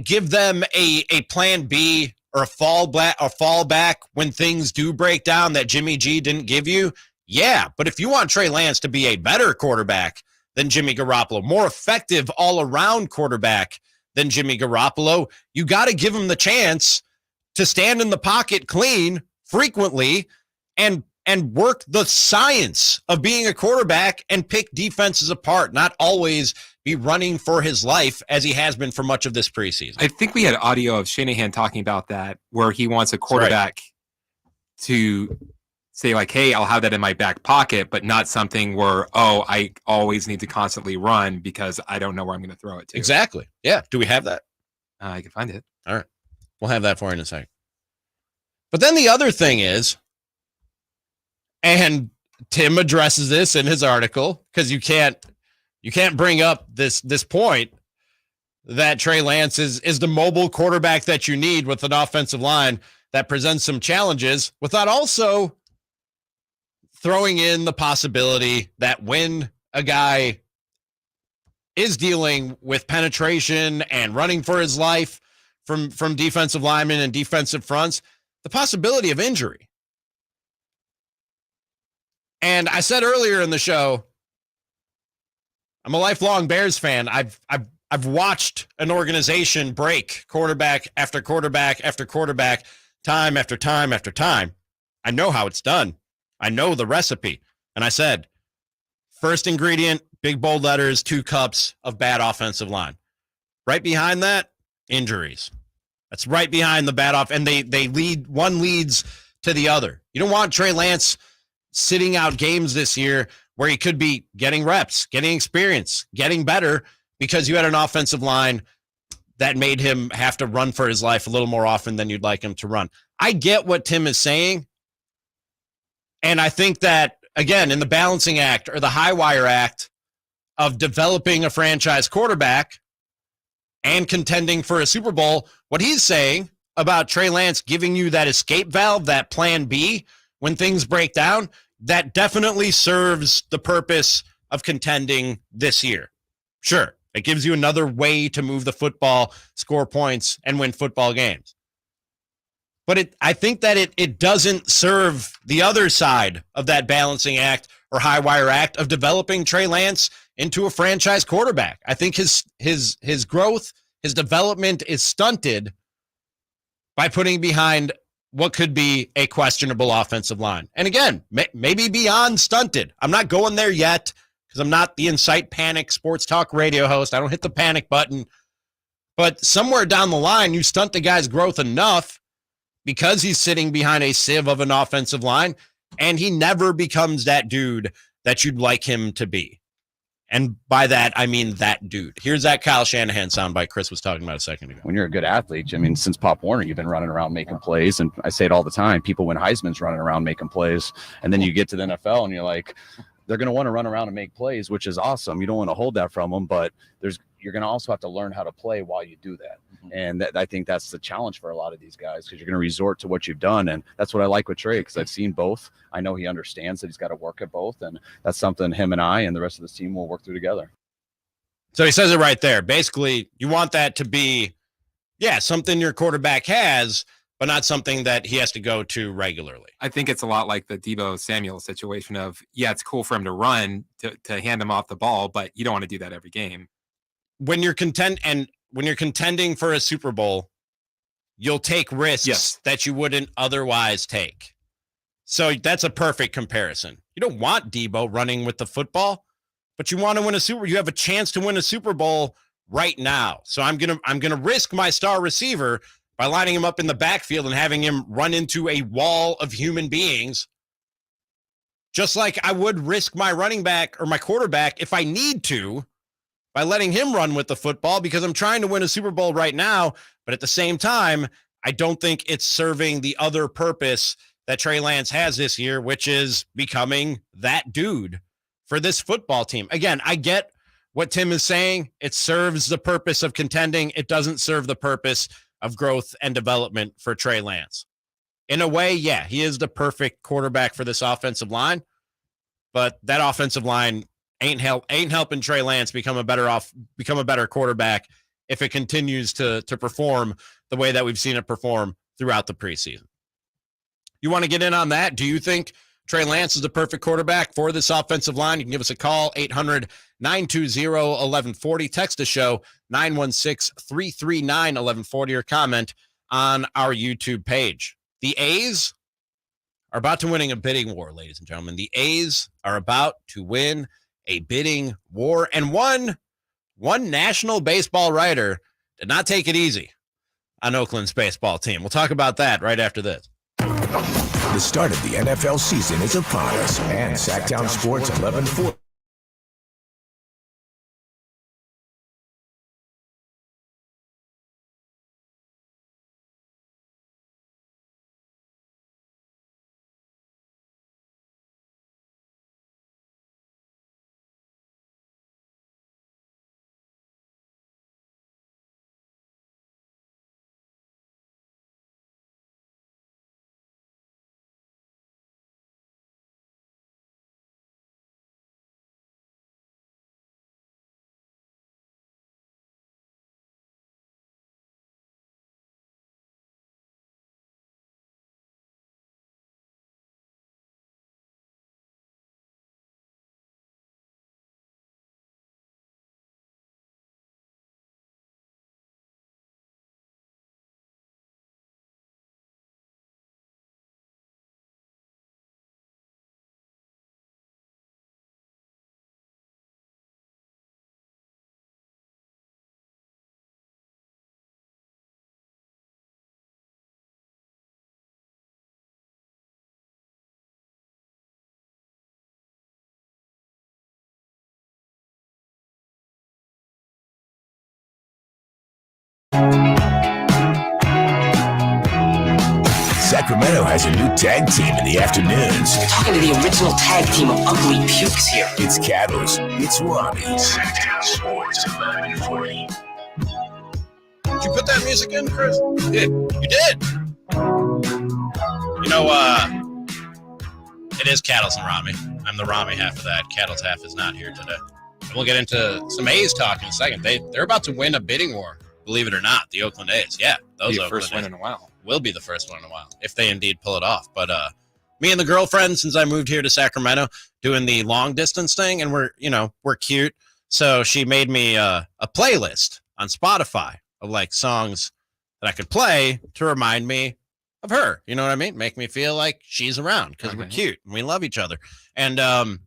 give them a plan B or a fallback when things do break down that Jimmy G didn't give you? Yeah, but if you want Trey Lance to be a better quarterback than Jimmy Garoppolo, more effective all-around quarterback than Jimmy Garoppolo, you got to give him the chance to stand in the pocket clean frequently and work the science of being a quarterback and pick defenses apart, not always be running for his life as he has been for much of this preseason. I think we had audio of Shanahan talking about that, where he wants a quarterback to say like, hey, I'll have that in my back pocket, but not something where, oh, I always need to constantly run because I don't know where I'm going to throw it to. Exactly. Yeah. Do we have that? I can find it. All right. We'll have that for you in a second. But then the other thing is, and Tim addresses this in his article, because you can't bring up this point that Trey Lance is the mobile quarterback that you need with an offensive line that presents some challenges without also throwing in the possibility that when a guy is dealing with penetration and running for his life from defensive linemen and defensive fronts, the possibility of injury. And I said earlier in the show, I'm a lifelong Bears fan. I've watched an organization break quarterback after quarterback after quarterback, time after time after time. I know how it's done. I know the recipe. And I said, first ingredient, big bold letters, 2 cups of bad offensive line. Right behind that, injuries. That's right behind the bad off. And they lead, one leads to the other. You don't want Trey Lance sitting out games this year where he could be getting reps, getting experience, getting better because you had an offensive line that made him have to run for his life a little more often than you'd like him to run. I get what Tim is saying. And I think that, again, in the balancing act or the high wire act of developing a franchise quarterback and contending for a Super Bowl, what he's saying about Trey Lance giving you that escape valve, that plan B, when things break down, that definitely serves the purpose of contending this year. Sure, it gives you another way to move the football, score points, and win football games. But I think that it doesn't serve the other side of that balancing act or high wire act of developing Trey Lance into a franchise quarterback. I think his growth, His development is stunted by putting behind what could be a questionable offensive line. And again, maybe beyond stunted. I'm not going there yet because I'm not the Incite Panic sports talk radio host. I don't hit the panic button. But somewhere down the line, you stunt the guy's growth enough because he's sitting behind a sieve of an offensive line, and he never becomes that dude that you'd like him to be. And by that, I mean that dude. Here's that Kyle Shanahan soundbite Chris was talking about a second ago. When you're a good athlete, I mean, since Pop Warner, you've been running around making plays. And I say it all the time. People win Heisman's running around making plays. And then you get to the NFL and you're like, they're going to want to run around and make plays, which is awesome. You don't want to hold that from them, but you're going to also have to learn how to play while you do that. And I think that's the challenge for a lot of these guys, because you're going to resort to what you've done. And that's what I like with Trey, because I've seen both. I know he understands that he's got to work at both. And that's something him and I and the rest of the team will work through together. So he says it right there. Basically, you want that to be, something your quarterback has, but not something that he has to go to regularly. I think it's a lot like the Deebo Samuel situation of, it's cool for him to run, to hand him off the ball, but you don't want to do that every game. When you're contending for a Super Bowl, you'll take risks that you wouldn't otherwise take. So that's a perfect comparison. You don't want Deebo running with the football, but you want to win you have a chance to win a Super Bowl right now. So I'm gonna risk my star receiver by lining him up in the backfield and having him run into a wall of human beings, just like I would risk my running back or my quarterback if I need to, by letting him run with the football, because I'm trying to win a Super Bowl right now. But at the same time, I don't think it's serving the other purpose that Trey Lance has this year, which is becoming that dude for this football team. Again, I get what Tim is saying. It serves the purpose of contending. It doesn't serve the purpose of growth and development for Trey Lance. In a way, he is the perfect quarterback for this offensive line, but that offensive line ain't helping Trey Lance become a better quarterback if it continues to perform the way that we've seen it perform throughout the preseason. You want to get in on that? Do you think Trey Lance is the perfect quarterback for this offensive line? You can give us a call, 800-920-1140. Text the show, 916-339-1140, or comment on our YouTube page. The A's are about to winning a bidding war, ladies and gentlemen. The A's are about to win a bidding war, and one national baseball writer did not take it easy on Oakland's baseball team. We'll talk about that right after this. The start of the NFL season is upon us, and Sactown Sports 1140. Sacramento has a new tag team in the afternoons. You're talking to the original tag team of ugly pukes here. It's Cattles. It's Ramie. Sactown Sports 1140. Did you put that music in, Chris? You did. You know, it is Cattles and Ramie. I'm the Ramie half of that. Cattles half is not here today. We'll get into some A's talk in a second. They're about to win a bidding war, believe it or not. The Oakland A's. Yeah, those Oakland first win in a while. Will be the first one in a while, if they indeed pull it off. But me and the girlfriend, since I moved here to Sacramento, doing the long distance thing, and we're cute. So she made me a playlist on Spotify of like songs that I could play to remind me of her. You know what I mean? Make me feel like she's around because we're cute and we love each other. And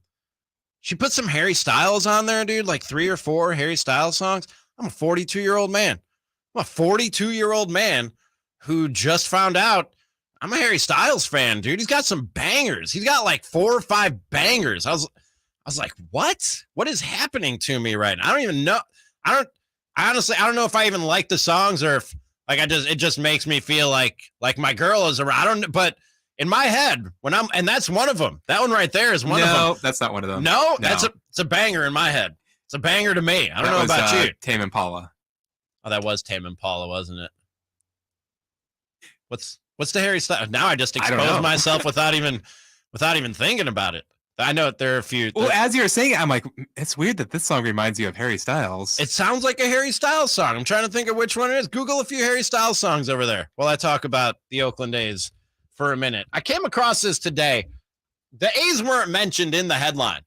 she put some Harry Styles on there, dude, like 3 or 4 Harry Styles songs. I'm a 42-year-old man. I'm a 42-year-old man who just found out I'm a Harry Styles fan, dude. He's got some bangers. He's got like 4 or 5 bangers. I was like, what? What is happening to me right now? I don't even know. Honestly, I don't know if I even like the songs or if like it just makes me feel like my girl is around. But in my head, and that's one of them. That one right there is one of them. No, that's not one of them. No, it's a banger in my head. It's a banger to me. I don't know about you. Tame Impala. Oh, that was Tame Impala, wasn't it? What's the Harry Styles? Now I just exposed myself without even thinking about it. I know there are a few. Well, as you're saying it, I'm like, it's weird that this song reminds you of Harry Styles. It sounds like a Harry Styles song. I'm trying to think of which one it is. Google a few Harry Styles songs over there while I talk about the Oakland A's for a minute. I came across this today. The A's weren't mentioned in the headline.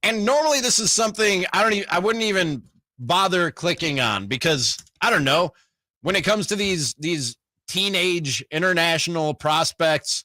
And normally this is something I wouldn't even bother clicking on because I don't know, when it comes to these teenage international prospects,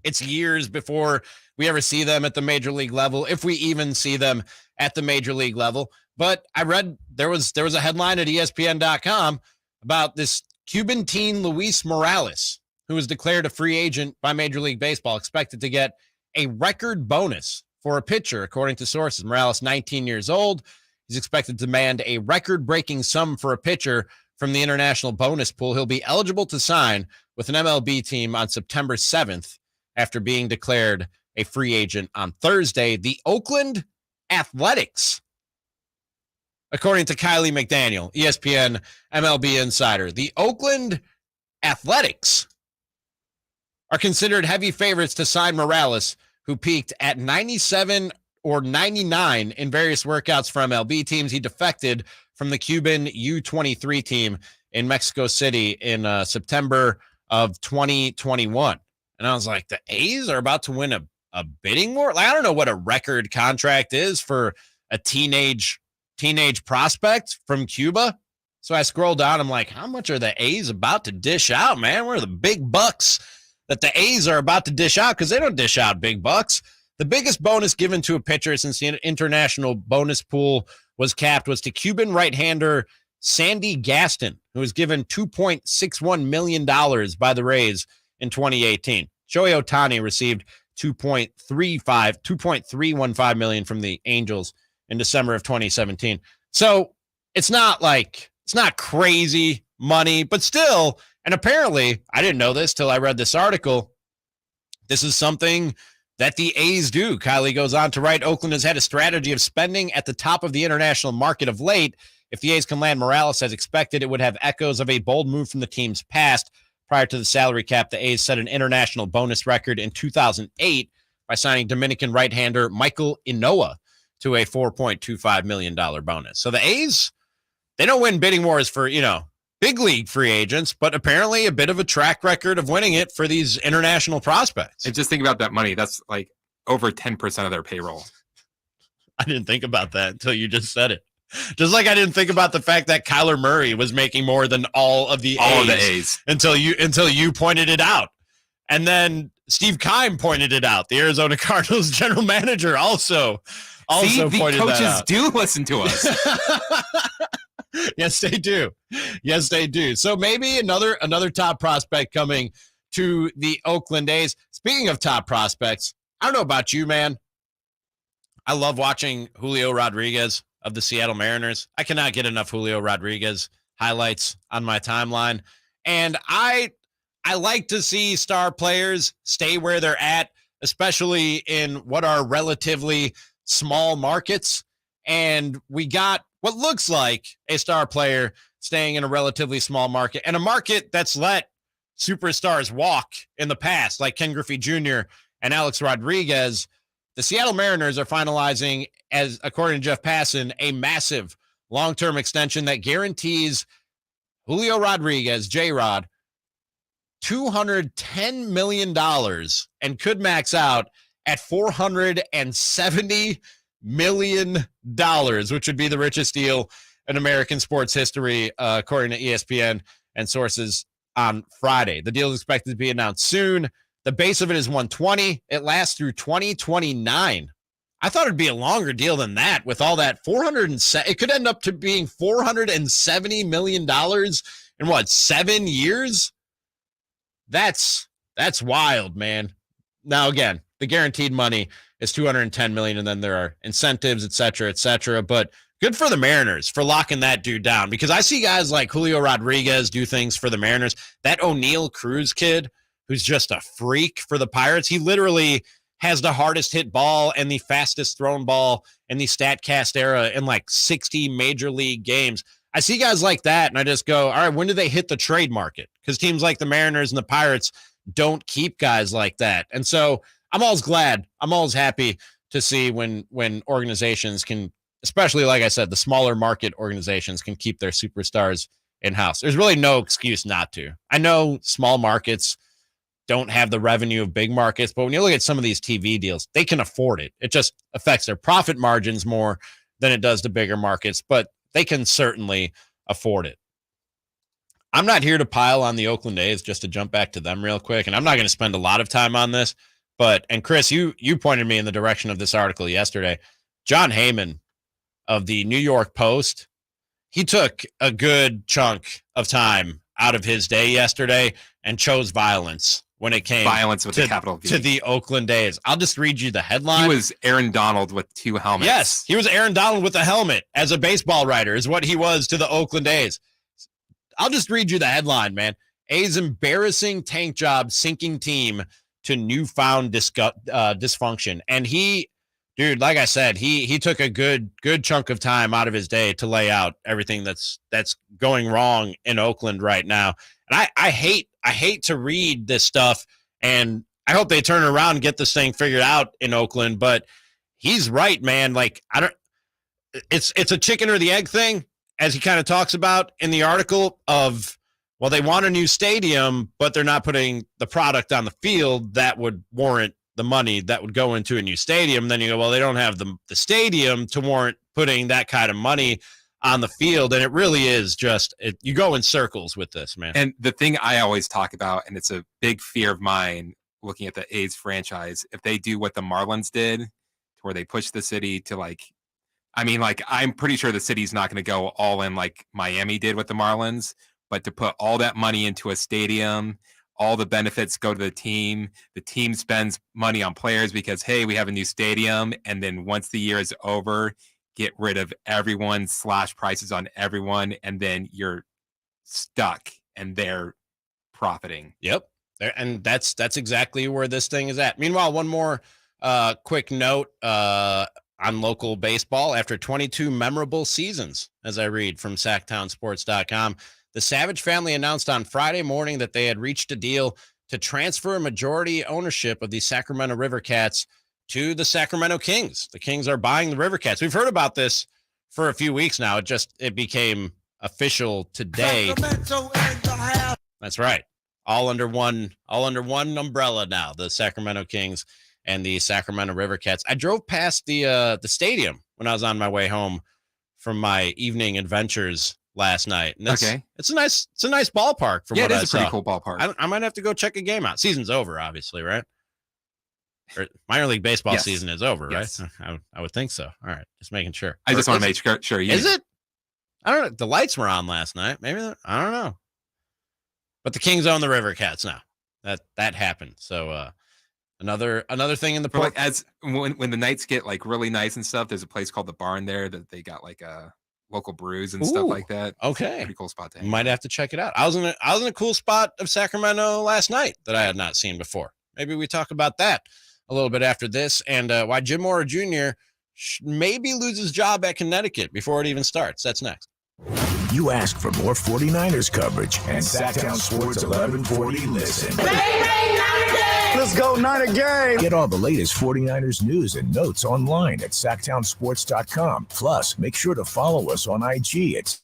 it's years before we ever see them at the major league level, if we even see them at the major league level. But I read there was a headline at ESPN.com about this Cuban teen Luis Morales, who was declared a free agent by Major League Baseball, expected to get a record bonus for a pitcher, according to sources. Morales, 19 years old. He's expected to demand a record-breaking sum for a pitcher from the international bonus pool. He'll be eligible to sign with an MLB team on September 7th after being declared a free agent on Thursday. The Oakland Athletics, according to Kylie McDaniel, ESPN MLB insider, the Oakland Athletics are considered heavy favorites to sign Morales, who peaked at 97 or 99 in various workouts for MLB teams. He defected from the Cuban U23 team in Mexico City in September of 2021. And I was like, the A's are about to win a bidding war? Like, I don't know what a record contract is for a teenage prospect from Cuba. So I scroll down. I'm like, how much are the A's about to dish out, man? Where are the big bucks that the A's are about to dish out? Because they don't dish out big bucks. The biggest bonus given to a pitcher since the international bonus pool was capped was to Cuban right-hander Sandy Gaston, who was given $2.61 million by the Rays in 2018. Shohei Ohtani received $2.315 million from the Angels in December of 2017. So it's not crazy money, but still, and apparently, I didn't know this till I read this article, this is something that the A's do. Kylie goes on to write, Oakland has had a strategy of spending at the top of the international market of late. If the A's can land Morales as expected, it would have echoes of a bold move from the team's past. Prior to the salary cap, the A's set an international bonus record in 2008 by signing Dominican right-hander Michael Inoa to a $4.25 million bonus. So the A's, they don't win bidding wars for, big league free agents, but apparently a bit of a track record of winning it for these international prospects. And just think about that money. That's like over 10% of their payroll. I didn't think about that until you just said it. Just like I didn't think about the fact that Kyler Murray was making more than all of the A's until you pointed it out. And then Steve Keim pointed it out. The Arizona Cardinals general manager also See, pointed that out. The coaches do listen to us. Yes, they do. Yes, they do. So maybe another top prospect coming to the Oakland A's. Speaking of top prospects, I don't know about you, man. I love watching Julio Rodriguez of the Seattle Mariners. I cannot get enough Julio Rodriguez highlights on my timeline. And I like to see star players stay where they're at, especially in what are relatively small markets. And we got what looks like a star player staying in a relatively small market, and a market that's let superstars walk in the past, like Ken Griffey Jr. and Alex Rodriguez. The Seattle Mariners are finalizing, as according to Jeff Passan, a massive long-term extension that guarantees Julio Rodriguez, J-Rod, $210 million and could max out at $470 million, which would be the richest deal in American sports history, according to ESPN and sources on Friday. The deal is expected to be announced soon. The base of it is 120. It lasts through 2029. I thought it'd be a longer deal than that with all that it could end up to being $470 million in what, 7 years? That's wild, man. Now, again, the guaranteed money is $210 million, and then there are incentives, et cetera, et cetera. But good for the Mariners for locking that dude down, because I see guys like Julio Rodriguez do things for the Mariners. That O'Neal Cruz kid, who's just a freak for the Pirates, he literally has the hardest hit ball and the fastest thrown ball in the StatCast era in like 60 major league games. I see guys like that, and I just go, all right, when do they hit the trade market? Because teams like the Mariners and the Pirates don't keep guys like that. And so I'm always glad, I'm always happy to see when organizations can, especially like I said, the smaller market organizations can keep their superstars in-house. There's really no excuse not to. I know small markets don't have the revenue of big markets, but when you look at some of these TV deals, they can afford it. It just affects their profit margins more than it does the bigger markets, but they can certainly afford it. I'm not here to pile on the Oakland A's, just to jump back to them real quick, and I'm not going to spend a lot of time on this, and Chris, you pointed me in the direction of this article yesterday. John Heyman of the New York Post, he took a good chunk of time out of his day yesterday and chose violence when it came with the capital V. to the Oakland A's. I'll just read you the headline. He was Aaron Donald with 2 helmets. Yes, he was Aaron Donald with a helmet as a baseball writer is what he was to the Oakland A's. I'll just read you the headline, man. A's embarrassing tank job sinking team to newfound dysfunction. And he, dude, like I said, he took a good chunk of time out of his day to lay out everything that's going wrong in Oakland right now. And I hate to read this stuff, and I hope they turn around and get this thing figured out in Oakland, but he's right, man. Like, it's a chicken or the egg thing, as he kind of talks about in the article of, well, they want a new stadium, but they're not putting the product on the field that would warrant the money that would go into a new stadium. Then you go, well, they don't have the stadium to warrant putting that kind of money on the field. And it really is just, you go in circles with this, man. And the thing I always talk about, and it's a big fear of mine looking at the A's franchise, if they do what the Marlins did, to where they push the city to I'm pretty sure the city's not going to go all in like Miami did with the Marlins, but to put all that money into a stadium, all the benefits go to the team spends money on players because, hey, we have a new stadium. And then once the year is over, get rid of everyone, slash prices on everyone. And then you're stuck and they're profiting. Yep. And that's exactly where this thing is at. Meanwhile, one more quick note on local baseball. After 22 memorable seasons, as I read from SactownSports.com, the Savage family announced on Friday morning that they had reached a deal to transfer majority ownership of the Sacramento River Cats to the Sacramento Kings. The Kings are buying the River Cats. We've heard about this for a few weeks now. It became official today. That's right. All under one umbrella now, the Sacramento Kings and the Sacramento River Cats. I drove past the stadium when I was on my way home from my evening adventures last night. And it's a nice ballpark from what I saw. It is a pretty cool ballpark. I might have to go check a game out. Season's over, obviously, right? Or minor league baseball season is over, right? I would think so. All right, just making sure. I just want to make sure. Is it? I don't know. The lights were on last night. Maybe I don't know. But the Kings own the River Cats now. That happened. So another thing in the port. As when the nights get like really nice and stuff, there's a place called the Barn there that they got like local brews and stuff like that. Okay, pretty cool spot to hang. You might have to check it out. I was in a cool spot of Sacramento last night that I had not seen before. Maybe we talk about that a little bit after this, and why Jim Mora Jr. maybe lose his job at Connecticut before it even starts. That's next. You asked for more 49ers coverage, and Sactown Sports 1140 listen. Let's go, Niner gang! Get all the latest 49ers news and notes online at SactownSports.com. Plus, make sure to follow us on IG at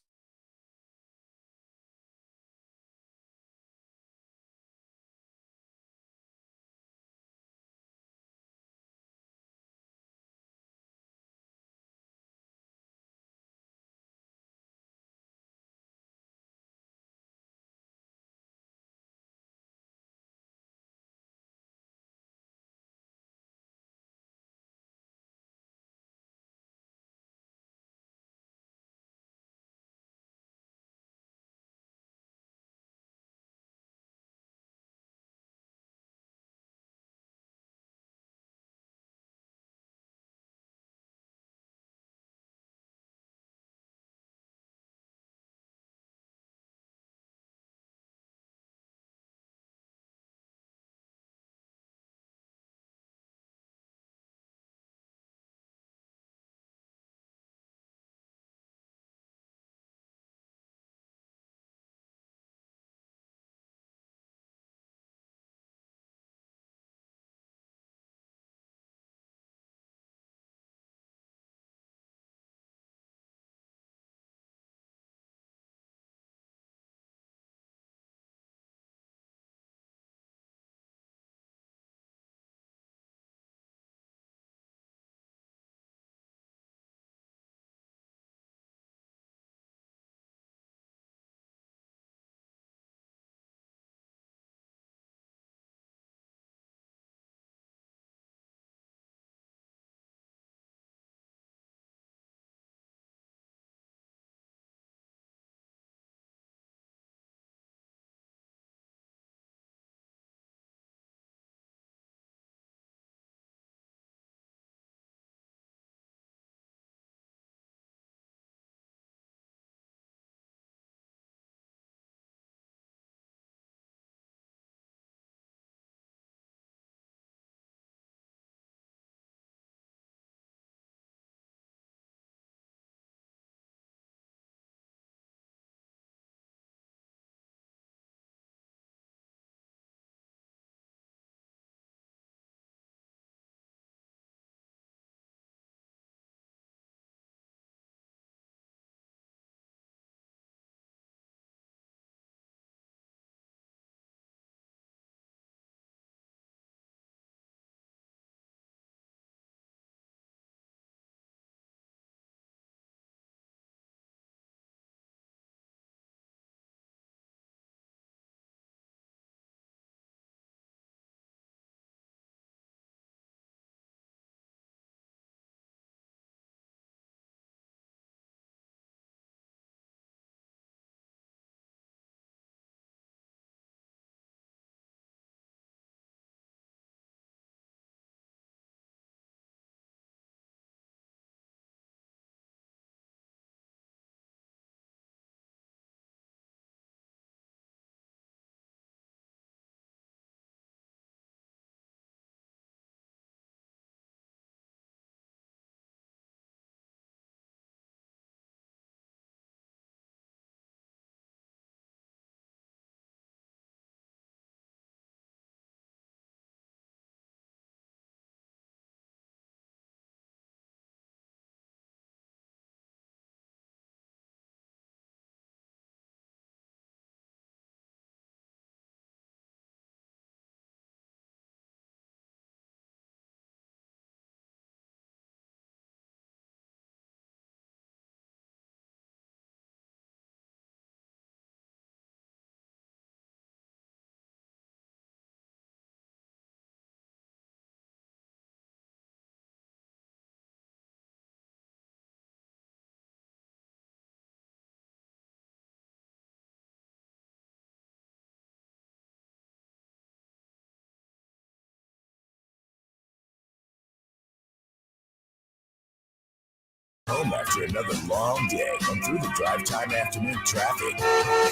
Home after another long day and through the drive time afternoon traffic.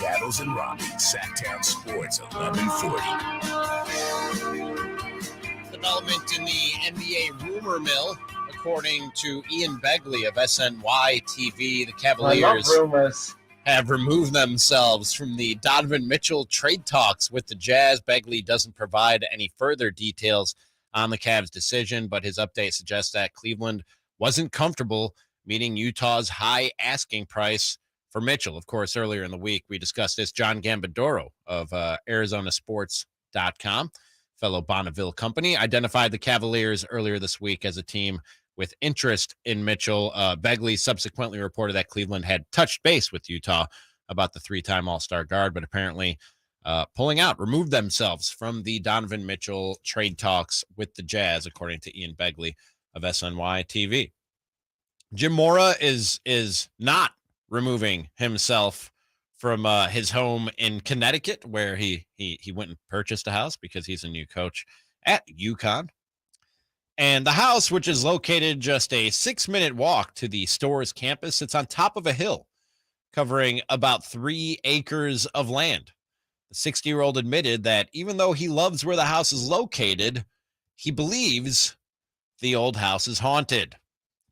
Cattles and Ramie, Sactown Sports 1140. Development in the NBA rumor mill. According to Ian Begley of SNY TV, the Cavaliers have removed themselves from the Donovan Mitchell trade talks with the Jazz. Begley doesn't provide any further details on the Cavs' decision, but his update suggests that Cleveland wasn't comfortable meeting Utah's high asking price for Mitchell. Of course, earlier in the week, we discussed this. John Gambadoro of ArizonaSports.com, fellow Bonneville company, identified the Cavaliers earlier this week as a team with interest in Mitchell. Begley subsequently reported that Cleveland had touched base with Utah about the three-time All-Star guard, but apparently pulling out, removed themselves from the Donovan Mitchell trade talks with the Jazz, according to Ian Begley of SNY TV. Jim Mora is not removing himself from his home in Connecticut, where he went and purchased a house because he's a new coach at UConn. And the house, which is located just a 6-minute walk to the Storrs campus, sits on top of a hill covering about 3 acres of land. The 60-year-old admitted that even though he loves where the house is located, he believes the old house is haunted.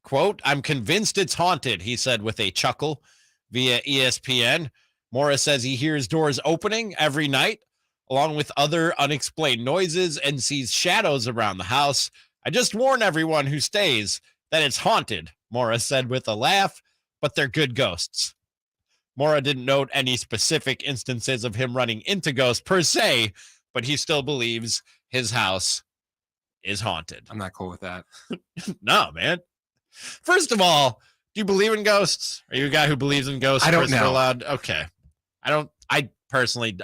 Quote, "I'm convinced it's haunted," he said with a chuckle via ESPN. Morris says he hears doors opening every night, along with other unexplained noises, and sees shadows around the house. "I just warn everyone who stays that it's haunted," Morris said with a laugh, "but they're good ghosts." Mora didn't note any specific instances of him running into ghosts per se, but he still believes his house is haunted. I'm not cool with that. No, man. First of all, do you believe in ghosts? Are you a guy who believes in ghosts? I don't know. Loud? Okay. I personally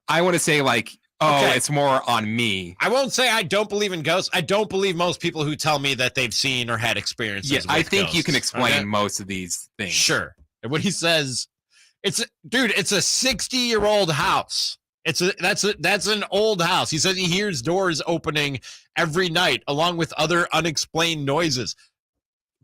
want to say like, okay. It's more on me. I won't say I don't believe in ghosts. I don't believe most people who tell me that they've seen or had experiences with I think ghosts. you can explain most of these things. Sure. And what he says, it's a 60-year-old house. That's an old house. He says he hears doors opening every night, along with other unexplained noises.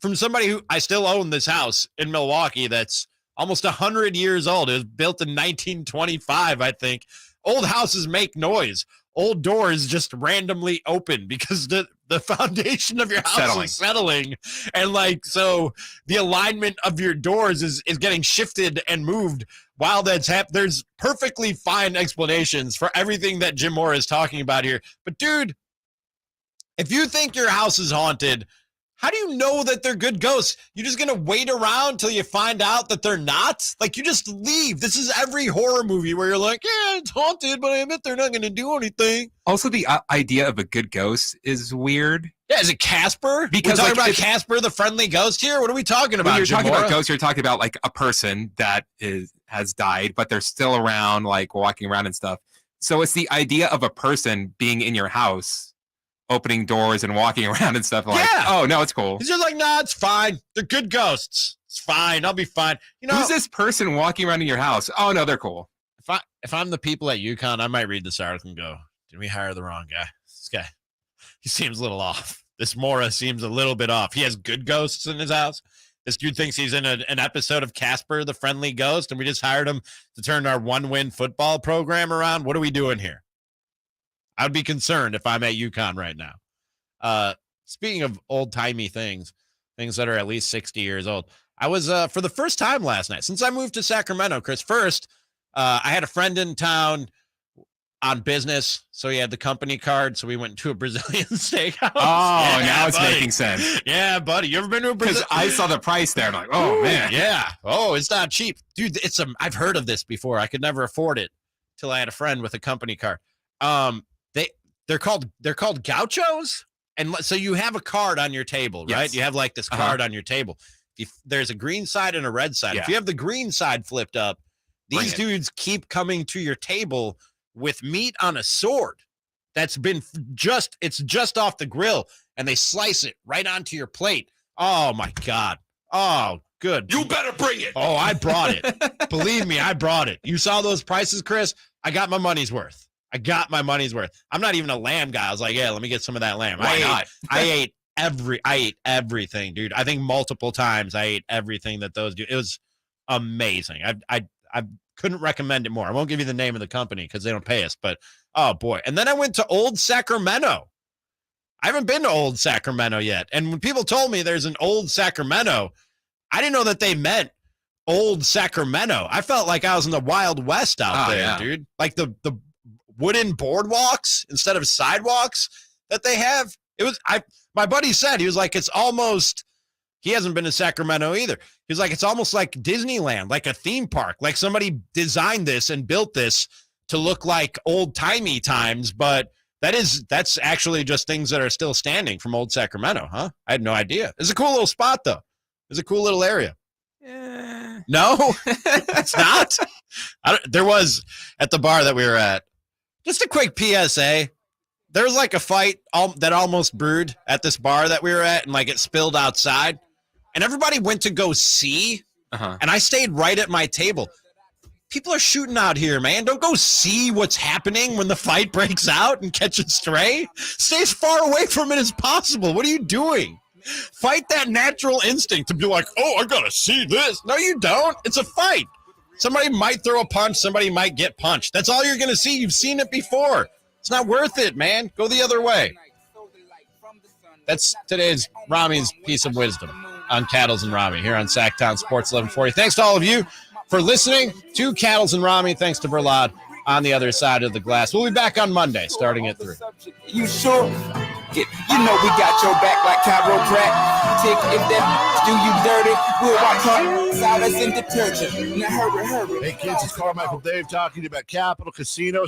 From somebody who, I still own this house in Milwaukee that's almost 100 years old. It was built in 1925, I think. Old houses make noise. Old doors just randomly open because the foundation of your house is settling. And so the alignment of your doors is getting shifted and moved while that's happening. There's perfectly fine explanations for everything that Jim Mora is talking about here. But dude, if you think your house is haunted, how do you know that they're good ghosts? You're just going to wait around till you find out that they're not? Like, you just leave. This is every horror movie where you're like, yeah, it's haunted, but I admit they're not going to do anything. Also, the idea of a good ghost is weird. Yeah, is it Casper? Because we're talking about Casper, the friendly ghost here? What are we talking about, When you're Jim talking Mora? about ghosts, you're talking about like a person that has died, but they're still around, like walking around and stuff. So it's the idea of a person being in your house, opening doors and walking around and stuff like, oh, no, it's cool. He's just like, nah, it's fine. They're good ghosts. It's fine. I'll be fine. You know, who's this person walking around in your house? Oh, no, they're cool. If I'm the people at UConn, I might read this article and go, did we hire the wrong guy? This guy, he seems a little off. This Mora seems a little bit off. He has good ghosts in his house. This dude thinks he's in an episode of Casper, the Friendly Ghost, and we just hired him to turn our one-win football program around. What are we doing here? I'd be concerned if I'm at UConn right now. Speaking of old-timey things that are at least 60 years old, I was, for the first time last night, since I moved to Sacramento, Chris, first, I had a friend in town on business, so he had the company card, so we went to a Brazilian steakhouse. Oh, now it's making sense. Yeah, buddy. You ever been to a Brazilian? Because I saw the price there, and I'm like, oh, man. Yeah. Oh, it's not cheap. Dude, I've heard of this before. I could never afford it till I had a friend with a company card. They're called gauchos. And so you have a card on your table, right? Yes. You have like this card on your table. There's a green side and a red side. Yeah. If you have the green side flipped up, these dudes keep coming to your table with meat on a sword that's been it's just off the grill, and they slice it right onto your plate. Oh my God. Oh, good. You better bring it. Oh, I brought it. Believe me, I brought it. You saw those prices, Chris? I got my money's worth. I'm not even a lamb guy. I was like, yeah, let me get some of that lamb. Why not? I ate I ate everything, dude. I think multiple times I ate everything that those do. It was amazing. I couldn't recommend it more. I won't give you the name of the company because they don't pay us, but oh boy. And then I went to Old Sacramento. I haven't been to Old Sacramento yet. And when people told me there's an Old Sacramento, I didn't know that they meant Old Sacramento. I felt like I was in the Wild West out there, dude. Like the wooden boardwalks instead of sidewalks that they have. It was my buddy said, he was like, it's almost, he hasn't been to Sacramento either. He was like, it's almost like Disneyland, like a theme park. Like somebody designed this and built this to look like old-timey times, but that's actually just things that are still standing from Old Sacramento, huh? I had no idea. It's a cool little spot, though. It's a cool little area. No, it's not. There was at the bar that we were at. Just a quick PSA. There was like a fight that almost brewed at this bar that we were at, and like it spilled outside, and everybody went to go see, and I stayed right at my table. People are shooting out here, man. Don't go see what's happening when the fight breaks out and catch a stray. Stay as far away from it as possible. What are you doing? Fight that natural instinct to be like, oh, I gotta see this. No, you don't. It's a fight. Somebody might throw a punch. Somebody might get punched. That's all you're going to see. You've seen it before. It's not worth it, man. Go the other way. That's today's Ramie's piece of wisdom on Cattles and Ramie here on Sactown Sports 1140. Thanks to all of you for listening to Cattles and Ramie. Thanks to Verlad on the other side of the glass. We'll be back on Monday starting at 3. You sure? You know we got your back like chiropractic. If that do you dirty, we'll wipe her solace and detergent. Now hurry. Hey kids, it's Carmichael Dave talking about Capital Casino.